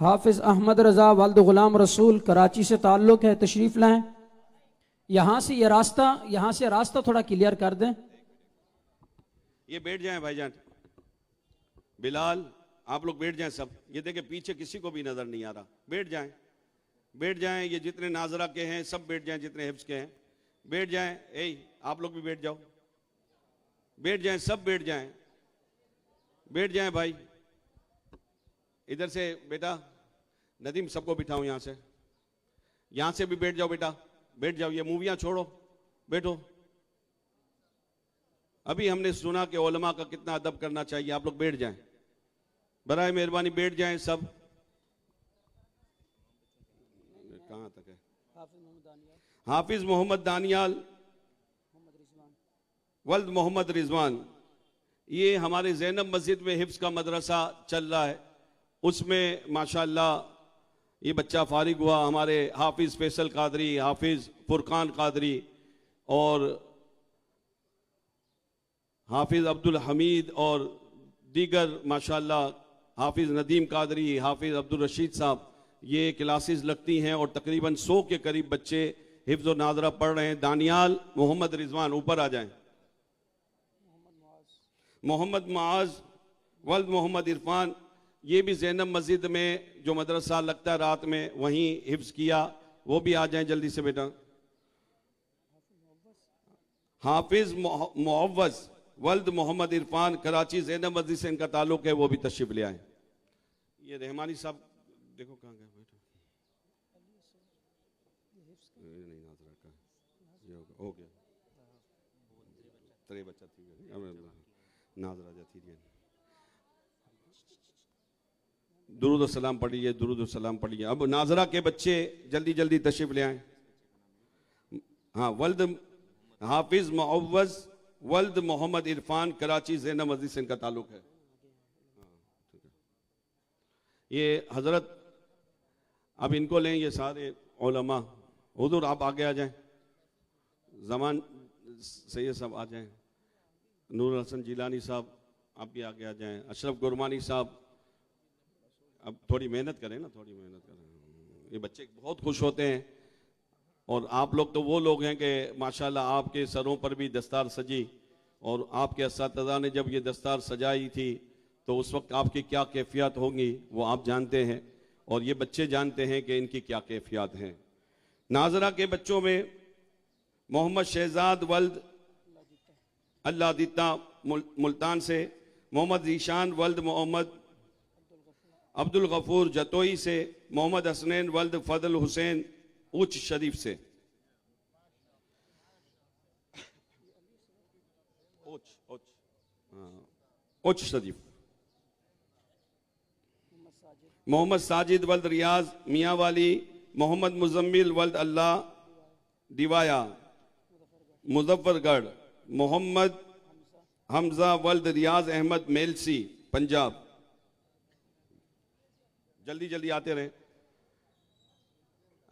Speaker 4: हाफिज़ अहमद रज़ा वालिद ग़ुलाम रसूल कराची से ताल्लुक़ है, तशरीफ़ लाएँ। यहाँ से रास्ता थोड़ा क्लियर कर दें।
Speaker 3: ये बैठ जाएं भाईजान, बिलाल आप लोग बैठ जाएं सब। ये देखें पीछे किसी को भी नजर नहीं आ रहा, बैठ जाएं, बैठ जाएं। ये जितने नाजरा के हैं सब बैठ जाएं, जितने हिफ्ज़ के हैं बैठ जाएं। आप लोग भी बैठ जाओ, बैठ जाएं, सब बैठ जाएं, बैठ जाएं भाई। इधर से बेटा नदीम सबको बिठाओ, यहाँ से भी बैठ जाओ बेटा, बैठ जाओ। ये मूवियाँ छोड़ो, बैठो। अभी हमने सुना कि उलमा का कितना अदब करना चाहिए। आप लोग बैठ जाएं, बराए मेहरबानी बैठ जाएं सब। कहाँ तक है? हाफिज मोहम्मद दानियाल वल्द मोहम्मद रिजवान, ये हमारे जैनब मस्जिद में हिफ्ज़ का मदरसा चल रहा है, उसमें माशाअल्लाह ये बच्चा फारिग हुआ। हमारे हाफिज फैसल कादरी, हाफिज फुरकान कादरी और हाफिज अब्दुल हमीद और दीगर माशाअल्लाह हाफिज नदीम कादरी, हाफिज अब्दुल रशीद साहब, ये क्लासेस लगती हैं और तकरीबन 100 के करीब बच्चे हिफ्ज और नाजरा पढ़ रहे हैं। दानियाल मोहम्मद रिजवान ऊपर आ जाएं। मोहम्मद मुआज वल्द मोहम्मद इरफान, ये भी ज़ैनब मस्जिद में जो मदरसा लगता है रात में, वहीं हिफ्ज किया, वो भी आ जाएं जल्दी से बेटा। हाफिज मुअव्वज वल्द मोहम्मद इरफान कराची ज़ैनब मस्जिद से इनका ताल्लुक है, वो भी तशरीफ ले आए। ये रहमानी साहब देखो कहाँ गए बेटा, नहीं नाजरा का ये हो गया तरे बच्चा थी नाजरा जाती है। दुरूद सलाम पढ़िए, दुरूद सलाम पढ़िए। अब नाजरा के बच्चे जल्दी जल्दी तशरीफ ले आए। हाँ, वल्द हाफिज मुअव्वज वल्द मोहम्मद इरफान कराची ज़ैनब मस्जिद से इनका ताल्लुक है। ये हजरत, अब इनको लें, ये सारे उलमा। हुजूर आप आगे आ जाएं, जमान सैयद साहब आ जाएं, नूर हसन जिलानी साहब आप भी आगे आ जाएं, अशरफ गुरमानी साहब। अब थोड़ी मेहनत करें ना, थोड़ी मेहनत करें। ये बच्चे बहुत खुश होते हैं। और आप लोग तो वो लोग हैं कि माशाल्लाह आपके सरों पर भी दस्तार सजी, और आपके असातिज़ा ने जब ये दस्तार सजाई थी तो उस वक्त आपकी क्या कैफियत होंगी वो आप जानते हैं, और ये बच्चे जानते हैं कि इनकी क्या कैफियत हैं। नाजरा के बच्चों में मोहम्मद शहजाद वल्द अल्लाह दिता मुल्तान से, मोहम्मद ईशान वल्द मोहम्मद अब्दुल गफूर जतोई से, मोहम्मद हसनैन वल्द फजल हुसैन उच्च शरीफ से। उच्च शरीफ। मोहम्मद साजिद वल्द रियाज मियाँ वाली, मोहम्मद मुजम्मिल वल्द अल्लाह दिवाया मुजफ्फरगढ़, मोहम्मद हमजा वल्द रियाज अहमद मेलसी पंजाब। जल्दी जल्दी आते रहे।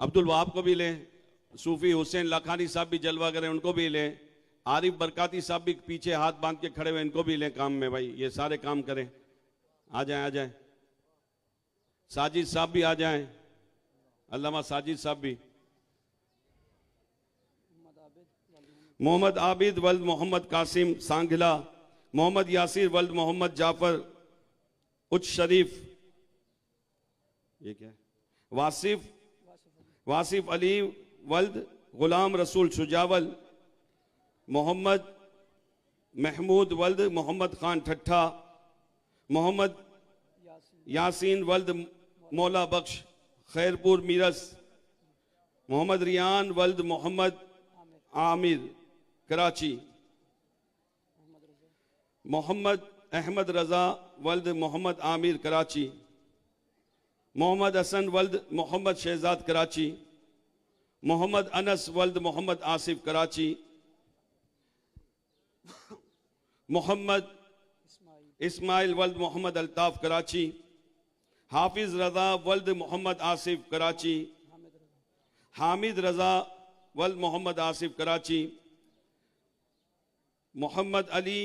Speaker 3: अब्दुल वहाब को भी लें, सूफी हुसैन लाखानी साहब भी जलवा करें, उनको भी लें। आरिफ बरकाती साहब भी पीछे हाथ बांध के खड़े हुए, इनको भी लें काम में। भाई ये सारे काम करें, आ जाएं आ जाएं। साजिद साहब भी आ जाएं, अल्लामा साजिद साहब भी। मोहम्मद आबिद वल्द मोहम्मद कासिम सांगला, मोहम्मद यासिर वल्द मोहम्मद जाफर उच्च शरीफ। ये क्या है? वासिफ अली वल्द गुलाम रसूल सुजावल, मोहम्मद महमूद वल्द मोहम्मद खान ठट्ठा, मोहम्मद यासीन वल्द मौला बख्श खैरपुर मीरस, मोहम्मद रियान वल्द मोहम्मद आमिर कराची, मोहम्मद अहमद रजा वल्द मोहम्मद आमिर कराची, मोहम्मद हसन वल्द मोहम्मद शहजाद कराची, मोहम्मद अनस वल्द मोहम्मद आसिफ कराची, मोहम्मद इस्माइल वल्द मोहम्मद अल्ताफ कराची, हाफिज रजा वल्द मोहम्मद आसिफ कराची, हामिद रजा वल्द मोहम्मद आसिफ कराची, मोहम्मद अली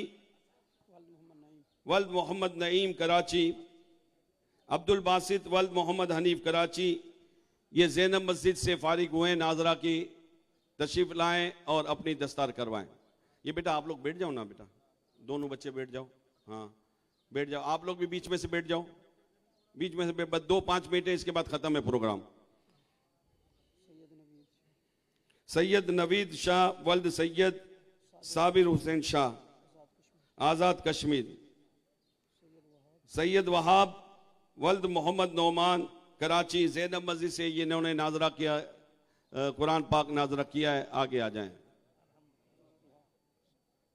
Speaker 3: वल्द मोहम्मद नईम कराची, अब्दुल बासित वल्द मोहम्मद हनीफ कराची। ये ज़ैनब मस्जिद से फारिग हुए, नाजरा की तशरीफ लाएं और अपनी दस्तार करवाएं। ये बेटा आप लोग बैठ जाओ ना बेटा, दोनों बच्चे बैठ जाओ। हाँ बैठ जाओ, आप लोग भी बीच में से बैठ जाओ, बीच में से बस 2-5 मिनट है, इसके बाद खत्म है प्रोग्राम। सैयद नवीद शाह वल्द सैयद साबिर हुसैन शाह आज़ाद कश्मीर, सैयद वहाब वल्द मोहम्मद नौमान कराची ज़ैनब मस्जिद से ये इन्होंने नाजरा किया, कुरान पाक नाजरा किया है। आगे आ जाएं।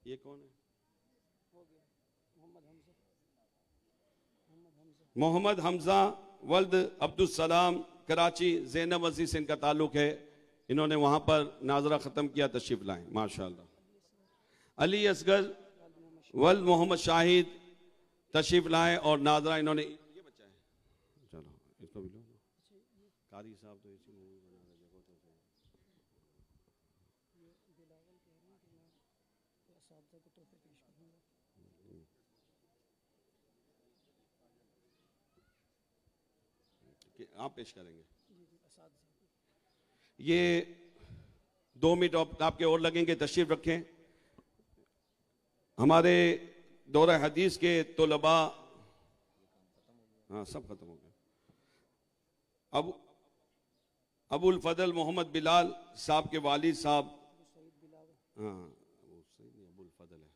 Speaker 3: ये कौन है? मोहम्मद हमजा वल्द अब्दुल सलाम कराची ज़ैनब मस्जिद से इनका ताल्लुक है, इन्होंने वहां पर नाजरा खत्म किया, तशरीफ लाएं माशाअल्लाह। अली असगर वल्द मोहम्मद शाहिद तशरीफ लाएं और नाजरा इन्होंने, ये बच्चा है, चलो इसको भी लो। कारी साहब तो इसी में बना रहे जगह तो आप पेश करेंगे। ये 2 मिनट आपके और लगेंगे, तशरीफ रखें। हमारे दौरा हदीस के तलबा, हाँ सब खत्म हो गया। अब अबुल फजल मोहम्मद बिलाल साहब के वालिद साहब, हाँ वो सही नहीं, अबुल फजल है,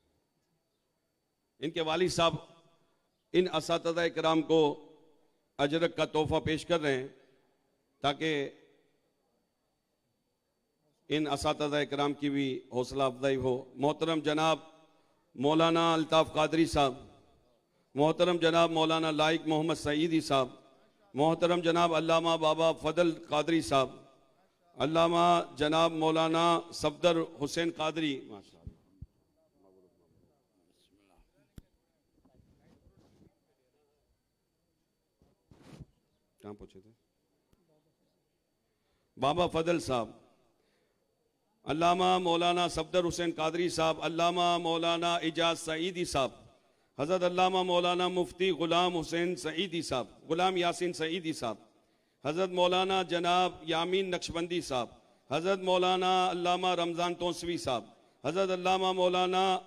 Speaker 3: इनके वालिद साहब इन असातिज़ा इकराम को अजरक का तोहफा पेश कर रहे हैं ताकि इन असातिज़ा इकराम की भी हौसला अफजाई हो। मोहतरम जनाब मौलाना अल्ताफ़ कादरी साहब, मोहतरम जनाब मौलाना लाइक मोहम्मद सईदी साहब, मोहतरम जनाब अल्लामा बाबा फजल कादरी साहब, अल्लामा जनाब मौलाना सफदर हुसैन कादरी, माशाअल्लाह। कहाँ पूछे थे? बाबा फजल साहब, अल्लामा मौलाना सफदर हुसैन कादरी साहब, अल्लामा मौलाना इजाज सईदी साहब, हज़रत अल्लामा मौलाना मुफ्ती गुलाम हुसैन सईदी साहब, गुलाम यासीन सईदी साहब, हज़रत मौलाना जनाब यामीन नक्शबंदी साहब, हज़रत मौलाना अल्लामा रमज़ान तोसवी साहब, हज़रत अल्लामा मौलाना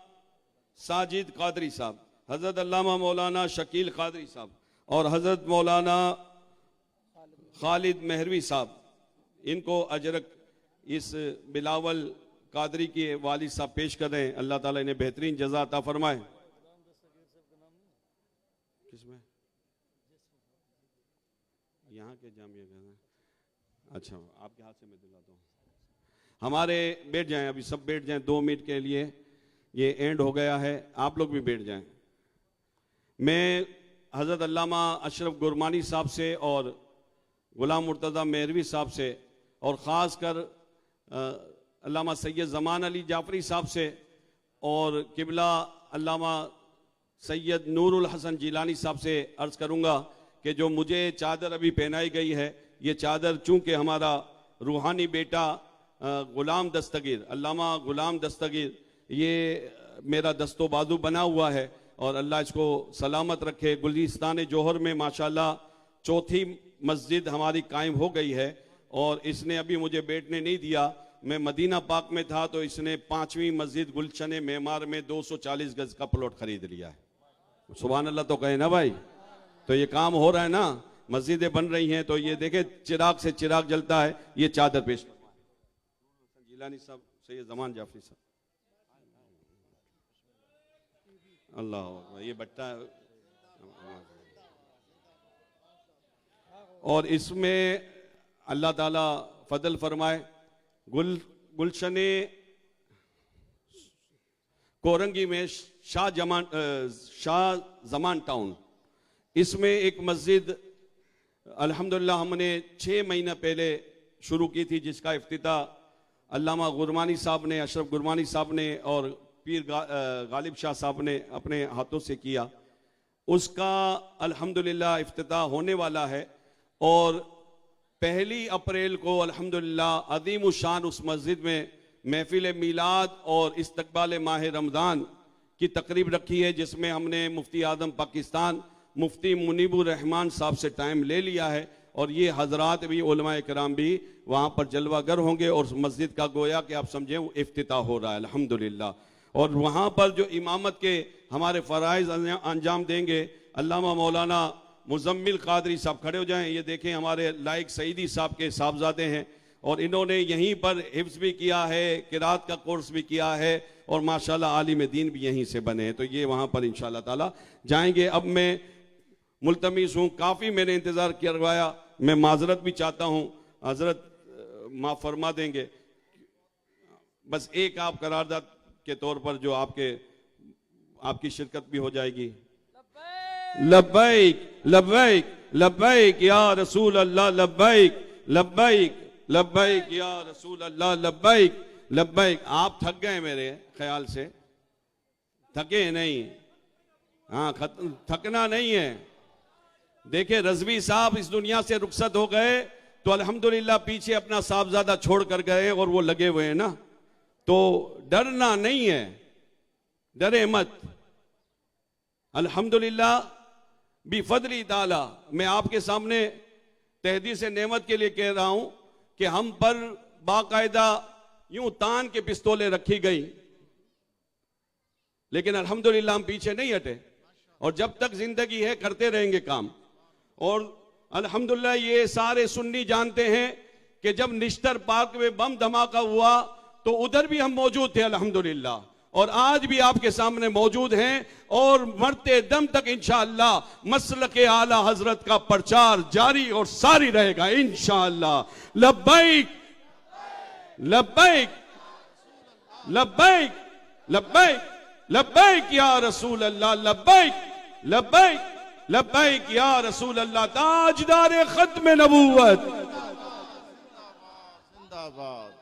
Speaker 3: साजिद कादरी साहब, हज़रत अल्लामा मौलाना शकील कादरी साहब और हज़रत मौलाना खालिद मेहरवी साहब, इनको अजरक इस बिलावल कादरी के वालिद साहब पेश कर रहे हैं। अल्लाह ताला इन्हें बेहतरीन जज़ा अता फरमाए। किसमें? यहाँ के जामिया का, अच्छा आपके हाथ से मैं दिलाता हूँ। हमारे बैठ जाएं, अभी सब बैठ जाएं 2 मिनट के लिए, ये एंड हो गया है, आप लोग भी बैठ जाएं। मैं हज़रत अल्लामा अशरफ गुरमानी साहब से और गुलाम मुर्तज़ा मेहरवी साहब से और ख़ास कर अल्लामा सैयद ज़मान अली जाफरी साहब से और किबला अल्लामा सैयद नूरुल हसन जिलानी साहब से अर्ज़ करूँगा कि जो मुझे चादर अभी पहनाई गई है, ये चादर चूँकि हमारा रूहानी बेटा ग़ुलाम दस्तगीर, अल्लामा ग़ुलाम दस्तगीर, ये मेरा दस्तो बाजू बना हुआ है और अल्लाह इसको सलामत रखे। गुलिस्तान जोहर में माशाल्लाह 4थी मस्जिद हमारी कायम हो गई है और इसने अभी मुझे बैठने नहीं दिया। मैं मदीना पाक में था तो इसने 5वीं मस्जिद गुलशन मेमार में 240 गज का प्लॉट खरीद लिया है। सुभान अल्लाह तो कहे ना भाई। तो ये काम हो रहा है ना, मस्जिदें बन रही हैं। तो ये देखे चिराग से चिराग जलता है। ये चादर पेश जिलानी साहब, सैयद ज़मान जाफरी साहब, अल्लाह, ये बट्टा और इसमें अल्लाह ताला फजल फरमाए। गुलशन कोरंगी में शाह जमान टाउन, इसमें एक मस्जिद अल्हम्दुलिल्लाह हमने 6 महीना पहले शुरू की थी, जिसका इफ्तिताह अल्लामा गुरमानी साहब ने, अशरफ गुरमानी साहब ने और पीर गालिब शाह साहब ने अपने हाथों से किया। उसका अल्हम्दुलिल्लाह इफ्तिताह होने वाला है और 1 अप्रैल को अल्हम्दुलिल्लाह अज़ीम शान उस मस्जिद में महफिल मीलाद और इस्तकबाल माह रमज़ान की तकरीब रखी है, जिसमें हमने मुफ्ती आज़म पाकिस्तान मुफ्ती मुनीबुर रहमान साहब से टाइम ले लिया है और ये हजरात भी, उलमाए किराम भी वहाँ पर जलवागर होंगे और मस्जिद का गोया कि आप समझें वो इफ्तिताह हो रहा है अल्हम्दुलिल्लाह। और वहाँ पर जो इमामत के हमारे फ़राइज़ अंजाम देंगे अल्लामा मौलाना मुज़म्मिल कादरी साहब, खड़े हो जाएं। ये देखें हमारे लाइक सईदी साहब के साहबजादे हैं और इन्होंने यहीं पर हिफ्ज़ भी किया है, किरात का कोर्स भी किया है और माशाल्लाह आलिम दीन भी यहीं से बने हैं। तो ये वहाँ पर इंशाअल्लाह ताला जाएंगे। अब मैं मुल्तमिस हूँ, काफ़ी मैंने इंतज़ार करवाया, मैं माजरत भी चाहता हूँ, हज़रत माफ़ फरमा देंगे। बस एक आप करारदाद के तौर पर जो आपकी शिरकत भी हो जाएगी। लब्बैक लब्बैक लब्बैक या रसूल अल्लाह, लब्बैक लब्बैक लब्बैक या रसूल अल्लाह, लब्बैक लब्बैक। आप थक गए मेरे ख्याल से, थके नहीं? हाँ, थकना नहीं है। देखे रजवी साहब इस दुनिया से रुखसत हो गए तो अल्हम्दुलिल्लाह पीछे अपना साहबजादा छोड़ कर गए और वो लगे हुए हैं ना, तो डरना नहीं है, डरे मत। अल्हम्दुलिल्लाह बिफदली ताला मैं आपके सामने तहदीस नेमत के लिए कह रहा हूं कि हम पर बाकायदा यूं तान के पिस्तौलें रखी गई, लेकिन अल्हम्दुलिल्लाह हम पीछे नहीं हटे और जब तक जिंदगी है करते रहेंगे काम। और अल्हम्दुलिल्लाह ये सारे सुन्नी जानते हैं कि जब निश्तर पार्क में बम धमाका हुआ तो उधर भी हम मौजूद थे अल्हम्दुलिल्लाह, और आज भी आपके सामने मौजूद हैं और मरते दम तक इंशाअल्लाह मसलके आला हजरत का प्रचार जारी और सारी रहेगा इंशाअल्लाह। लब्बैक लब्बैक लब्बैक लब्बैक लब्बैक या रसूल अल्लाह, लब्बैक लब्बैक लब्बैक या रसूल अल्लाह। ताजदार खत्म नबूवत
Speaker 5: जिंदाबाद।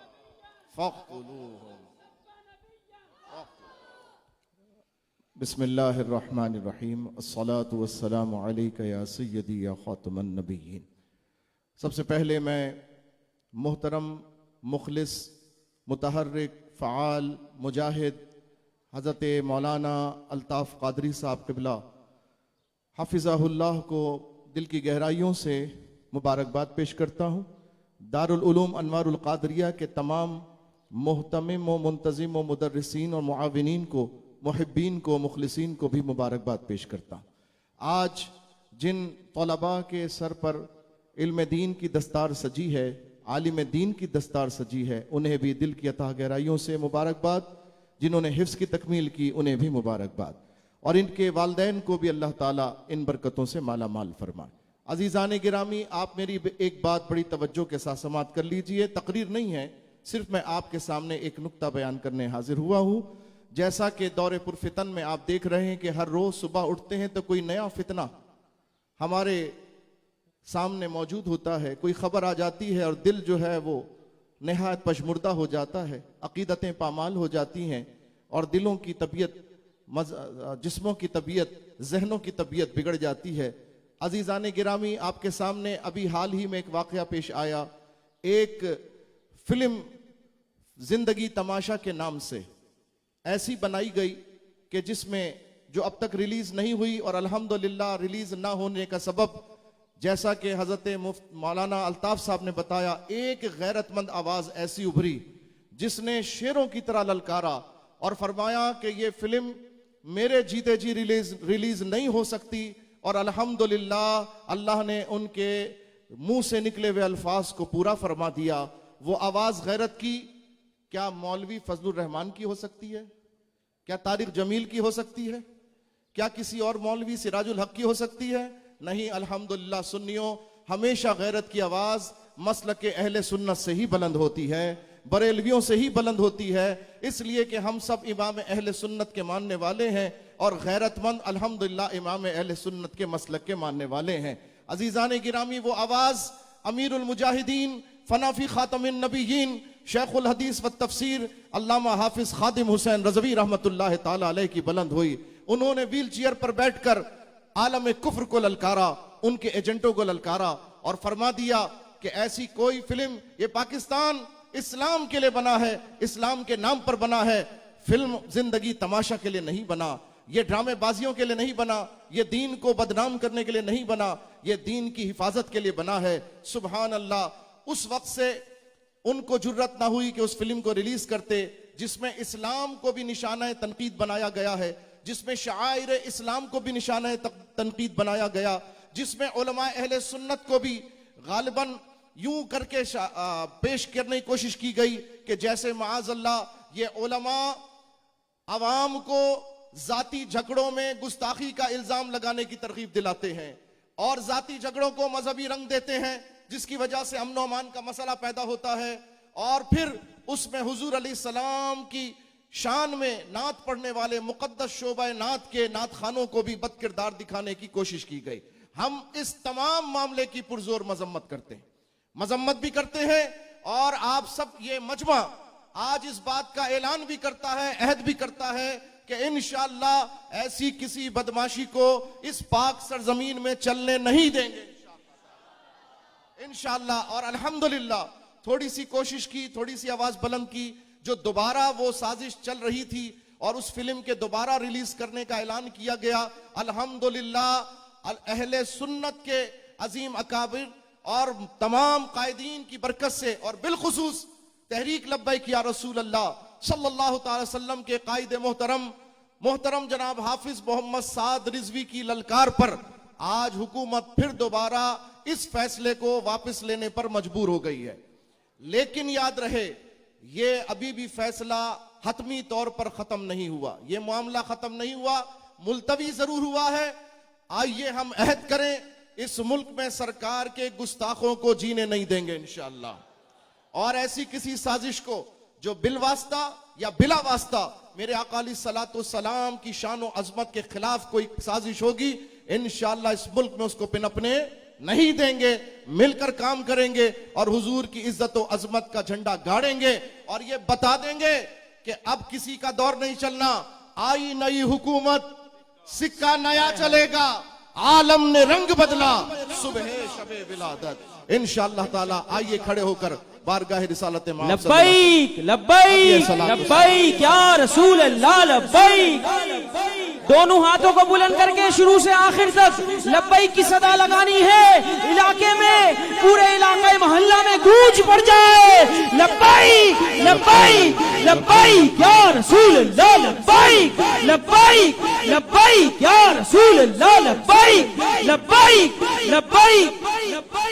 Speaker 5: फ़क़्तुलूहुम। बिस्मिल्लाहिर्रहमानिर्रहीम। अस्सलातु वस्सलामु अलैका या सय्यदी या ख़ातमन नबिय्यीन। सबसे पहले मैं मोहतरम मुखलिस मुतहर्रिक फ़आल मुजाहिद हज़रत मौलाना अल्ताफ़ क़ादरी साहब क़िबला हाफ़िज़हुल्लाह को दिल की गहराइयों से मुबारकबाद पेश करता हूँ। दारुल उलूम अनवारुल क़ादरिया के तमाम मोहतमिम व मुंतज़िम व मुदर्रिसीन और मुआविनीन को, मुहिब्बीन को, मुखलिसीन को भी मुबारकबाद पेश करता हूँ। आज जिन तलबा के सर पर इल्म दीन की दस्तार सजी है, आलिम दीन की दस्तार सजी है, उन्हें भी दिल की अताह गहराइयों से मुबारकबाद। जिन्होंने हिफ्ज़ की तकमील की उन्हें भी मुबारकबाद, और इनके वालिदैन को भी अल्लाह ताला इन बरकतों से माला माल फरमाए। अजीज़ान गिरामी, आप मेरी एक बात बड़ी तवज्जो के साथ समाअत कर लीजिए। तकरीर नहीं है, सिर्फ मैं आपके सामने एक नुक्ता बयान करने हाजिर हुआ हूँ। जैसा कि दौरे पुरफितन में आप देख रहे हैं कि हर रोज सुबह उठते हैं तो कोई नया फितना हमारे सामने मौजूद होता है, कोई खबर आ जाती है और दिल जो है वो नहायत पशमुर्दा हो जाता है, अकीदतें पामाल हो जाती हैं और दिलों की तबीयत, जिस्मों की तबीयत, जहनों की तबीयत बिगड़ जाती है। अजीज़ान गिरामी, आपके सामने अभी हाल ही में एक वाक़या पेश आया। एक फिल्म जिंदगी तमाशा के नाम से ऐसी बनाई गई कि जिसमें जो अब तक रिलीज नहीं हुई, और अल्हम्दुलिल्लाह रिलीज ना होने का सबब, जैसा कि हजरत मौलाना अल्ताफ साहब ने बताया, एक गैरतमंद आवाज ऐसी उभरी जिसने शेरों की तरह ललकारा और फरमाया कि ये फिल्म मेरे जीते जी रिलीज नहीं हो सकती। और अल्हम्दुलिल्लाह अल्लाह ने उनके मुंह से निकले हुए अल्फाज को पूरा फरमा दिया। वो आवाज गैरत की क्या मौलवी फजलुर रहमान की हो सकती है? क्या तारिक जमील की हो सकती है? क्या किसी और मौलवी सिराजुल हक की हो सकती है? नहीं, अल्हम्दुलिल्लाह सुन्नियों, हमेशा गैरत की आवाज मसलक के अहले सुन्नत से ही बुलंद होती है, बरेलवियों से ही बुलंद होती है, इसलिए कि हम सब इमाम अहले सुन्नत के मानने वाले हैं और गैरतमंद अल्हम्दुलिल्लाह इमाम अहले सुन्नत के मसलक के मानने वाले हैं। अजीज़ान गिरामी, वो आवाज अमीरुल मुजाहिदीन फनाफी खातमिन नबीयीन शेखुल हदीस व तफसीर अल्लामा हाफिज खादिम हुसैन रज़वी रहमतुल्लाह ताला अलैह की बुलंद हुई। उन्होंने व्हील चेयर पर बैठकर आलम कुफ्र को ललकारा, उनके एजेंटों को ललकारा और फरमा दिया कि ऐसी कोई फिल्म, ये पाकिस्तान इस्लाम के लिए बना है, इस्लाम के नाम पर बना है, फिल्म जिंदगी तमाशा के लिए नहीं बना, ये ड्रामेबाजियों के लिए नहीं बना, ये दीन को बदनाम करने के लिए नहीं बना, ये दीन की हिफाजत के लिए बना है। सुभान अल्लाह। उस वक्त से उनको जुर्रत ना हुई कि उस फिल्म को रिलीज करते जिसमें इस्लाम को भी निशाना तनकीद बनाया गया है, जिसमें शायर इस्लाम को भी निशाना तनकीद बनाया गया, जिसमें उलमा अहले सुन्नत को भी गालिबन यूं करके पेश करने की कोशिश की गई कि जैसे माअज़ल्लाह ये उलमा अवाम को जाती झगड़ों में गुस्ताखी का इल्जाम लगाने की तरगीब दिलाते हैं और जाती झगड़ों को मजहबी रंग देते हैं, जिसकी वजह से अमन अमान का मसला पैदा होता है। और फिर उसमें हुजूर अलैहिस्सलाम की शान में नात पढ़ने वाले मुकद्दस शोबा नात के नात खानों को भी बदकिरदार दिखाने की कोशिश की गई। हम इस तमाम मामले की पुरजोर मजम्मत करते हैं, मजम्मत भी करते हैं, और आप सब ये मजमा आज इस बात का ऐलान भी करता है, अहद भी करता है कि इंशाअल्लाह ऐसी किसी बदमाशी को इस पाक सरजमीन में चलने नहीं देंगे इंशाअल्लाह। और अल्हम्दुलिल्लाह थोड़ी सी कोशिश की, थोड़ी सी आवाज बुलंद की, जो दोबारा वो साजिश चल रही थी और उस फिल्म के दोबारा रिलीज करने का ऐलान किया गया। अल्हम्दुलिल्लाह अहले सुन्नत के अजीम अकाबिर और तमाम कायदीन की बरकत से और बिलखुसूस तहरीक लब्बैक या रसूल अल्लाह सल्लल्लाहु ताला वसल्लम के कायद मोहतरम जनाब हाफिज मोहम्मद साद रिजवी की ललकार पर आज हुकूमत फिर दोबारा इस फैसले को वापस लेने पर मजबूर हो गई है। लेकिन याद रहे, ये अभी भी फैसला हतमी तौर पर खत्म नहीं हुआ, ये मामला खत्म नहीं हुआ, मुलतवी जरूर हुआ है। आइए हम अहद करें, इस मुल्क में सरकार के गुस्ताखों को जीने नहीं देंगे इंशाअल्लाह। और ऐसी किसी साजिश को जो बिलवास्ता या बिला वास्ता मेरे आका अलैहिस्सलातु वस्सलाम की शान और अजमत के खिलाफ कोई साजिश होगी, इंशाअल्लाह इस मुल्क में उसको पनपने नहीं देंगे। मिलकर काम करेंगे और हुजूर की इज्जत और अजमत का झंडा गाड़ेंगे और ये बता देंगे कि अब किसी का दौर नहीं चलना। आई नई हुकूमत, सिक्का नया चलेगा, आलम ने रंग बदला, सुबह शबे विलादत। इंशाअल्लाह ताला आइए खड़े होकर बारगाह रिसालत में
Speaker 4: लब्बैक लब्बैक लब्बैक या रसूल अल्लाह लब्बैक। दोनों हाथों को बुलंद करके शुरू से आखिर तक लब्बैक की सदा लगानी है। इलाके में, पूरे इलाके मोहल्ला में गूंज पड़ जाए, लब्बैक लब्बैक लब्बैक या रसूल अल्लाह लब्बैक लब्बैक लब्बैक या रसूल अल्लाह लब्बैक लब्बैक लब्बैक।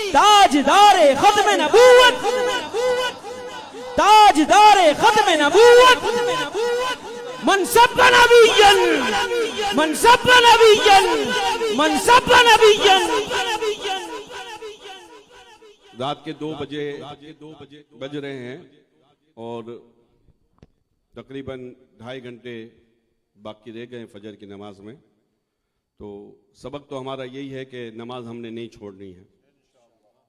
Speaker 4: ताजदारे खत्म नबूवत, ताजदारे खत्म नबूवत, मनसब नबियन, मनसब नबियन, मनसब नबियन।
Speaker 3: रात के 2 बजे बज रहे हैं और तकरीबन 2.5 घंटे बाकी रह गए फजर की नमाज में। तो सबक तो हमारा यही है कि नमाज हमने नहीं छोड़नी है।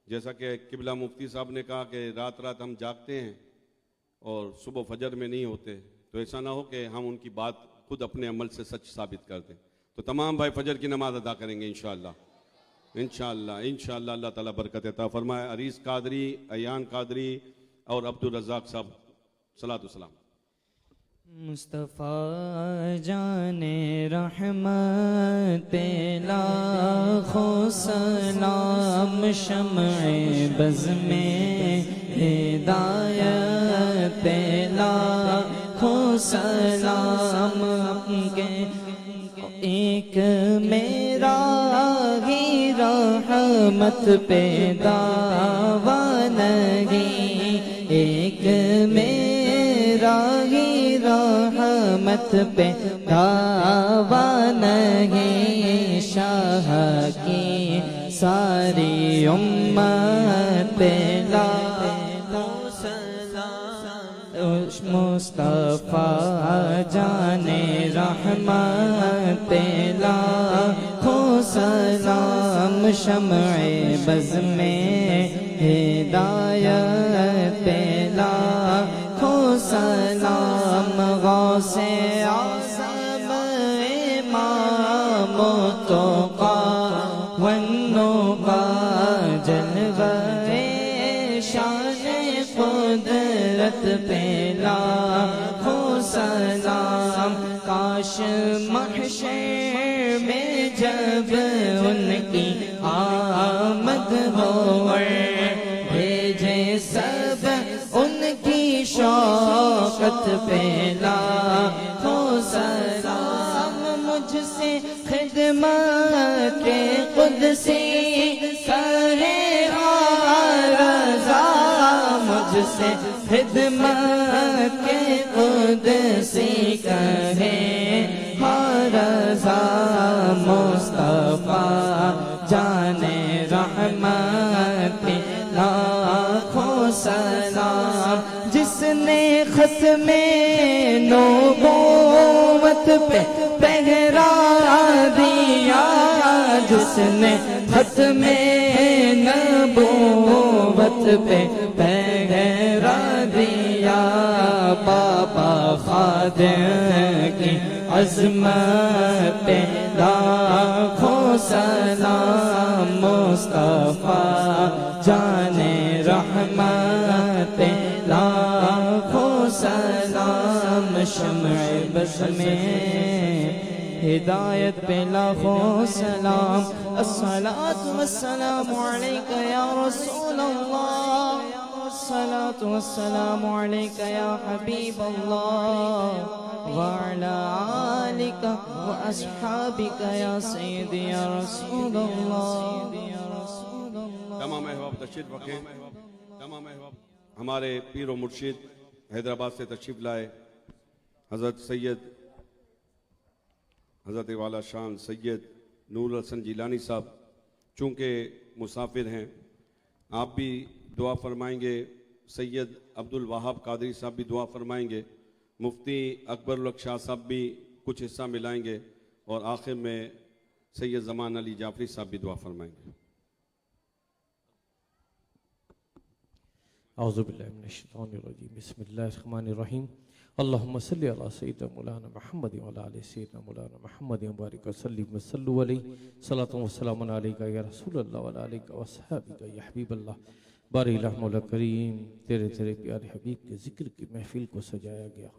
Speaker 3: जैसा कि किबला मुफ्ती साहब ने कहा कि रात रात हम जागते हैं और सुबह फजर में नहीं होते, तो ऐसा ना हो कि हम उनकी बात खुद अपने अमल से सच साबित कर दें। तो तमाम भाई फजर की नमाज अदा करेंगे इंशाअल्लाह इंशाअल्लाह इंशाअल्लाह। अल्लाह ताला बरकत अता फरमाए। अरीस कादरी, अयान कादरी और अब्दुल रज़ाक साहब सलातो सलाम।
Speaker 6: मुस्तफ़ा जाने रहमत पे लाखों सलाम, शम्ए बज़ में हिदायत पे लाखों सलाम। के एक मेरा ही रहमत पे दावा नहीं, एक मेरा ही रहमत पे दावा नहीं। शाह की सारी उम्मत पे लाखों सलाम। मुस्तफ़ा जाने रहमत पे लाखों सलाम, शम्ए बज़ में हिदायत पे लाखों सलाम। गौसे आज़म इमाम तुक़ा वन्नुक़ा, जलवे शान कुदरत पे लाखों सलाम। काश महशर में जब उनकी आमद हो, भेजे सब उनकी शौकत पे लाखों सलाम। मुझसे खिदमत के कुदसी कहे रज़ा, मुझसे खिदमत के कुदसी कहे रज़ा। मुस्तफ़ा जाने रहमत पे लाखों सलाम। जिसने खत्मे नबूवत पे पहरा दिया, जिसने खत्मे नबूवत पे पहरा दिया। बाबा खादिम की अज़मत पे लाखों सलाम। मुस्तफ़ा जाने रहमत पे लाखों सलाम। शम्ए बज़ में हिदायत पे लाखों सलाम। अस्सलातु वस्सलामु अलैका या रसूल अल्लाह। अस्सलातु वस्सलामु अलैका या हबीब अल्लाह व अला आलिका व अस्हाबिका या सय्यदी या रसूल अल्लाह।
Speaker 3: तमाम अहबाब तशरीफ रखें। तमाम अहबाब हमारे पीर व मुर्शिद हैदराबाद से तशरीफ लाए हज़रत सैयद हज़रत वाला शान सैयद नूर हसन जिलानी साहब चूँकि मुसाफिर हैं, आप भी दुआ फरमाएंगे। सैयद अब्दुल वहाब कादरी साहब भी दुआ फरमाएंगे। मुफ्ती अकबर उल हक शाह साहब भी कुछ हिस्सा मिलाएंगे और आखिर में सैयद ज़मान अली जाफरी साहब भी दुआ फरमाएंगे।
Speaker 7: औज़ुबिल्लाहि मिनश्शैतानिर्रजीम बिस्मिल्लाहिर्रहमानिर्रहीम अल्लाहुम्मा सल्लि अला सय्यिदिना मौलाना मुहम्मद व अला आलि सय्यिदिना मौलाना मुहम्मद व बारिक व सल्लिम व सल्लु अलैहि सलातु व सलामुन अलैका या रसूलल्लाह व अला आलिका व अस्हाबिका या हबीबल्लाह। बारी इलाह मौला करीम तेरे तेरे प्यारे हबीब के जिक्र की महफिल को सजाया गया।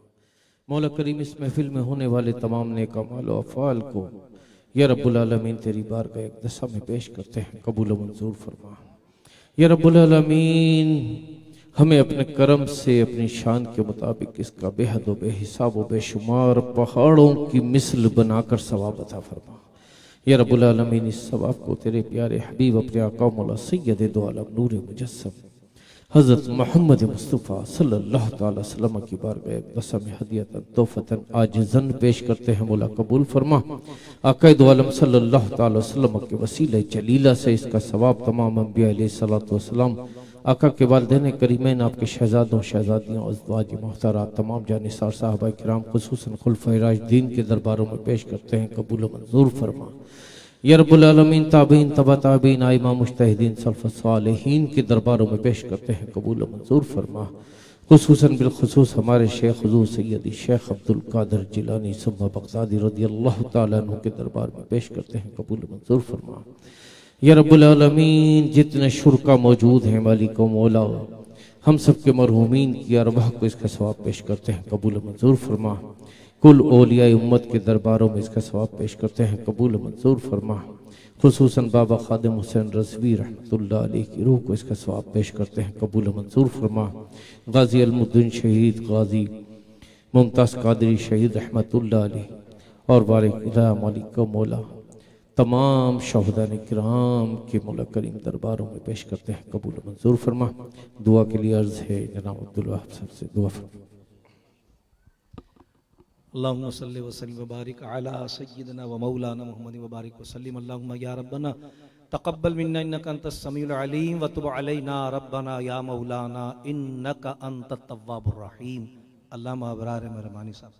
Speaker 7: मौला करीम इस महफिल में होने वाले तमाम नेक अमाल व अफ़आल को या रब्बुल आलमीन तेरी बारगाह अक़दसा में पेश करते हैं, कबूल व मंजूर फरमा। या रब्बुल आलमीन हमें अपने करम से अपनी शान के मुताबिक इसका बेहद व बेहिसाब व बेशुमार पहाड़ों की मिसल बनाकर सवाब अता फरमा। या रब्बुल आलमीन इस सवाब को तेरे प्यारे हबीब अपने आका मौला सैयद दो आलम नूर मुजस्सम हज़रत मोहम्मद मुस्तफ़ा सल्लल्लाहु तआला अलैहि वसल्लम की बारगाह अक़दसा में हदियतन तोहफ़तन आजिज़न पेश करते हैं, मौला कबूल फरमा। आका दो आलम सल्लल्लाहु तआला अलैहि वसल्लम के वसीले जलीला से इसका सवाब तमाम अंबिया अलैहिस्सलातु वस्सलाम, आका के वालिदैन करीमैन, आपके शहजादों शहजादियों अज़वाज मोहतरात, तमाम जानिसार साहबा किराम खुसूसन खुलफ़ाए राशिदीन के दरबारों में पेश करते हैं, कबूल मंजूर फरमा। या रब्बुल आलमीन ताबीन तबा ताबीन आइमा मुज्तहिदीन सल्फ़ुस सालिहीन के दरबारों में पेश करते हैं, कबूल मंजूर फरमा। खुसूसन बिलखुसूस हमारे शेख हुज़ूर सैयदी शेख अब्दुल कादिर जिलानी सुम्मा बगदादी रज़ियल्लाहु तआला अन्हु के दरबार में पेश करते हैं, कबूल मंजूर फरमा। या रब्बुल आलमीन जितने शुरका मौजूद हैं मालिक व मौला, हम सब के मरहूमीन की अरवाह को इसका सवाब पेश करते हैं, कबूल मंजूर फरमा। कुल औलिया उम्मत के दरबारों में इसका सवाब पेश करते हैं, कबूल मंजूर फरमा। खुसूसन बाबा खादिम हुसैन रज़वी रहमतुल्लाह अलैह की रूह को इसका सवाब पेश करते हैं, कबूल मंजूर फरमा। गाजी अलमुद्दीन शहीद गाजी मुमताज़ कादरी शहीद रहमतुल्लाह अलैह और वारिदा मालिक व मौला तमाम शहदाने किराम के मौला करीम दरबारों में पेश करते हैं, कबूल मंजूर फरमा। दुआ के लिए अर्ज़ है जनाब अब्दुल वहाब साहब से दुआ फरमा।
Speaker 8: अल्लाहुम्मा सल्लि व सल्लिम व बारिक अला सय्यिदिना व मौलाना मुहम्मद व बारिक व सल्लिम। अल्लाहुम्मा या रब्बना तक़ब्बल मिन्ना इन्नका अंतस समीउल अलीम व तुब अलैना रब्बना या मौलाना इन्नका अंतत तव्वाबुर रहीम। अल्लामा अबरार मेहरबानी साहब।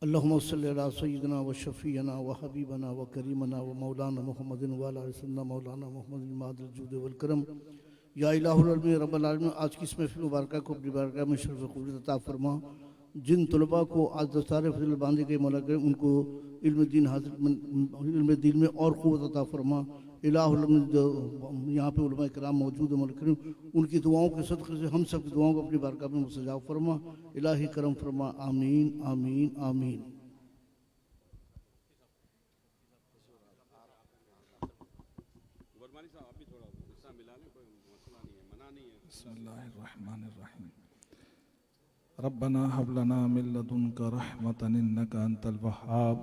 Speaker 9: अल्लाहुम्मा सल्लि अला सय्यिदिना व शफ़ीअना व हबीबना व करीमना व मौलाना मुहम्मदिन व अला सय्यिदिना मौलाना मुहम्मदिन मादिल जुद वल करम। या इलाहुल आलमीन रब्बुल आलमीन, आज की इस महफिल मुबारक को अपनी बारगाह में शरफ़ क़बूलियत अता फरमा। जिन तलबा को आज दस्तार फ़ज़ल बांधे गए मौला करीम उनको इल्म दीन में और क़ुव्वत अता फरमा। इलाहुल आलमीन यहाँ पे उलमा किराम मौजूद है मौला करीम, उनकी दुआओं के सदक़े से हम सब की दुआओं को अपनी बारगाह में मुस्तजाब फरमा। इलाही करम फरमा, आमीन आमीन आमीन।
Speaker 10: रब्बना हब लना मिन लदुनका रहमतन इन्नका अंतल वहाब।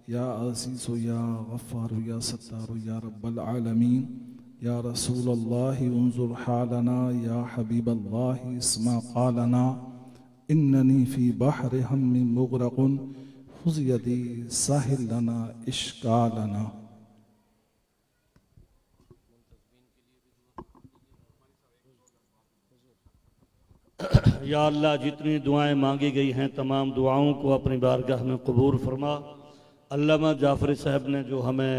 Speaker 10: या अज़ीज़ु या गफ़्फ़ारु या सत्तारु या रब्बल आलमीन। या रसूलल्लाह उन्ज़ुर हालना या हबीबल्लाह इस्मा क़ालना। इन्ननी फ़ी बहरि हम्मिन मुग़रक़ुन ख़ुज़ यदी साहिल लना इश्कालना।
Speaker 11: या अल्लाह, जितनी दुआएं मांगी गई हैं तमाम दुआओं को अपनी बारगाह में कबूल फरमा। अल्लामा जाफ़री साहब ने जो हमें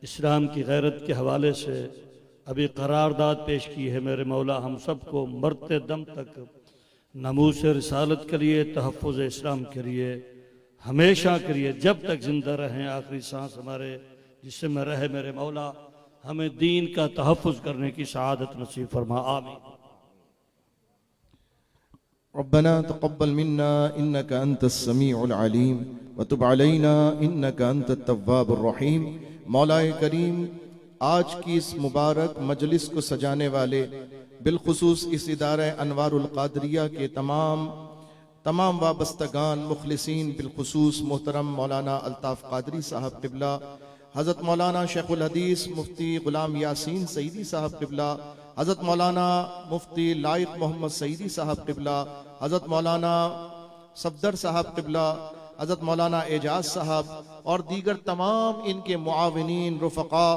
Speaker 11: इस्लाम की गैरत के हवाले से अभी करारदाद पेश की है, मेरे मौला हम सब को मरते दम तक नमूस रिसालत के लिए, तहफ़्फ़ुज़ इस्लाम के लिए, हमेशा के लिए, जब तक ज़िंदा रहें, आखिरी सांस हमारे जिस्म में रहे, मेरे मौला हमें दीन का तहफ़्फ़ुज़ करने की सआदत नसीब फरमा। आमीन।
Speaker 5: रब्बना तक़ब्बल मिन्ना इन्नका अंतस समीउल अलीम व तुब अलैना इन्नका अंतत तव्वाबुर रहीम। मौलाए करीम, आज की इस मुबारक मजलिस को सजाने वाले बिलखुसूस इस इदारा अनवारुल कादरिया के तमाम वाबस्तगान मुखलिसीन, बिलखुसूस मोहतरम मौलाना अल्ताफ़ कादरी साहब क़िबला, हज़रत मौलाना शेखुल हदीस मुफ्ती ग़ुलाम यासीन सईदी साहब क़िबला, हज़रत मौलाना मुफ्ती लाइक मोहम्मद सईदी साहब क़िबला, हज़रत मौलाना सफदर साहब क़िबला, हज़रत मौलाना एजाज साहब और दीगर तमाम इनके मुआविनीन, रुफ़क़ा,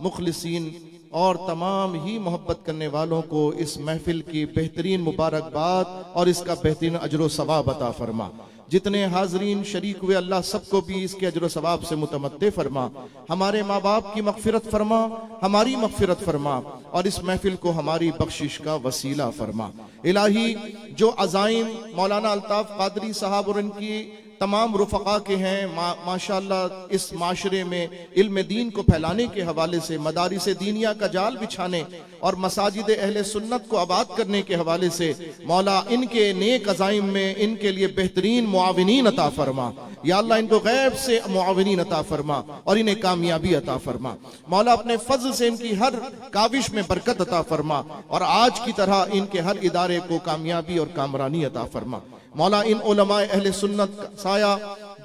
Speaker 5: मुखलिसीन और तमाम ही मोहब्बत करने वालों को इस महफिल की बेहतरीन मुबारकबाद और इसका बेहतरीन अजर व सवाब अता फरमा। जितने हाजरीन शरीक हुए अल्लाह सबको भी इसके अजर व सवाब से मुतमत्ते फरमा। हमारे माँ बाप की मग़फ़िरत फरमा, हमारी मग़फ़िरत फरमा और इस महफिल को हमारी बख्शिश का वसीला फरमा। इलाही जो अज़ाइम मौलाना अल्ताफ़ कादरी साहब और इनकी तमाम रुफ़क़ा के हैं, माशाअल्लाह इस माशरे में इल्म दीन को फैलाने के हवाले से, मदारिस दीनिया का जाल बिछाने और मसाजिद अहले सुन्नत को आबाद करने के हवाले से मौला इनके नेक अज़ाइम में इनके लिए बेहतरीन मुआविनीन अता फरमा। या अल्लाह इनको गैब से मुआविनीन अता फरमा और इन्हें कामयाबी अता फरमा। मौला अपने फजल से इनकी हर काविश में बरकत अता फरमा और आज की तरह इनके हर इदारे को कामयाबी और कामरानी अता फरमा। मौला इन उलमाए अहले सुन्नत का साया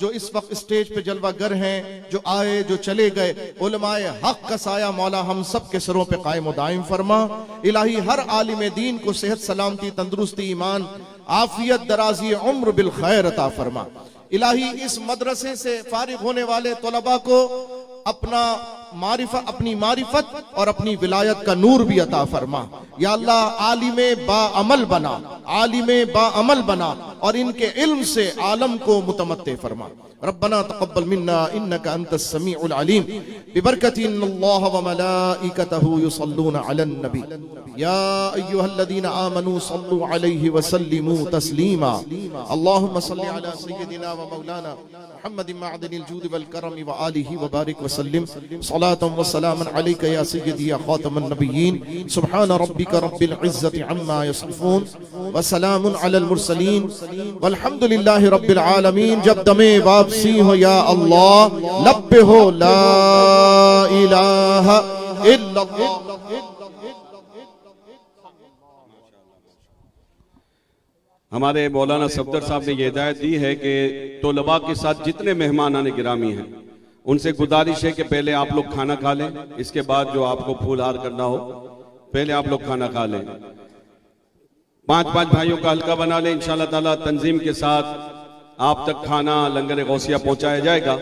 Speaker 5: जो इस वक्त स्टेज पे जलवागर हैं, जो आए जो चले गए, उलमाए हक का साया मौला हम सब के सरों पे कायम और दायम फरमा। इलाही हर आलिम दीन को सेहत सलामती तंदुरुस्ती ईमान आफियत दराजी उम्र बिल खैर अता फरमा। इलाही इस मदरसे से फारिग होने वाले तलबा को अपनी मारिफत और अपनी विलायत का नूर भी अता फरमा। या अल्लाह आलिमे बाअमल बना, आलिमे बाअमल बना और इनके इल्म से आलम को मुतमत्ते फरमा। रब्बना तक़ब्बल मिन्ना इन्नका अंतस समीउल अलीम बिबरकति इन्नल्लाह व मलाइकतहु युसल्लूना अलन नबी या अय्युहल्लज़ीना आमनू सल्लु अलैहि व सल्लिमू तस्लीमा। अल्लाहुम्मा सल्लि अला सय्यिदिना व मौलाना मुहम्मदिन मअदनिल जूद वल करम व आलिहि व बारिक व सल्लिम सलातन व सलामन अलैका या सय्यिदी या खातमन नबिय्यीन। सुब्हान रब्बिका रब्बिल इज्जति अम्मा यसिफून व सलामुन अलल मुरसलीन वल्हम्दुलिल्लाहि रब्बिल आलमीन। जब दमे वापसी हो या अल्लाह लब्बे हो ला इलाहा इल्लल्लाह।
Speaker 3: हमारे मौलाना सफदर साहब ने यह हिदायत दी है कि तलबा के साथ जितने मेहमान आने गिरामी हैं उनसे गुजारिश है कि पहले आप लोग खाना खा लें, इसके बाद जो आपको फूलहार करना हो पहले आप लोग खाना खा लें। 5-5 भाइयों का हल्का बना लें। इंशाअल्लाह ताला तंजीम के साथ आप तक खाना लंगर गौसिया पहुंचाया जाएगा।